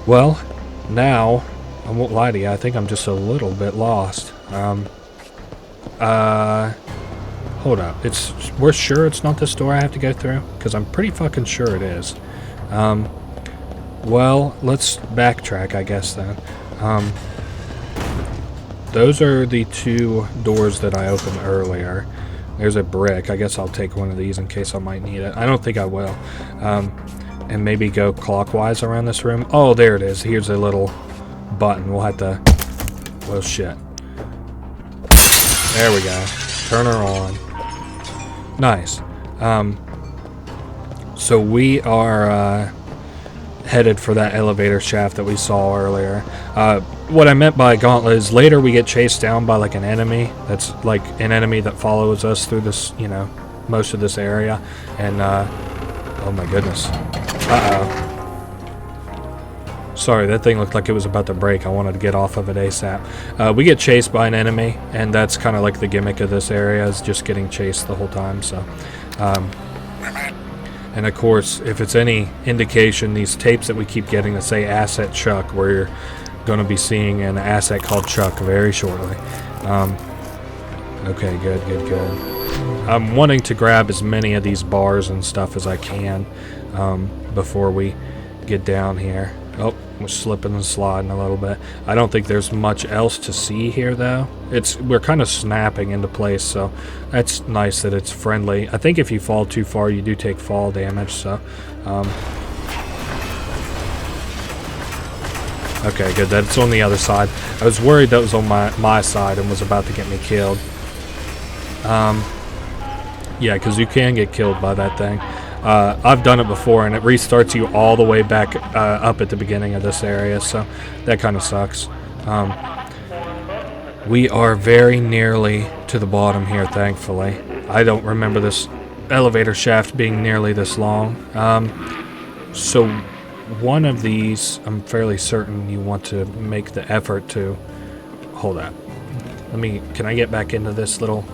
Well, now, I won't lie to you. I think I'm just a little bit lost. Hold up. We're sure it's not this door I have to go through? Because I'm pretty fucking sure it is. Well, let's backtrack, I guess, then. Those are the two doors that I opened earlier. There's a brick. I guess I'll take one of these in case I might need it. I don't think I will. And maybe go clockwise around this room. Oh, there it is. Here's a little button. We'll have to... Well, shit. There we go. Turn her on. Nice. So we are headed for that elevator shaft that we saw earlier. What I meant by gauntlet is later we get chased down by like an enemy that's like an enemy that follows us through this, you know, most of this area. And oh my goodness. Uh-oh. Sorry, that thing looked like it was about to break. I wanted to get off of it ASAP. We get chased by an enemy, and that's kind of like the gimmick of this area, is just getting chased the whole time. So, and of course, if it's any indication, these tapes that we keep getting that say Asset Chuck, we're going to be seeing an asset called Chuck very shortly. Okay, good. I'm wanting to grab as many of these bars and stuff as I can before we get down here. Oh, we're slipping and sliding a little bit. I don't think there's much else to see here, though. We're kind of snapping into place, so that's nice that it's friendly. I think if you fall too far, you do take fall damage, so... Okay, good. That's on the other side. I was worried that was on my side and was about to get me killed. Yeah, because you can get killed by that thing. I've done it before, and it restarts you all the way back up at the beginning of this area, so that kind of sucks. We are very nearly to the bottom here, thankfully. I don't remember this elevator shaft being nearly this long. So one of these, I'm fairly certain you want to make the effort to... Hold up. Can I get back into this little...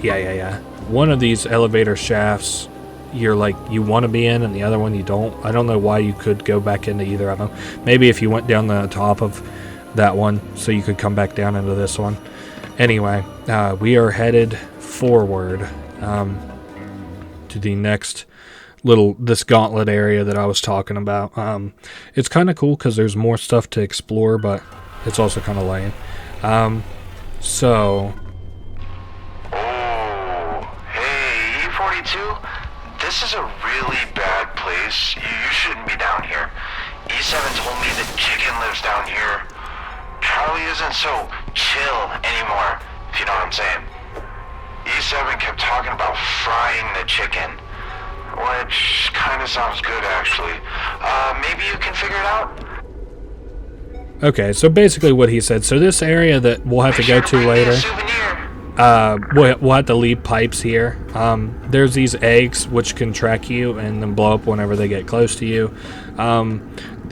Yeah. One of these elevator shafts... you want to be in, and the other one you don't. I don't know why you could go back into either of them. Maybe if you went down the top of that one, so you could come back down into this one. Anyway, we are headed forward to the next this gauntlet area that I was talking about. It's kind of cool because there's more stuff to explore, but it's also kind of lame. So...
Hey, E42? This is a really bad place. You shouldn't be down here. E7 told me the chicken lives down here. Charlie isn't so chill anymore, if you know what I'm saying. E7 kept talking about frying the chicken, which kind of sounds good, actually. Maybe you can figure it out? Okay,
so basically what he said. So this area that we'll have to go to later... we'll have to leave pipes here. There's these eggs which can track you and then blow up whenever they get close to you.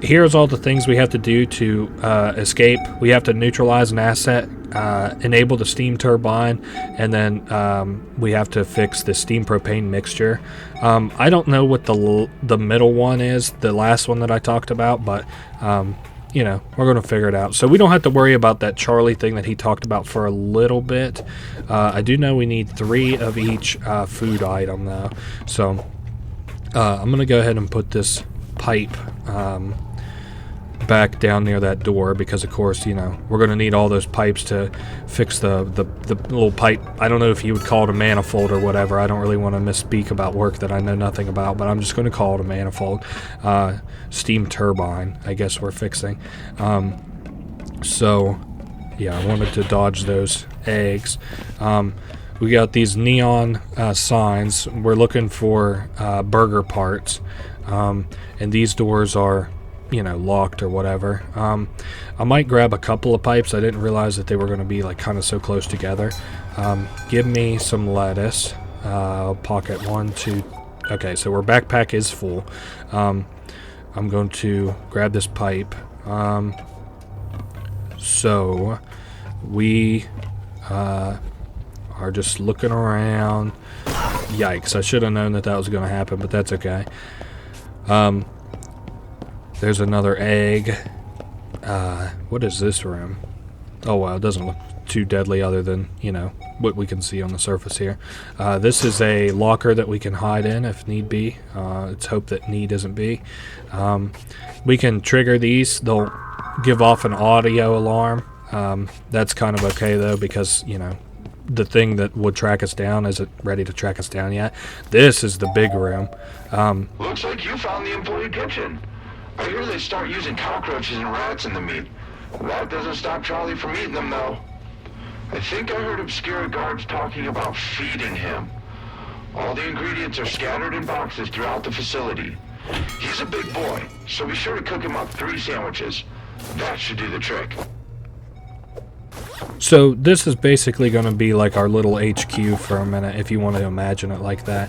Here's all the things we have to do to escape. We have to neutralize an asset enable the steam turbine, and then we have to fix the steam propane mixture. I don't know what the middle one is, the last one that I talked about, but you know, we're going to figure it out. So we don't have to worry about that Charlie thing that he talked about for a little bit. I do know we need 3 of each food item, though. So I'm going to go ahead and put this pipe back down near that door, because of course, you know, we're going to need all those pipes to fix the little pipe. I don't know if you would call it a manifold or whatever. I don't really want to misspeak about work that I know nothing about, but I'm just going to call it a manifold. Steam turbine, I guess we're fixing. So yeah, I wanted to dodge those eggs. We got these neon signs. We're looking for burger parts, and these doors are, you know, locked or whatever. I might grab a couple of pipes. I didn't realize that they were going to be like kind of so close together. Give me some lettuce. Pocket 1, 2. Okay, so our backpack is full. I'm going to grab this pipe. So we are just looking around. Yikes, I should have known that was going to happen, but that's okay. There's another egg. What is this room? Oh wow, it doesn't look too deadly other than, you know, what we can see on the surface here. This is a locker that we can hide in if need be. Let's hope that need isn't be. We can trigger these. They'll give off an audio alarm. That's kind of okay though, because, you know, the thing that would track us down isn't ready to track us down yet. This is the big room.
Looks like you found the employee kitchen. I hear they start using cockroaches and rats in the meat. That doesn't stop Charlie from eating them, though. I think I heard obscure guards talking about feeding him. All the ingredients are scattered in boxes throughout the facility. He's a big boy, so be sure to cook him up 3 sandwiches. That should do the trick.
So this is basically going to be like our little HQ for a minute, if you want to imagine it like that.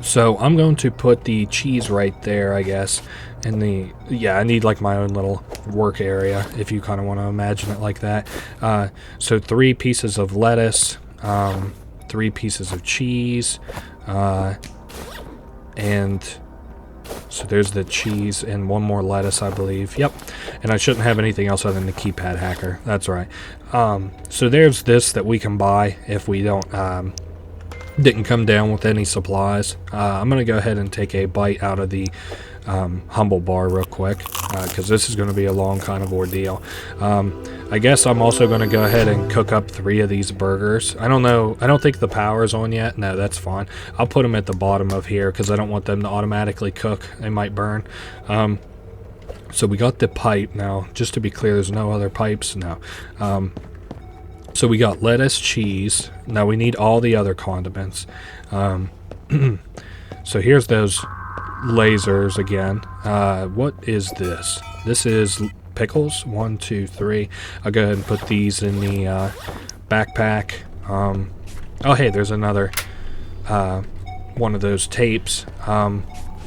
So I'm going to put the cheese right there, I guess. And I need like my own little work area, if you kind of want to imagine it like that. So 3 pieces of lettuce, 3 pieces of cheese, and so there's the cheese and 1 more lettuce, I believe. Yep. And I shouldn't have anything else other than the keypad hacker. That's right. So there's this that we can buy if we didn't come down with any supplies. I'm going to go ahead and take a bite out of the humble bar real quick, because this is going to be a long kind of ordeal. I guess I'm also going to go ahead and cook up 3 of these burgers. I don't know. I don't think the power's on yet. No, that's fine. I'll put them at the bottom of here because I don't want them to automatically cook. They might burn. So we got the pipe. Now, just to be clear, there's no other pipes. No. So we got lettuce, cheese. Now we need all the other condiments. So here's those lasers again. What is this? This is pickles. 1, 2, 3. I'll go ahead and put these in the backpack. Oh hey, there's another one of those tapes.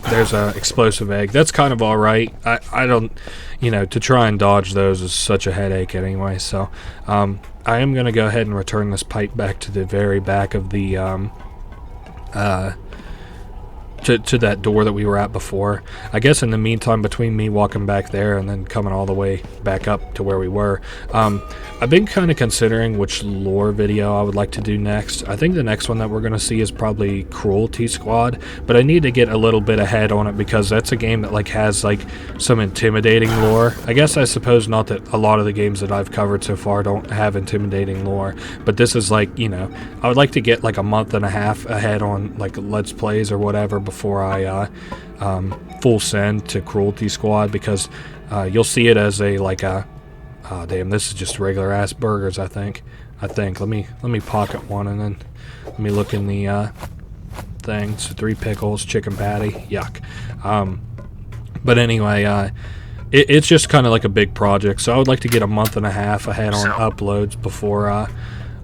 There's a explosive egg. That's kind of alright. I don't, you know, to try and dodge those is such a headache anyway. So I am going to go ahead and return this pipe back to the very back of the to that door that we were at before. I guess in the meantime, between me walking back there and then coming all the way back up to where we were, I've been kind of considering which lore video I would like to do next. I think the next one that we're going to see is probably Cruelty Squad, but I need to get a little bit ahead on it because that's a game that like has like some intimidating lore. I guess I suppose not that a lot of the games that I've covered so far don't have intimidating lore, but this is like, you know, I would like to get like a month and a half ahead on like Let's Plays or whatever before I full send to Cruelty Squad, because you'll see it as a like a damn, this is just regular ass burgers. I think let me pocket one and then let me look in the thing. So 3 pickles, chicken patty, yuck. But anyway, it's just kind of like a big project, so I would like to get a month and a half ahead on uploads before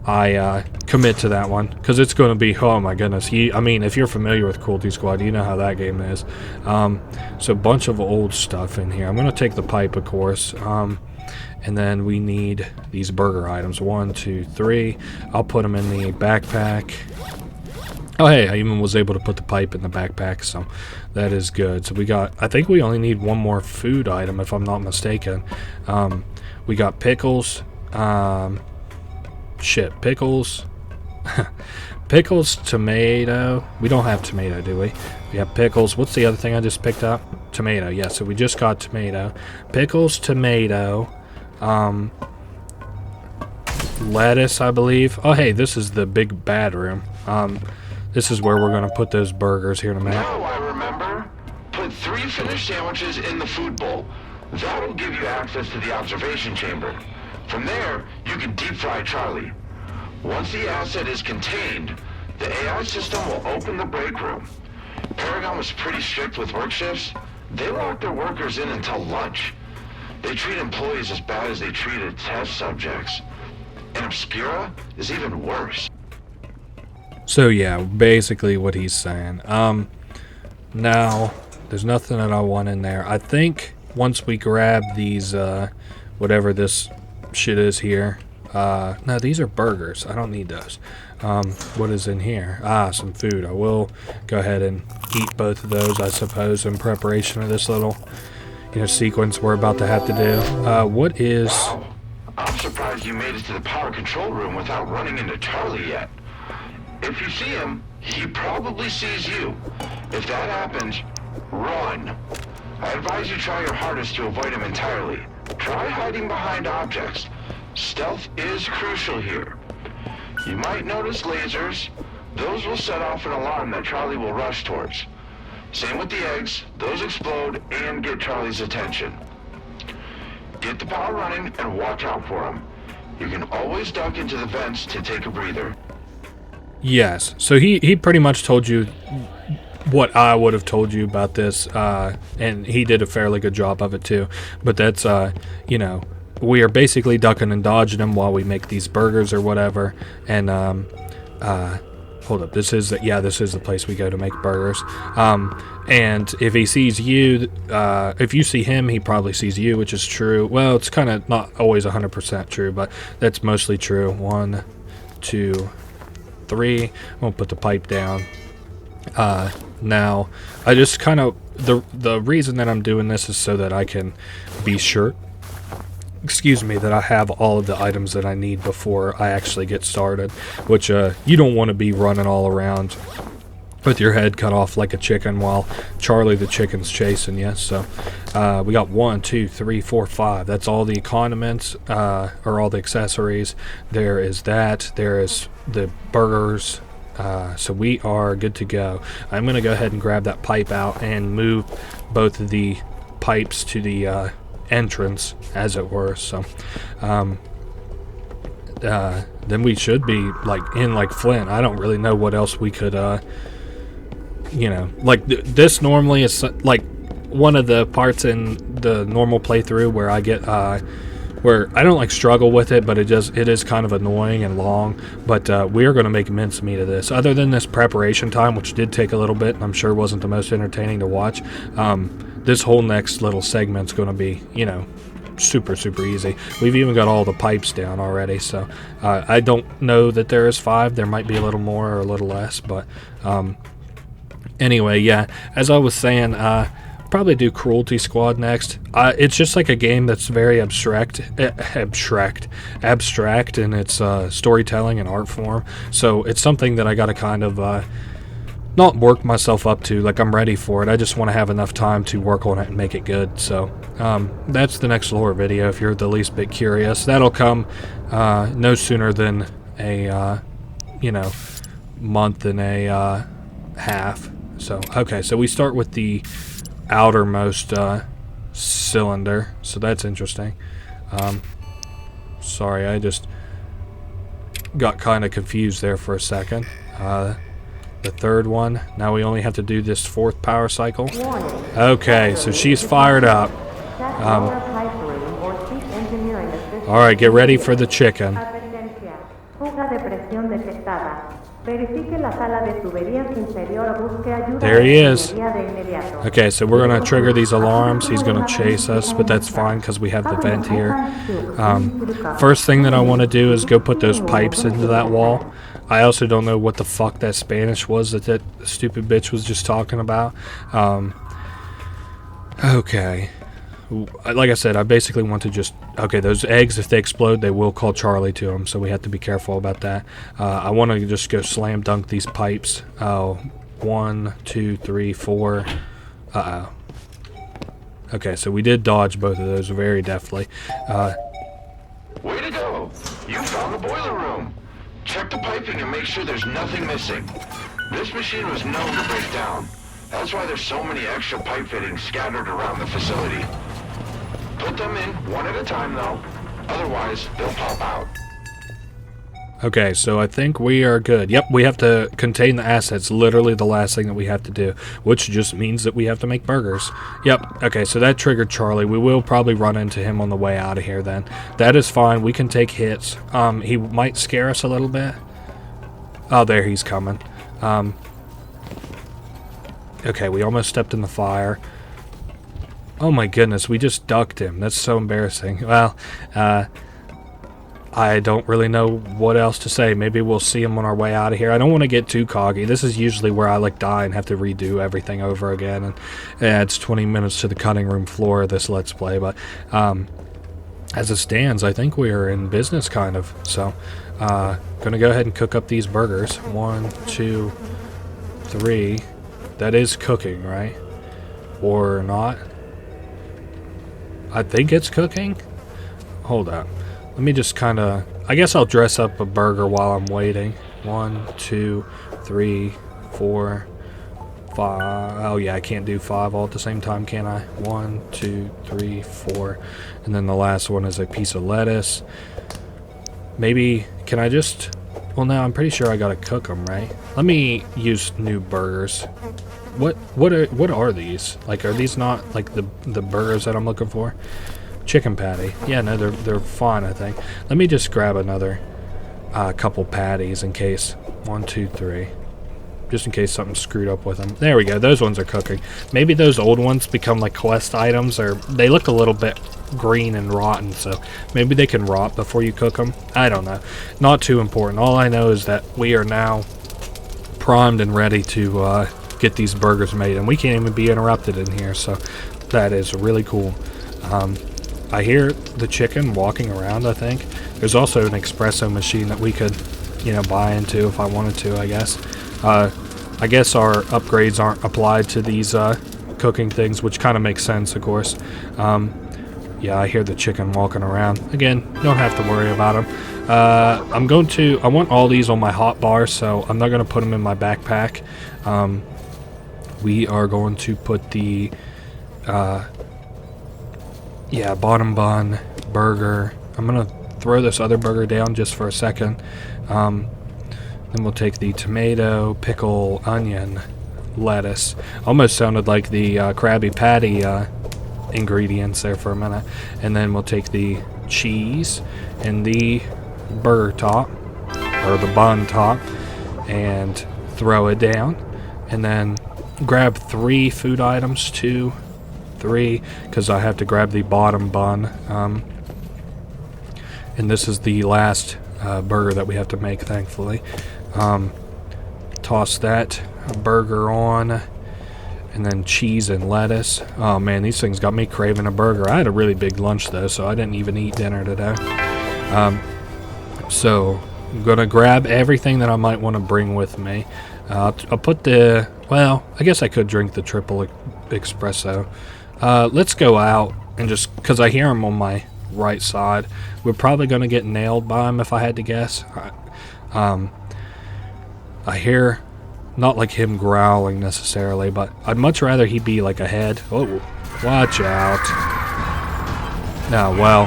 I commit to that one, because it's going to be, oh my goodness, I mean, if you're familiar with Cruelty Squad, you know how that game is. So a bunch of old stuff in here. I'm going to take the pipe, of course. And then we need these burger items. 1, 2, 3. I'll put them in the backpack. Oh, hey, I even was able to put the pipe in the backpack, so that is good. So we got, I think we only need one more food item, if I'm not mistaken. We got pickles. Pickles. Pickles, tomato. We don't have tomato, do we? We have pickles. What's the other thing I just picked up? Tomato, yeah, so we just got tomato. Pickles, tomato. Lettuce, I believe. Oh, hey, this is the big bad room. This is where we're going to put those burgers here in a minute.
Oh, I remember. Put 3 finished sandwiches in the food bowl. That'll give you access to the observation chamber. From there, you can deep fry Charlie. Once the asset is contained, the AI system will open the break room. Paragon was pretty strict with work shifts. They lock their workers in until lunch. They treat employees as bad as they treated test subjects. And Obscura is even worse.
So yeah, basically what he's saying. Now, there's nothing that I want in there. I think once we grab these, whatever this shit is here. No, these are burgers. I don't need those. What is in here? Some food. I will go ahead and eat both of those, I suppose, in preparation of this little, sequence we're about to have to do. What is...
I'm surprised you made it to the power control room without running into Charlie yet. If you see him, he probably sees you. If that happens, run. I advise you try your hardest to avoid him entirely. Try hiding behind objects. Stealth is crucial here. You might notice lasers. Those will set off an alarm that Charlie will rush towards. Same with the eggs. Those explode and get Charlie's attention. Get the power running and watch out for him. You can always duck into the vents to take a breather.
Yes. So he pretty much told you what I would have told you about this, and he did a fairly good job of it too. But that's, we are basically ducking and dodging him while we make these burgers or whatever. And, hold up, this is the place we go to make burgers. And if he sees you, if you see him, he probably sees you, which is true. Well, it's kind of not always 100% true, but that's mostly true. 1, 2, 3. We'll put the pipe down. Now, I just kind of, the reason that I'm doing this is so that I can be sure, that I have all of the items that I need before I actually get started, which you don't want to be running all around with your head cut off like a chicken while Charlie the chicken's chasing you. So we got 1, 2, 3, 4, 5. That's all the condiments, or all the accessories. There is that. There is the burgers. So we are good to go. I'm going to go ahead and grab that pipe out and move both of the pipes to the entrance, as it were. So then we should be like Flint. I don't really know what else we could this normally is like one of the parts in the normal playthrough where I get where I don't struggle with it, but it is kind of annoying and long. But we are going to make mincemeat of this. Other than this preparation time, which did take a little bit, and I'm sure wasn't the most entertaining to watch, this whole next little segment's going to be, super, super easy. We've even got all the pipes down already, so I don't know that there is 5. There might be a little more or a little less, but anyway, yeah, as I was saying, probably do Cruelty Squad next. It's just like a game that's very abstract in its storytelling and art form. So it's something that I got to kind of not work myself up to. Like, I'm ready for it. I just want to have enough time to work on it and make it good. So that's the next lore video. If you're the least bit curious, that'll come no sooner than a month and a half. So okay, so we start with the outermost cylinder, so that's interesting. Sorry, I just got kind of confused there for a second. The third one, now we only have to do this 4th power cycle. Okay, so she's fired up. Alright, get ready for the chicken. There he is. Okay, so we're going to trigger these alarms. He's going to chase us, but that's fine because we have the vent here. First thing that I want to do is go put those pipes into that wall. I also don't know what the fuck that Spanish was that stupid bitch was just talking about. Okay. Like I said, I basically want to just... Okay, those eggs, if they explode, they will call Charlie to them, so we have to be careful about that. I want to just go slam dunk these pipes. 1, 2, 3, 4. Uh-oh. Okay, so we did dodge both of those very deftly.
Way to go! You found the boiler room! Check the piping and make sure there's nothing missing. This machine was known to break down. That's why there's so many extra pipe fittings scattered around the facility. Put them in one at a time, though. Otherwise, they'll pop out.
Okay, so I think we are good. Yep, we have to contain the assets. Literally the last thing that we have to do, which just means that we have to make burgers. Yep, okay, so that triggered Charlie. We will probably run into him on the way out of here then. That is fine. We can take hits. He might scare us a little bit. Oh, there he's coming. Okay, we almost stepped in the fire. Oh my goodness, we just ducked him. That's so embarrassing. Well, I don't really know what else to say. Maybe we'll see him on our way out of here. I don't want to get too coggy. This is usually where I like die and have to redo everything over again. And it adds 20 minutes to the cutting room floor of this Let's Play. But as it stands, I think we are in business kind of. So, gonna go ahead and cook up these burgers. 1, 2, 3. That is cooking, right? Or not? I think it's cooking. Hold up. Let me just kind of... I guess I'll dress up a burger while I'm waiting. 1, 2, 3, 4, 5. Oh, yeah, I can't do 5 all at the same time, can I? 1, 2, 3, 4. And then the last one is a piece of lettuce. Maybe... Can I just... Well, no, I'm pretty sure I gotta cook them, right? Let me use new burgers. What are these? Like, are these not like the burgers that I'm looking for? Chicken patty. Yeah, no, they're fine, I think. Let me just grab another couple patties in case. 1, 2, 3. Just in case something's screwed up with them. There we go. Those ones are cooking. Maybe those old ones become like quest items, or they look a little bit green and rotten, so maybe they can rot before you cook them. I don't know. Not too important. All I know is that we are now primed and ready to get these burgers made, and we can't even be interrupted in here, so that is really cool. I hear the chicken walking around, I think. There's also an espresso machine that we could, buy into if I wanted to, I guess. I guess our upgrades aren't applied to these cooking things, which kind of makes sense, of course. Yeah, I hear the chicken walking around. Again, don't have to worry about them. I want all these on my hot bar, so I'm not going to put them in my backpack. We are going to put the, bottom bun, burger. I'm going to throw this other burger down just for a second. Then we'll take the tomato, pickle, onion, lettuce. Almost sounded like the Krabby Patty ingredients there for a minute. And then we'll take the cheese and the burger top, or the bun top, and throw it down. And then grab 3 food items, 2, 3, because I have to grab the bottom bun. And this is the last burger that we have to make, thankfully. Toss that burger on, and then cheese and lettuce. Oh man, these things got me craving a burger. I had a really big lunch though, so I didn't even eat dinner today. So I'm gonna grab everything that I might want to bring with me. I'll put the... Well, I guess I could drink the triple espresso. Let's go out and just... Because I hear him on my right side. We're probably going to get nailed by him if I had to guess. I hear... Not like him growling necessarily, but I'd much rather he be like ahead. Oh, watch out. Well,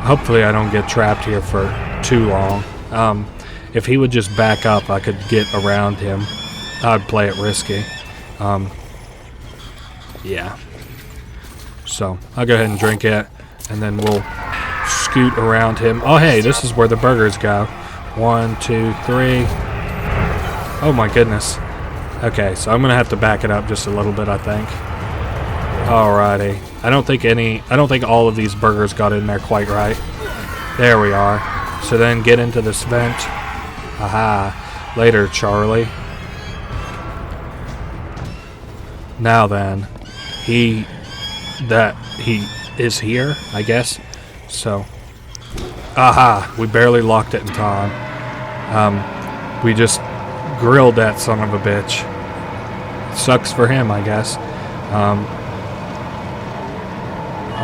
hopefully I don't get trapped here for too long. If he would just back up, I could get around him. I'd play it risky. Yeah. So, I'll go ahead and drink it, and then we'll scoot around him. Oh, hey, this is where the burgers go. 1, 2, 3. Oh my goodness. Okay, so I'm gonna have to back it up just a little bit, I think. Alrighty. I don't think all of these burgers got in there quite right. There we are. So then get into this vent. Aha. Later, Charlie. Now then, he is here, I guess. So, aha, we barely locked it in time. We just grilled that son of a bitch. Sucks for him, I guess.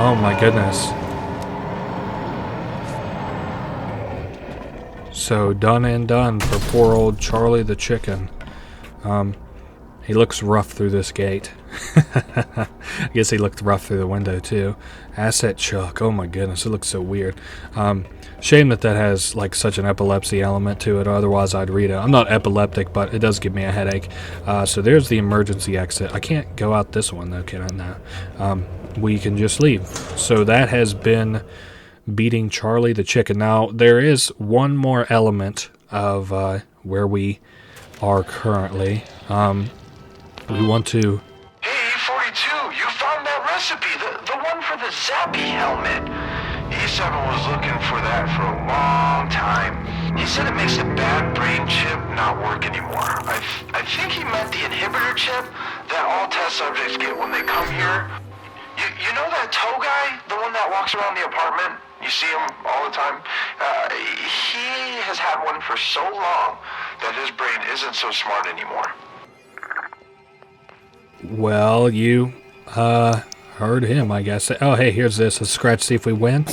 Oh my goodness. So done and done for poor old Charlie the chicken. He looks rough through this gate. I guess he looked rough through the window too. Asset Chuck. Oh my goodness, it looks so weird. Shame that has like such an epilepsy element to it. Otherwise, I'd read it. I'm not epileptic, but it does give me a headache. So there's the emergency exit. I can't go out this one though, can I? No. We can just leave. So that has been beating Charlie the chicken. Now there is one more element of where we are currently. We want to...
Hey, 42, you found that recipe, the one for the Zappy helmet. E7 was looking for that for a long time. He said it makes a bad brain chip not work anymore. I think he meant the inhibitor chip that all test subjects get when they come here. You know that tow guy, the one that walks around the apartment? You see him all the time? He has had one for so long that his brain isn't so smart anymore.
Well, you heard him, I guess. Oh, hey, here's this. Let's scratch, see if we win.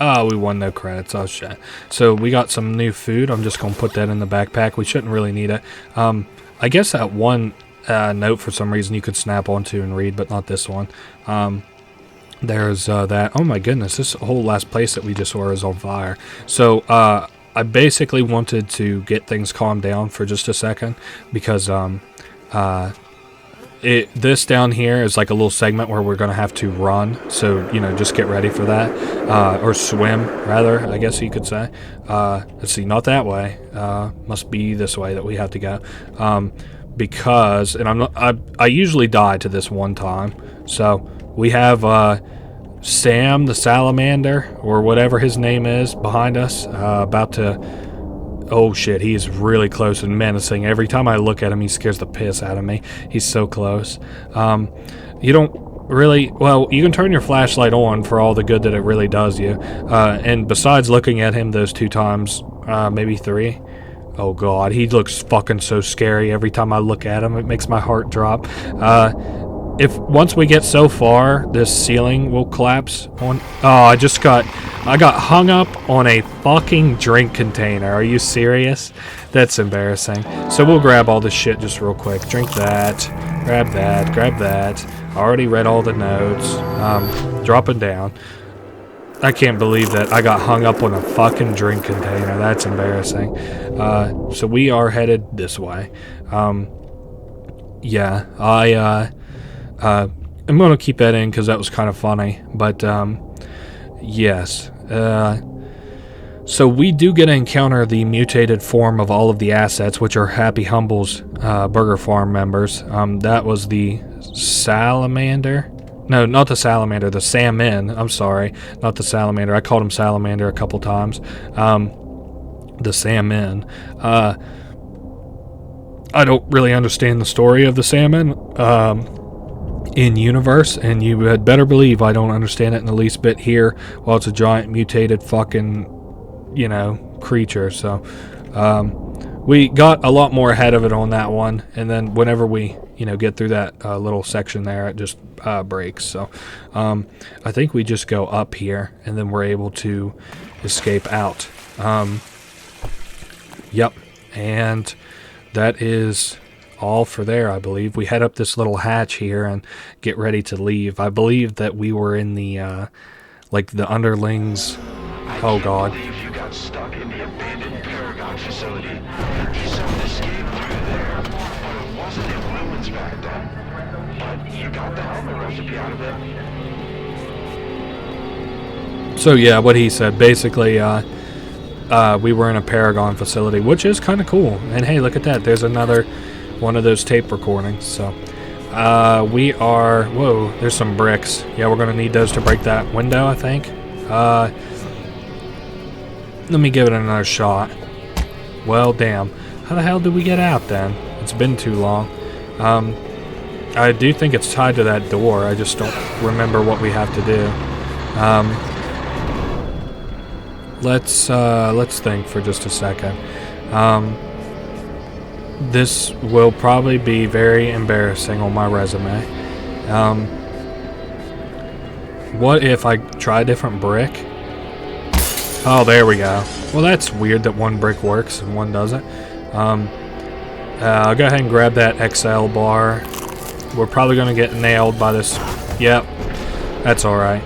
Oh, we won, no credits. Oh, shit. So we got some new food. I'm just going to put that in the backpack. We shouldn't really need it. I guess that one note, for some reason, you could snap onto and read, but not this one. There's that. Oh, my goodness. This whole last place that we just saw is on fire. So, I basically wanted to get things calmed down for just a second because, this down here is like a little segment where we're going to have to run. So, you know, just get ready for that. Or swim, rather, I guess you could say. Let's see, not that way. Must be this way that we have to go. Because, and I usually die to this one time. So, we have Sam the Salamander, or whatever his name is, behind us, about to... Oh shit, he is really close and menacing. Every time I look at him, he scares the piss out of me. He's so close. You don't really... Well, you can turn your flashlight on for all the good that it really does you. And besides looking at him those 2 times, maybe 3... Oh god, he looks fucking so scary every time I look at him. It makes my heart drop. If once we get so far, this ceiling will collapse on... Oh, I got hung up on a fucking drink container. Are you serious? That's embarrassing. So we'll grab all this shit just real quick. Drink that. Grab that. Grab that. I already read all the notes. Dropping down. I can't believe that I got hung up on a fucking drink container. That's embarrassing. So we are headed this way. Yeah, I'm going to keep that in because that was kind of funny. But, yes. So we do get to encounter the mutated form of all of the assets, which are Happy Humble's Burger Farm members. That was the Salamander. No, not the Salamander, the Salmon. I'm sorry, not the Salamander. I called him Salamander a couple times. The Salmon. I don't really understand the story of the salmon in universe, and you had better believe I don't understand it in the least bit here. Well, it's a giant mutated fucking, you know, creature. So we got a lot more ahead of it on that one, and then whenever we, you know, get through that little section there, it just breaks. So I think we just go up here, and then we're able to escape out. Yep, and that is all for there, I believe. We head up this little hatch here and get ready to leave. I believe that we were in the, like, the underlings. Oh, God.
You got stuck in the abandoned Paragon facility. E7 escaped through there, but it wasn't in ruins back then. But you got the helmet recipe out of it.
So, yeah, what he said, basically, we were in a Paragon facility, which is kind of cool. And hey, look at that. There's another one of those tape recordings. So we are... Whoa, there's some bricks. Yeah, we're going to need those to break that window, I think. Let me give it another shot. Well, damn. How the hell did we get out then? It's been too long. I do think it's tied to that door. I just don't remember what we have to do. Let's think for just a second. This will probably be very embarrassing on my resume. What if I try a different brick? Oh, there we go. Well, that's weird that one brick works and one doesn't. I'll go ahead and grab that XL bar. We're probably going to get nailed by this. Yep, that's alright.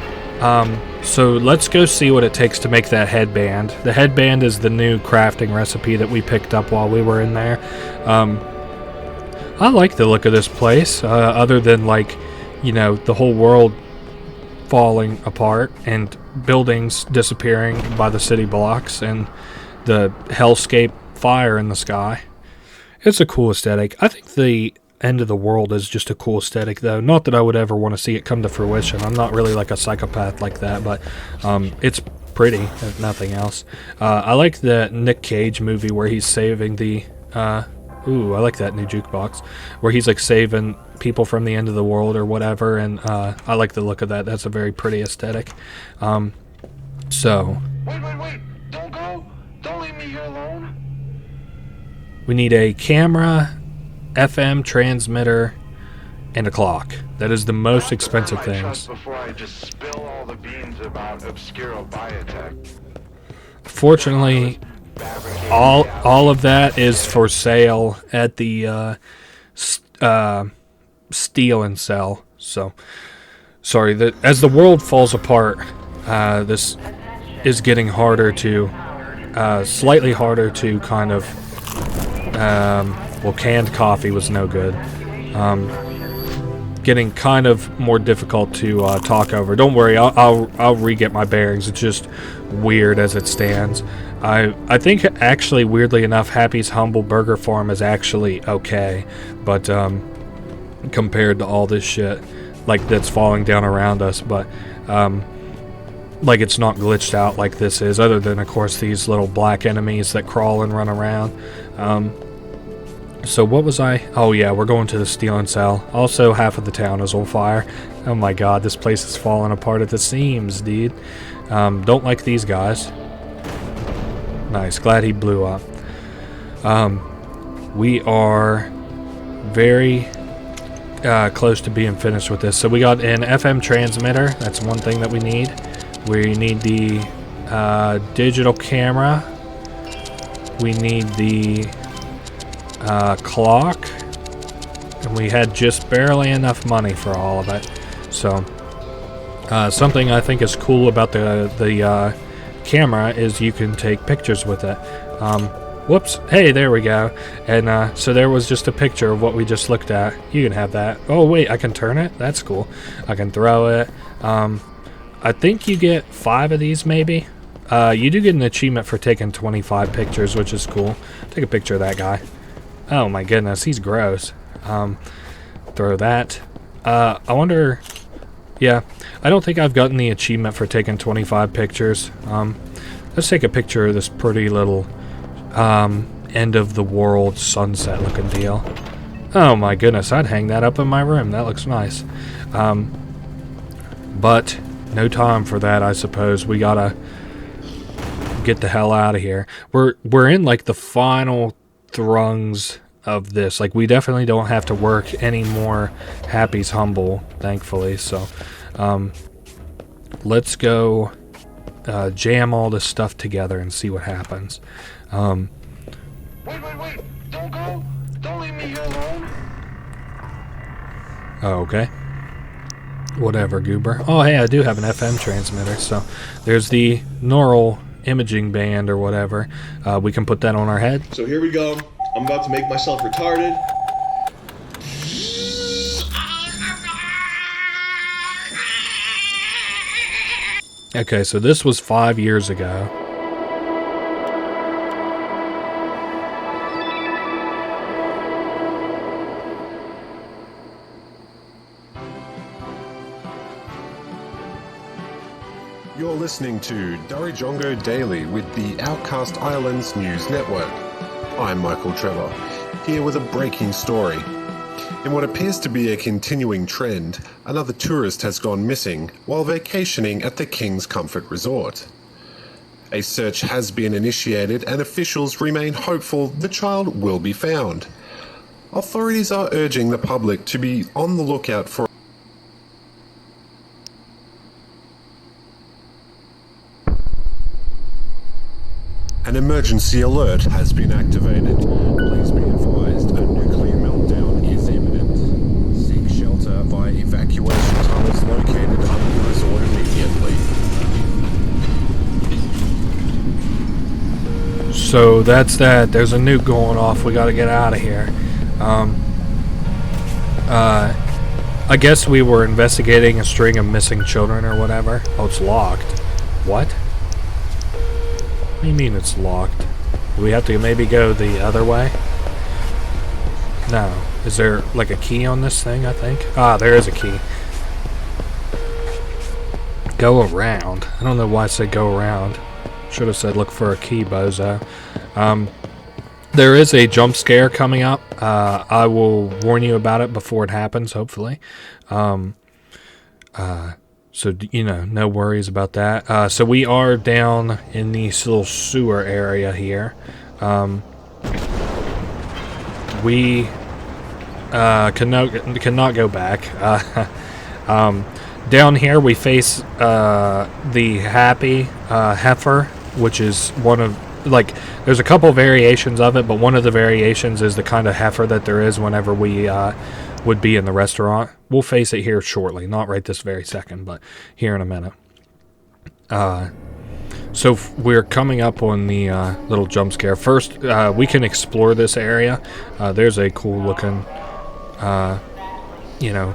So let's go see what it takes to make that headband. The headband is the new crafting recipe that we picked up while we were in there. I like the look of this place, other than, like, you know, the whole world falling apart and buildings disappearing by the city blocks and the hellscape fire in the sky. It's a cool aesthetic. I think the end of the world is just a cool aesthetic, though. Not that I would ever want to see it come to fruition. I'm not really like a psychopath like that, but it's pretty, if nothing else. I like the Nick Cage movie where he's saving the... ooh, I like that new jukebox. Where he's like saving people from the end of the world or whatever, and I like the look of that. That's a very pretty aesthetic. So...
Wait. Don't go. Don't leave me here alone.
We need a camera, FM transmitter, and a clock. That is the most expensive things.
Before I just spill all the beans about Obscuro Biotech.
Fortunately, all of that is for sale at the Steal and Sell. So, sorry. As the world falls apart, this is getting harder to, slightly harder to kind of. Well, canned coffee was no good. Getting kind of more difficult to talk over. Don't worry, I'll re-get my bearings. It's just weird as it stands. I think actually, weirdly enough, Happy's Humble Burger Farm is actually okay, but compared to all this shit like that's falling down around us, but like it's not glitched out like this is, other than of course these little black enemies that crawl and run around. So what was I? Oh yeah, we're going to the Steal and Sell. Also, half of the town is on fire. Oh my god, this place is falling apart at the seams, dude. Don't like these guys. Nice, glad he blew up. We are very close to being finished with this. So we got an FM transmitter. That's one thing that we need. We need the digital camera. We need the clock, and we had just barely enough money for all of it. So something I think is cool about the camera is you can take pictures with it. Whoops, hey, there we go. And so there was just a picture of what we just looked at. You can have that. Oh wait, I can turn it? That's cool. I can throw it. I think you get 5 of these maybe. You do get an achievement for taking 25 pictures, which is cool. Take a picture of that guy. Oh my goodness, he's gross. Throw that. I wonder... Yeah, I don't think I've gotten the achievement for taking 25 pictures. Let's take a picture of this pretty little end-of-the-world sunset looking deal. Oh my goodness, I'd hang that up in my room. That looks nice. But no time for that, I suppose. We gotta get the hell out of here. We're in like the final throngs of this. Like, we definitely don't have to work any more Happy's Humble, thankfully. So let's go jam all this stuff together and see what happens.
Wait, don't go. Don't leave me here alone.
Oh, okay. Whatever, goober. Oh, hey, I do have an FM transmitter. So there's the neural imaging band or whatever. We can put that on our head.
So here we go. I'm about to make myself retarded.
Okay, so this was 5 years ago.
You're listening to Dorijongo Daily with the Outcast Islands News Network. I'm Michael Trevor, here with a breaking story. In what appears to be a continuing trend, another tourist has gone missing while vacationing at the King's Comfort Resort. A search has been initiated and officials remain hopeful the child will be found. Authorities are urging the public to be on the lookout for an emergency alert has been activated. Please be advised a nuclear meltdown is imminent. Seek shelter via evacuation tunnels located under the resort immediately.
So that's that. There's a nuke going off. We gotta get out of here. I guess we were investigating a string of missing children or whatever. Oh, it's locked. What? What do you mean it's locked? Do we have to maybe go the other way? No. Is there like a key on this thing, I think? Ah, there is a key. Go around. I don't know why it said go around. Should have said look for a key, bozo. There is a jump scare coming up. I will warn you about it before it happens, hopefully. So, you know, no worries about that. So we are down in this little sewer area here. We cannot go back. Down here we face the happy heifer, which is one of, like, there's a couple variations of it, but one of the variations is the kind of heifer that there is whenever we would be in the restaurant. We'll face it here shortly, not right this very second, but here in a minute. So we're coming up on the little jump scare. First, we can explore this area. There's a cool looking, you know,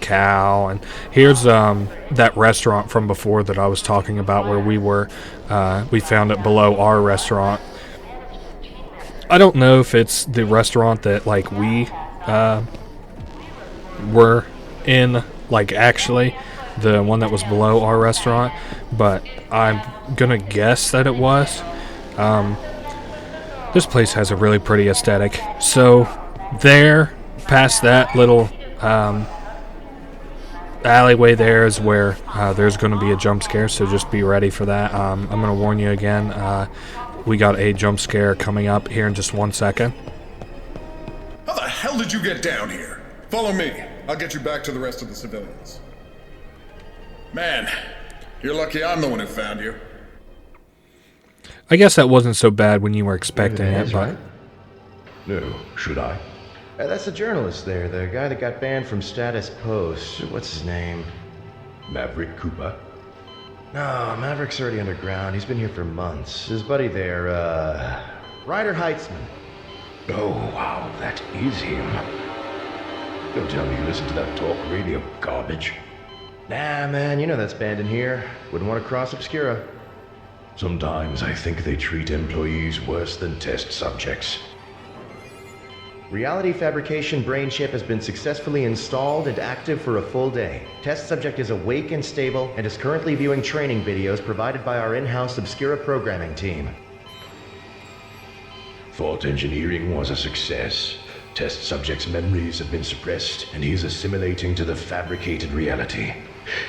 cow, and here's that restaurant from before that I was talking about where we were. We found it below our restaurant. I don't know if it's the restaurant that like we were in, like actually the one that was below our restaurant, but I'm gonna guess that it was. This place has a really pretty aesthetic. So there, past that little alleyway there is where there's going to be a jump scare, so just be ready for that. I'm going to warn you again, we got a jump scare coming up here in just 1 second.
How the hell did you get down here? Follow me. I'll get you back to the rest of the civilians. Man, you're lucky I'm the one who found you.
I guess that wasn't so bad when you were expecting it, but...
Right? No, should I? That's the journalist there, the guy that got banned from Status Post. What's his name?
Maverick Cooper.
No, Maverick's already underground. He's been here for months. His buddy there, Ryder Heitzman.
Oh, wow, that is him. Don't tell me you listen to that talk radio garbage.
Nah, man, you know that's banned in here. Wouldn't want to cross Obscura.
Sometimes I think they treat employees worse than test subjects.
Reality fabrication brain chip has been successfully installed and active for a full day. Test subject is awake and stable and is currently viewing training videos provided by our in-house Obscura programming team.
Thought engineering was a success. Test subject's memories have been suppressed and he's assimilating to the fabricated reality.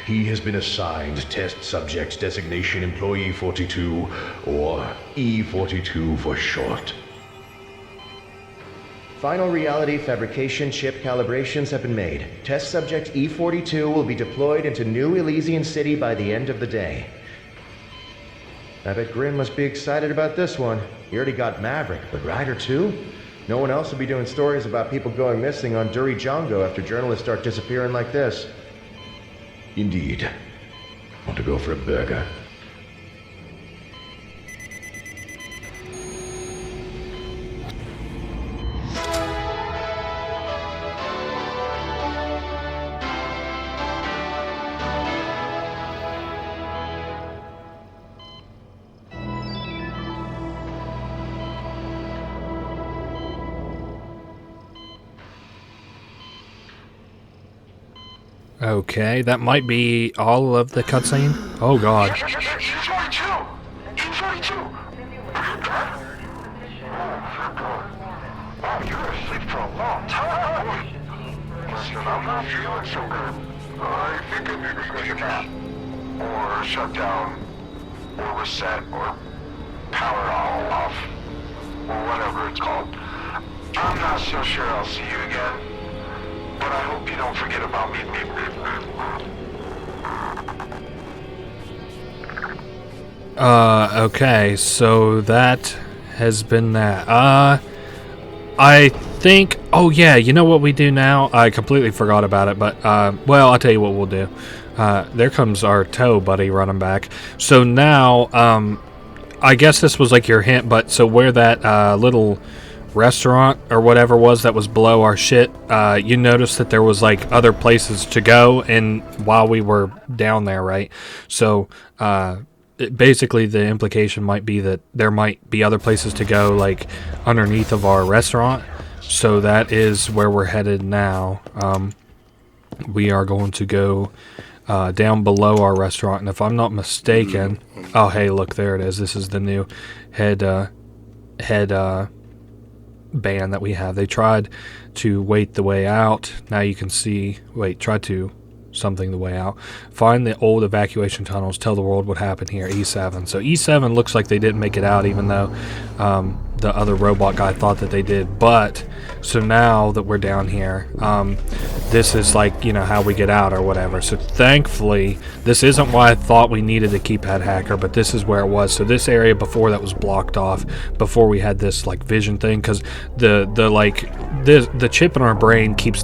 He has been assigned test subject designation employee 42, or E42 for short.
Final reality fabrication chip calibrations have been made. Test subject E42 will be deployed into New Elysian City by the end of the day. I bet Grin must be excited about this one. He already got Maverick, but Ryder too? No one else will be doing stories about people going missing on Dorijongo after journalists start disappearing like this.
Indeed. Want to go for a burger?
Okay, that might be all of the cutscene. Oh god.
E42! E42! Wow, you were asleep for a long time. Listen, I'm not feeling so good. I think I need to take a nap. Or shut down. Or reset. Or power all off. Or whatever it's called. I'm not so sure I'll see you again. But I hope you don't forget about me.
Okay, so that has been that. I think, oh yeah, you know what we do now? I completely forgot about it, but, well, I'll tell you what we'll do. There comes our tow buddy running back. So now, I guess this was like your hint, but so where that, little restaurant or whatever was that was below our shit, you noticed that there was like other places to go and while we were down there, right? So, basically the implication might be that there might be other places to go like underneath of our restaurant, so that is where we're headed now. We are going to go down below our restaurant, and if I'm not mistaken, oh hey look, there it is. This is the new head band that we have. They tried to wait the way out. Now you can see, try to something the way out. Find the old evacuation tunnels. Tell the world what happened here. E7. So E7 looks like they didn't make it out, even though the other robot guy thought that they did. But so now that we're down here, this is like, you know, how we get out or whatever. So thankfully, this isn't why I thought we needed to keep that hacker, but this is where it was. So this area before that was blocked off before we had this like vision thing, because the chip in our brain keeps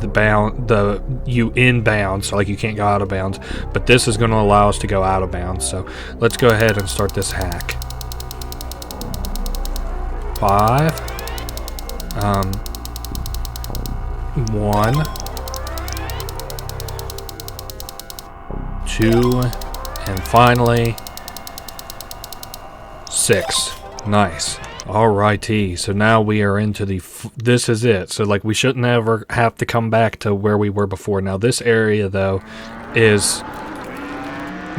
you inbound, so like you can't go out of bounds, but this is going to allow us to go out of bounds. So let's go ahead and start this hack. 5 1 2 and finally 6. Nice. Alrighty, so now we are into this is it. So like we shouldn't ever have to come back to where we were before. Now this area though is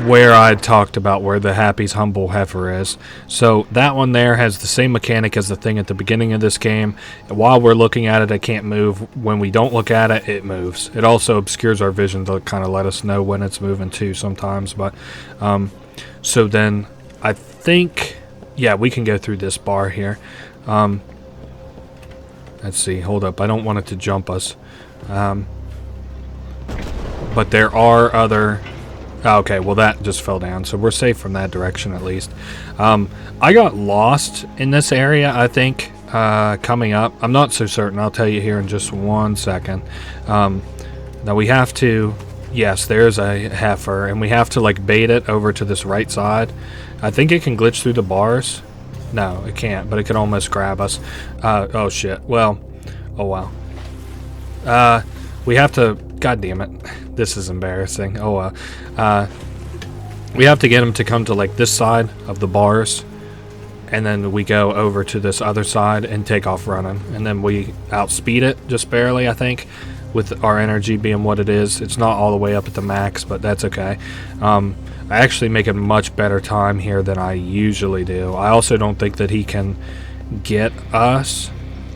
where I talked about, where the Happy's Humble Heifer is. So that one there has the same mechanic as the thing at the beginning of this game. While we're looking at it, it can't move. When we don't look at it, it moves. It also obscures our vision to kind of let us know when it's moving too sometimes. But so then I think, yeah, we can go through this bar here. Let's see, hold up, I don't want it to jump us. But there are other... Okay, well that just fell down, so we're safe from that direction at least. I got lost in this area, I think, coming up. I'm not so certain. I'll tell you here in just 1 second. Now we have to... Yes, there's a heifer, and we have to like bait it over to this right side. I think it can glitch through the bars. No, it can't, but it can almost grab us. Oh shit. Well, oh wow. We have to... God damn it. This is embarrassing. Oh well. We have to get him to come to like this side of the bars, and then we go over to this other side and take off running, and then we outspeed it just barely, I think, with our energy being what it is. It's not all the way up at the max, but that's okay. I actually make a much better time here than I usually do. I also don't think that he can get us.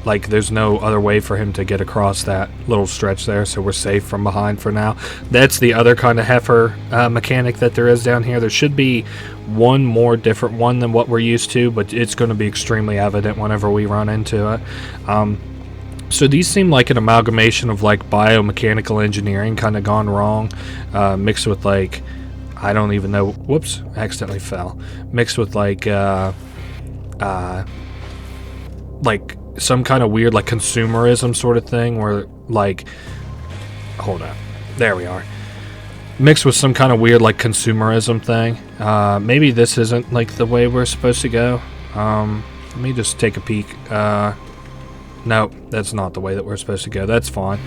Like, there's no other way for him to get across that little stretch there, so we're safe from behind for now. That's the other kind of heifer mechanic that there is down here. There should be one more different one than what we're used to, but it's going to be extremely evident whenever we run into it. So these seem like an amalgamation of like biomechanical engineering kind of gone wrong, mixed with like, I don't even know, whoops, accidentally fell, mixed with like some kind of weird like consumerism sort of thing, where like, hold on, there we are, mixed with some kind of weird like consumerism thing. Maybe this isn't like the way we're supposed to go. Let me just take a peek. No, that's not the way that we're supposed to go. That's fine.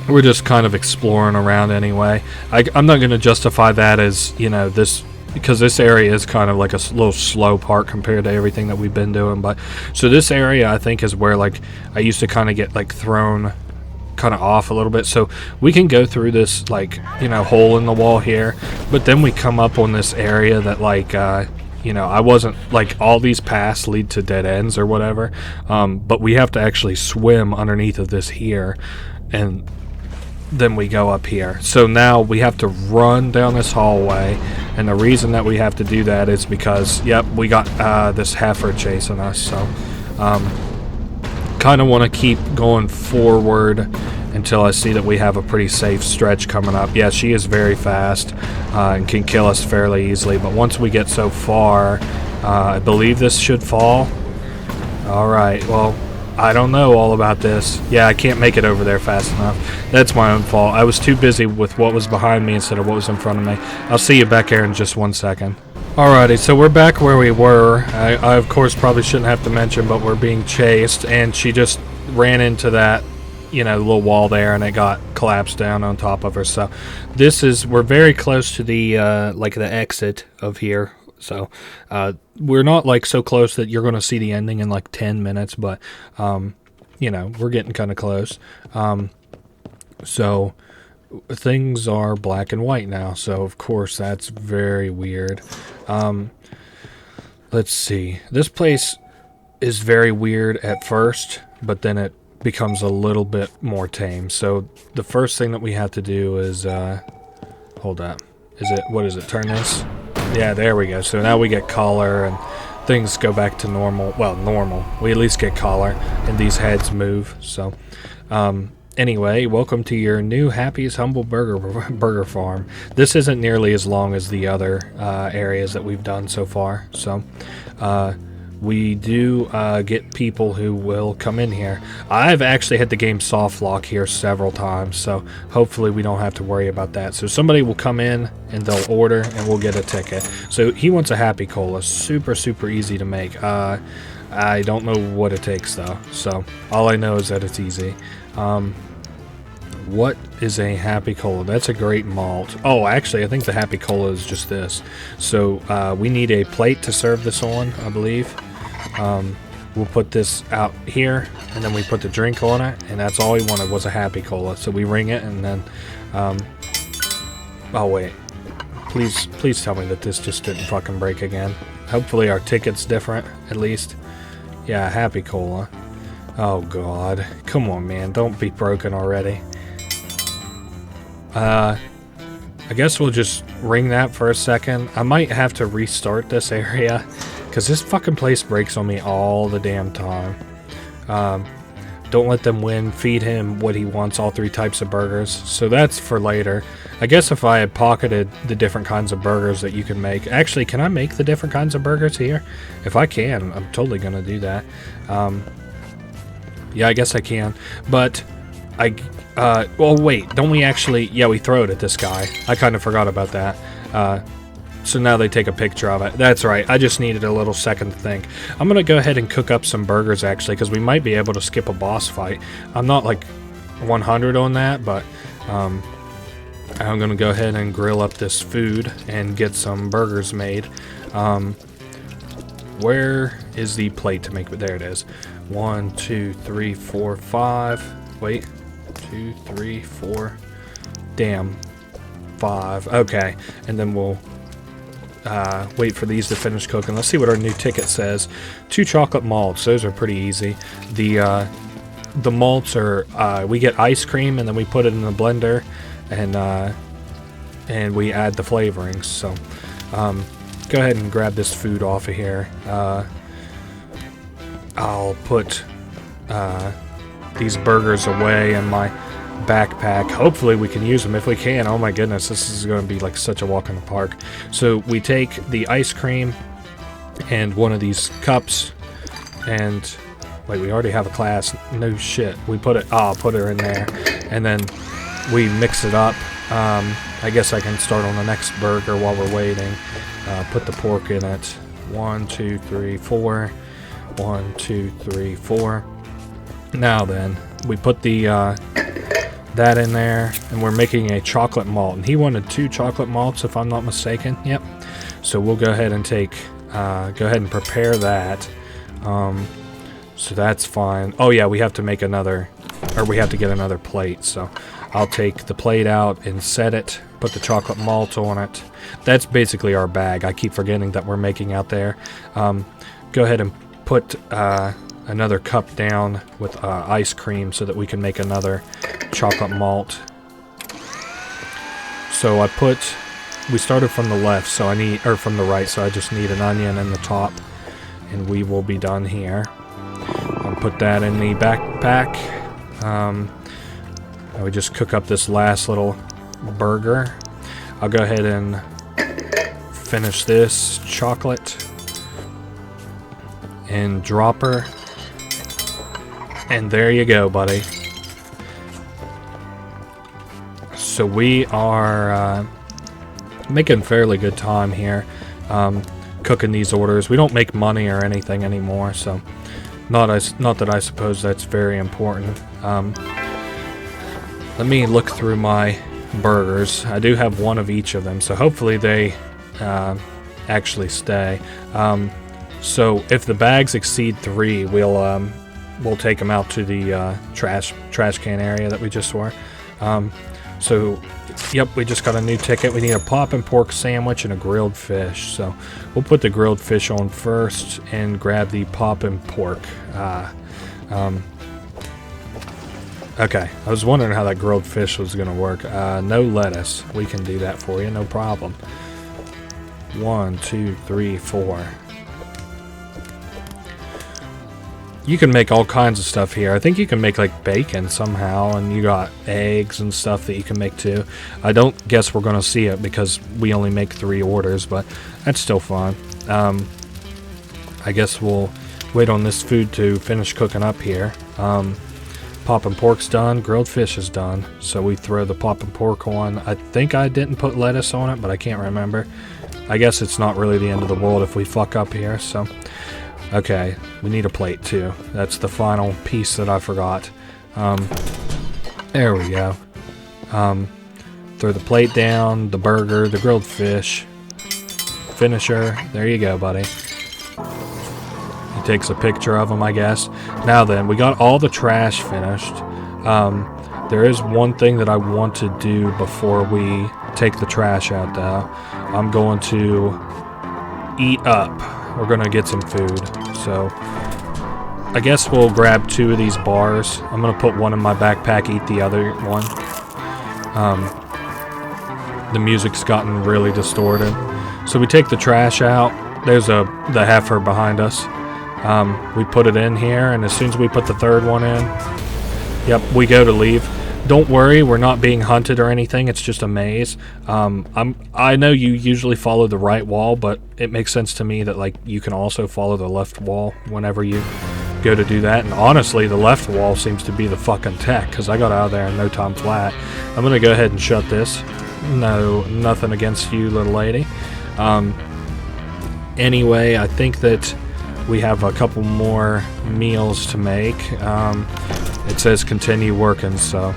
We're just kind of exploring around anyway. I'm not going to justify that as, you know, this, because this area is kind of like a little slow part compared to everything that we've been doing. But so this area, I think, is where like I used to kind of get like thrown kind of off a little bit. So we can go through this, like, you know, hole in the wall here, but then we come up on this area that, like, you know, I wasn't, like, all these paths lead to dead ends or whatever, but we have to actually swim underneath of this here, and then we go up here. So now we have to run down this hallway, and the reason that we have to do that is because, yep, we got this heifer chasing us. So kind of want to keep going forward until I see that we have a pretty safe stretch coming up. Yeah, she is very fast and can kill us fairly easily, but once we get so far, I believe this should fall. Alright, well, I don't know all about this. Yeah, I can't make it over there fast enough. That's my own fault. I was too busy with what was behind me instead of what was in front of me. I'll see you back here in just 1 second. Alrighty, so we're back where we were. I of course probably shouldn't have to mention, but we're being chased, and she just ran into that, you know, little wall there, and it got collapsed down on top of her. So we're very close to the like the exit of here. So we're not like so close that you're going to see the ending in like 10 minutes, but you know, we're getting kind of close. So things are black and white now, so of course that's very weird. Let's see. This place is very weird at first, but then it becomes a little bit more tame. So the first thing that we have to do is hold up. What is it? Turn this? Yeah, there we go. So now we get color and things go back to normal. Well, normal. We at least get color and these heads move. So anyway, welcome to your new Happy's Humble Burger Farm. This isn't nearly as long as the other areas that we've done so far. So we do get people who will come in here. I've actually hit the game soft lock here several times, so hopefully we don't have to worry about that. So somebody will come in and they'll order and we'll get a ticket. So he wants a Happy Cola. Super, super easy to make. I don't know what it takes though, so all I know is that it's easy. What is a Happy Cola? That's a great malt. Oh, actually, I think the Happy Cola is just this. So we need a plate to serve this on, I believe. We'll put this out here, and then we put the drink on it, and that's all we wanted was a Happy Cola. So we ring it, and then oh wait, please tell me that this just didn't fucking break again. Hopefully our ticket's different, at least. Yeah, Happy Cola. Oh god, come on man, don't be broken already. I guess we'll just ring that for a second. I might have to restart this area, because this fucking place breaks on me all the damn time. Don't let them win. Feed him what he wants, all 3 types of burgers. So that's for later. I guess if I had pocketed the different kinds of burgers that you can make. Actually, can I make the different kinds of burgers here? If I can, I'm totally going to do that. Yeah, I guess I can. But well, wait. Don't we actually... Yeah, we throw it at this guy. I kind of forgot about that. So now they take a picture of it. That's right. I just needed a little second to think. I'm going to go ahead and cook up some burgers, actually, because we might be able to skip a boss fight. I'm not, like, 100 on that, but I'm going to go ahead and grill up this food and get some burgers made. Where is the plate to make it? There it is. 1, 2, 3, 4, 5. Wait. 2, 3, 4. Damn. 5. Okay. And then we'll... wait for these to finish cooking. Let's see what our new ticket says. 2 chocolate malts. Those are pretty easy. The malts are we get ice cream and then we put it in the blender and we add the flavorings. So go ahead and grab this food off of here. I'll put these burgers away in my backpack. Hopefully we can use them. If we can, oh my goodness, this is going to be like such a walk in the park. So we take the ice cream and one of these cups, and wait, we already have a class. No shit. We put it, put her in there, and then we mix it up. I guess I can start on the next burger while we're waiting. Put the pork in it. 1, 2, 3, 4. 1, 2, 3, 4. Now then, we put the that in there, and we're making a chocolate malt, and he wanted 2 chocolate malts if I'm not mistaken. Yep. So we'll go ahead and go ahead and prepare that. So that's fine. Oh yeah, we have to make another or we have to get another plate. So I'll take the plate out and set it, put the chocolate malt on it. That's basically our bag. I keep forgetting that we're making out there. Go ahead and put another cup down with ice cream so that we can make another chocolate malt. So we started from the left, so or from the right, so I just need an onion in the top, and we will be done here. I'll put that in the backpack. And we just cook up this last little burger. I'll go ahead and finish this chocolate and dropper. And there you go, buddy. So we are making fairly good time here, cooking these orders. We don't make money or anything anymore, so not that I suppose that's very important. Let me look through my burgers. I do have one of each of them, so hopefully they actually stay. So if the bags exceed 3, we'll take them out to the trash can area that we just were. So, yep, we just got a new ticket. We need a poppin' pork sandwich and a grilled fish. So we'll put the grilled fish on first and grab the poppin' pork. Okay, I was wondering how that grilled fish was going to work. No lettuce. We can do that for you, no problem. 1, 2, 3, 4. You can make all kinds of stuff here. I think you can make like bacon somehow, and you got eggs and stuff that you can make too. I don't guess we're going to see it because we only make 3 orders, but that's still fun. I guess we'll wait on this food to finish cooking up here. Poppin' pork's done, grilled fish is done, so we throw the poppin' pork on. I think I didn't put lettuce on it, but I can't remember. I guess it's not really the end of the world if we fuck up here, so... Okay, we need a plate too. That's the final piece that I forgot. There we go. Throw the plate down, the burger, the grilled fish, finisher. There you go, buddy. He takes a picture of them, I guess. Now then, we got all the trash finished. There is one thing that I want to do before we take the trash out, though. I'm going to eat up. We're going to get some food. So, I guess we'll grab 2 of these bars. I'm going to put one in my backpack, eat the other one. The music's gotten really distorted. So we take the trash out. There's the heifer behind us. We put it in here, and as soon as we put the 3rd one in, yep, we go to leave. Don't worry, we're not being hunted or anything. It's just a maze. I know you usually follow the right wall, but it makes sense to me that like you can also follow the left wall whenever you go to do that. And honestly, the left wall seems to be the fucking tech, because I got out of there in no time flat. I'm gonna go ahead and shut this. No, nothing against you, little lady. Anyway, I think that we have a couple more meals to make. It says continue working, so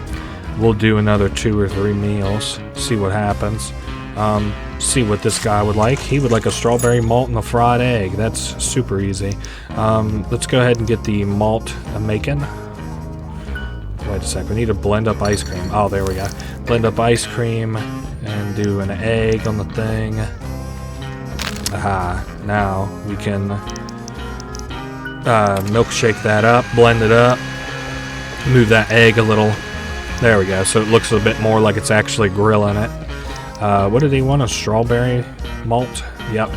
we'll do another 2 or 3 meals, see what happens. See what this guy would like. He would like a strawberry malt and a fried egg. That's super easy. Let's go ahead and get the malt making. Wait a sec, we need to blend up ice cream. Oh, there we go. Blend up ice cream and do an egg on the thing. Aha, now we can milkshake that up, blend it up, move that egg a little. There we go, so it looks a bit more like it's actually grilling it. What did he want, a strawberry malt? Yep,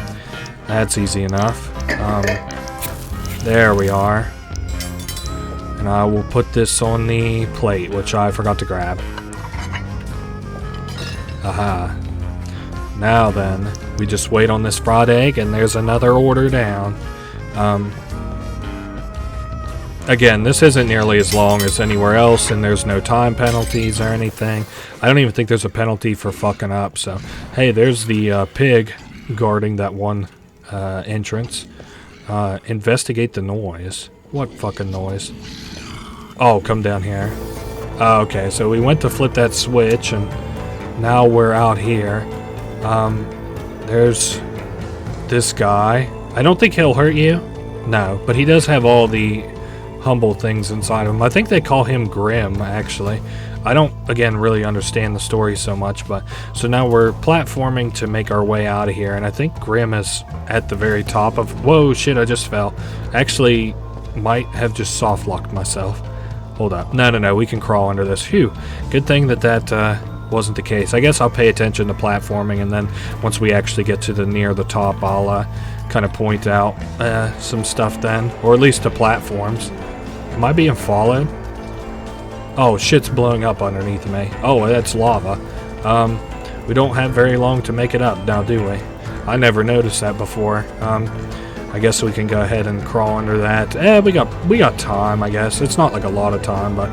that's easy enough. There we are. And I will put this on the plate, which I forgot to grab. Aha. Now then, we just wait on this fried egg, and there's another order down. Again, this isn't nearly as long as anywhere else, and there's no time penalties or anything. I don't even think there's a penalty for fucking up, so... Hey, there's the pig guarding that one entrance. Investigate the noise. What fucking noise? Oh, come down here. Okay, so we went to flip that switch, and now we're out here. There's this guy. I don't think he'll hurt you. No, but he does have all the humble things inside of him. I think they call him Grim, actually. I don't, again, really understand the story so much, but so now we're platforming to make our way out of here, and I think Grim is at the very top of... Whoa, shit, I just fell. Actually, might have just soft-locked myself. Hold up. No, we can crawl under this. Phew. Good thing that wasn't the case. I guess I'll pay attention to platforming, and then once we actually get to near the top, I'll kind of point out some stuff then, or at least the platforms. Am I being followed? Oh, shit's blowing up underneath me. Oh, that's lava. We don't have very long to make it up now, do we? I never noticed that before. I guess we can go ahead and crawl under that. We got time, I guess. It's not like a lot of time, but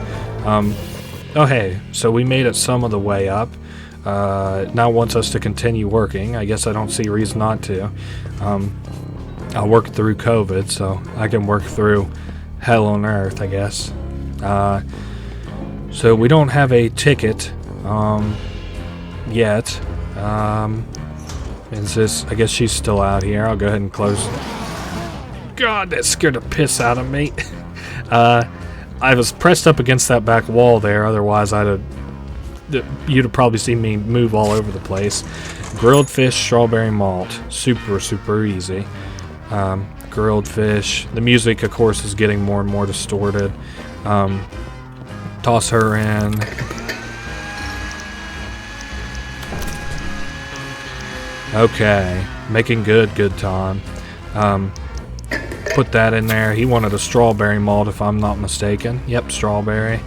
oh hey, so we made it some of the way up. Now wants us to continue working. I guess I don't see a reason not to. I'll work through COVID, so I can work through hell on earth, I guess. So we don't have a ticket yet. Is this? I guess she's still out here. I'll go ahead and close. God, that scared the piss out of me. I was pressed up against that back wall there. Otherwise, you'd have probably seen me move all over the place. Grilled fish, strawberry malt, super easy. Grilled fish. The music, of course, is getting more and more distorted. Toss her in. Okay, making good time. Put that in there. He wanted a strawberry malt, if I'm not mistaken. Yep, strawberry.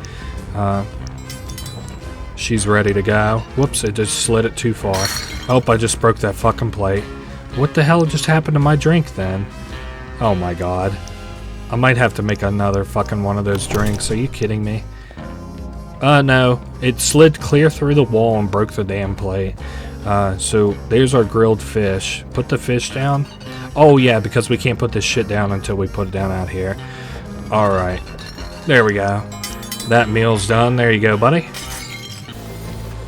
She's ready to go. Whoops, it just slid it too far. Oh, I just broke that fucking plate. What the hell just happened to my drink then? Oh my god. I might have to make another fucking one of those drinks. Are you kidding me? No. It slid clear through the wall and broke the damn plate. So there's our grilled fish. Put the fish down. Oh yeah, because we can't put this shit down until we put it down out here. Alright. There we go. That meal's done. There you go, buddy.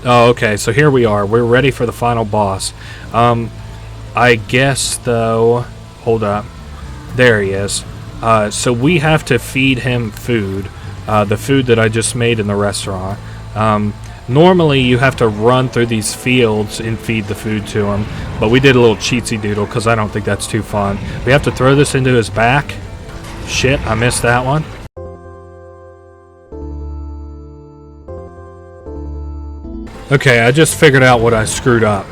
Oh, okay, so here we are. We're ready for the final boss. I guess, though... Hold up. There he is. So we have to feed him food. The food that I just made in the restaurant. Normally, you have to run through these fields and feed the food to him, but we did a little cheatsy doodle because I don't think that's too fun. We have to throw this into his back. Shit, I missed that one. Okay, I just figured out what I screwed up.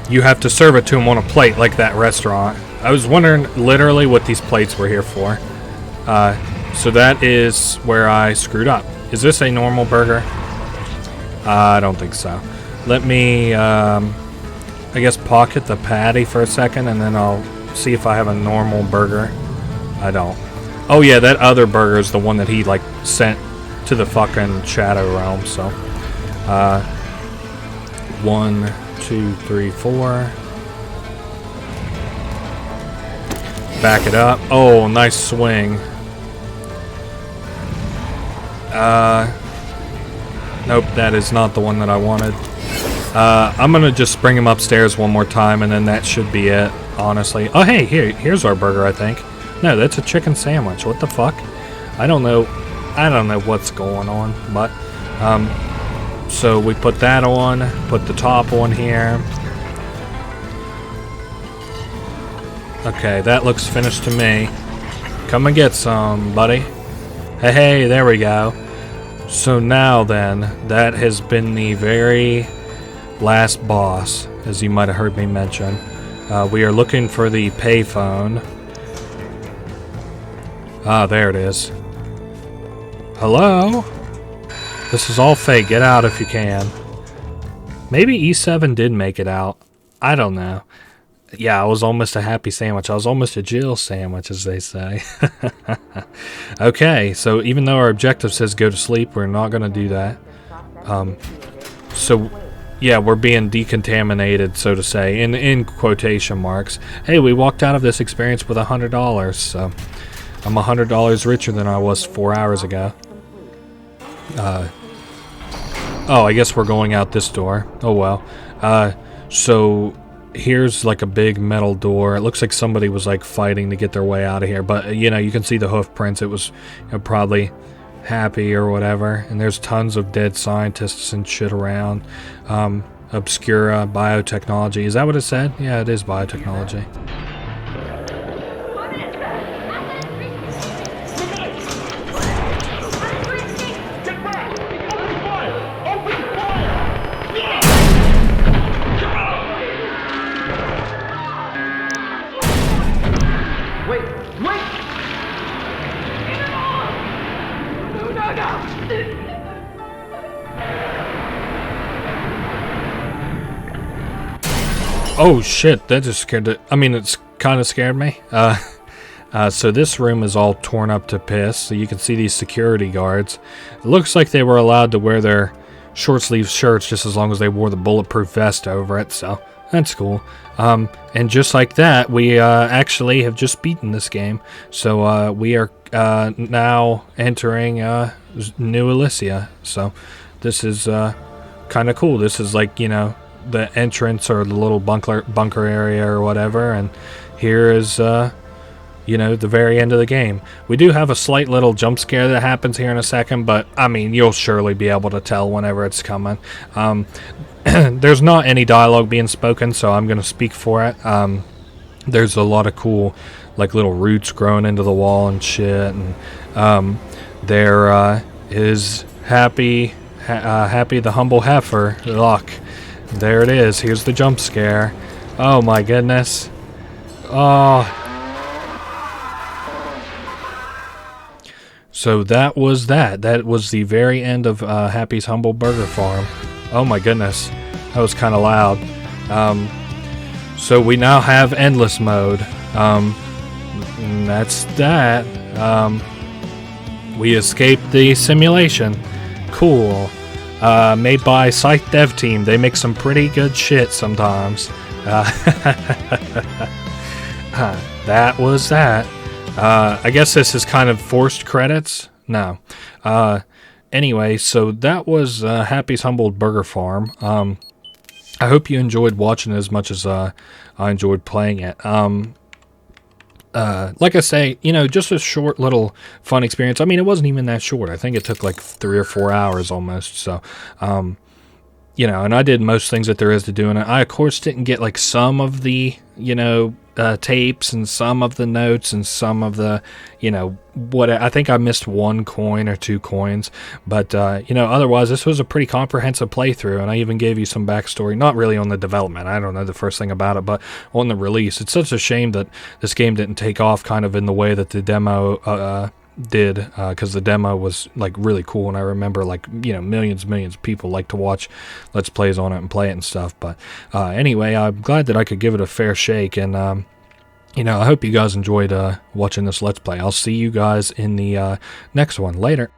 You have to serve it to him on a plate like that restaurant. I was wondering literally what these plates were here for. So that is where I screwed up. Is this a normal burger? I don't think so. Let me, I guess, pocket the patty for a second, and then I'll see if I have a normal burger. I don't. Oh yeah, that other burger is the one that he, like, sent to the fucking Shadow Realm, so. 1, 2, 3, 4. Back it up. Oh, nice swing. Nope, that is not the one that I wanted. I'm gonna just bring him upstairs one more time, and then that should be it, honestly. Oh, hey, here's our burger, I think. No, that's a chicken sandwich. What the fuck? I don't know what's going on, but, so we put that on, put the top on here. Okay, that looks finished to me. Come and get some, buddy. Hey, there we go. So now then, that has been the very last boss, as you might have heard me mention. We are looking for the payphone. Ah, there it is. Hello? This is all fake. Get out if you can. Maybe E7 did make it out. I don't know. Yeah, I was almost a happy sandwich. I was almost a Jill sandwich, as they say. Okay, so even though our objective says go to sleep, we're not going to do that. So, yeah, we're being decontaminated, so to say, in quotation marks. Hey, we walked out of this experience with $100, so I'm $100 richer than I was 4 hours ago. Oh, I guess we're going out this door. Oh, well. So... here's like a big metal door. It looks like somebody was like fighting to get their way out of here, but you know, you can see the hoof prints. It was, you know, probably Happy or whatever. And there's tons of dead scientists and shit around. Obscura biotechnology. Is that what it said? Yeah, it is biotechnology. Oh shit, that just scared it. I mean, it's kind of scared me. So this room is all torn up to piss. So you can see these security guards. It looks like they were allowed to wear their short sleeve shirts just as long as they wore the bulletproof vest over it. So that's cool. And just like that, we actually have just beaten this game. So we are now entering New Elysia. So this is kind of cool. This is like, you know, the entrance or the little bunker area or whatever, and here is you know, the very end of the game. We do have a slight little jump scare that happens here in a second, but I mean, you'll surely be able to tell whenever it's coming. There's not any dialogue being spoken, so I'm gonna speak for it. There's a lot of cool like little roots growing into the wall and shit, and there is Happy the humble heifer. Look, there it is. Here's the jump scare. Oh my goodness. Oh. So that was that. That was the very end of Happy's Humble Burger Farm. Oh my goodness. That was kind of loud. So we now have endless mode. And that's that. We escaped the simulation. Cool. Made by Scythe Dev Team. They make some pretty good shit sometimes. That was that. I guess this is kind of forced credits. No. Anyway, so that was Happy's Humble Burger Farm. I hope you enjoyed watching it as much as I enjoyed playing it. Like I say, you know, just a short little fun experience. I mean, it wasn't even that short. I think it took like 3 or 4 hours almost. So, you know, and I did most things that there is to do. And I, of course, didn't get like some of the, you know, tapes and some of the notes and some of the, you know, what I think I missed 1 coin or 2 coins, but you know, otherwise this was a pretty comprehensive playthrough, and I even gave you some backstory, not really on the development. I don't know the first thing about it, but on the release. It's such a shame that this game didn't take off kind of in the way that the demo did, because the demo was like really cool, and I remember like, you know, millions of people like to watch let's plays on it and play it and stuff. But anyway, I'm glad that I could give it a fair shake, and you know, I hope you guys enjoyed watching this let's play. I'll see you guys in the next one. Later.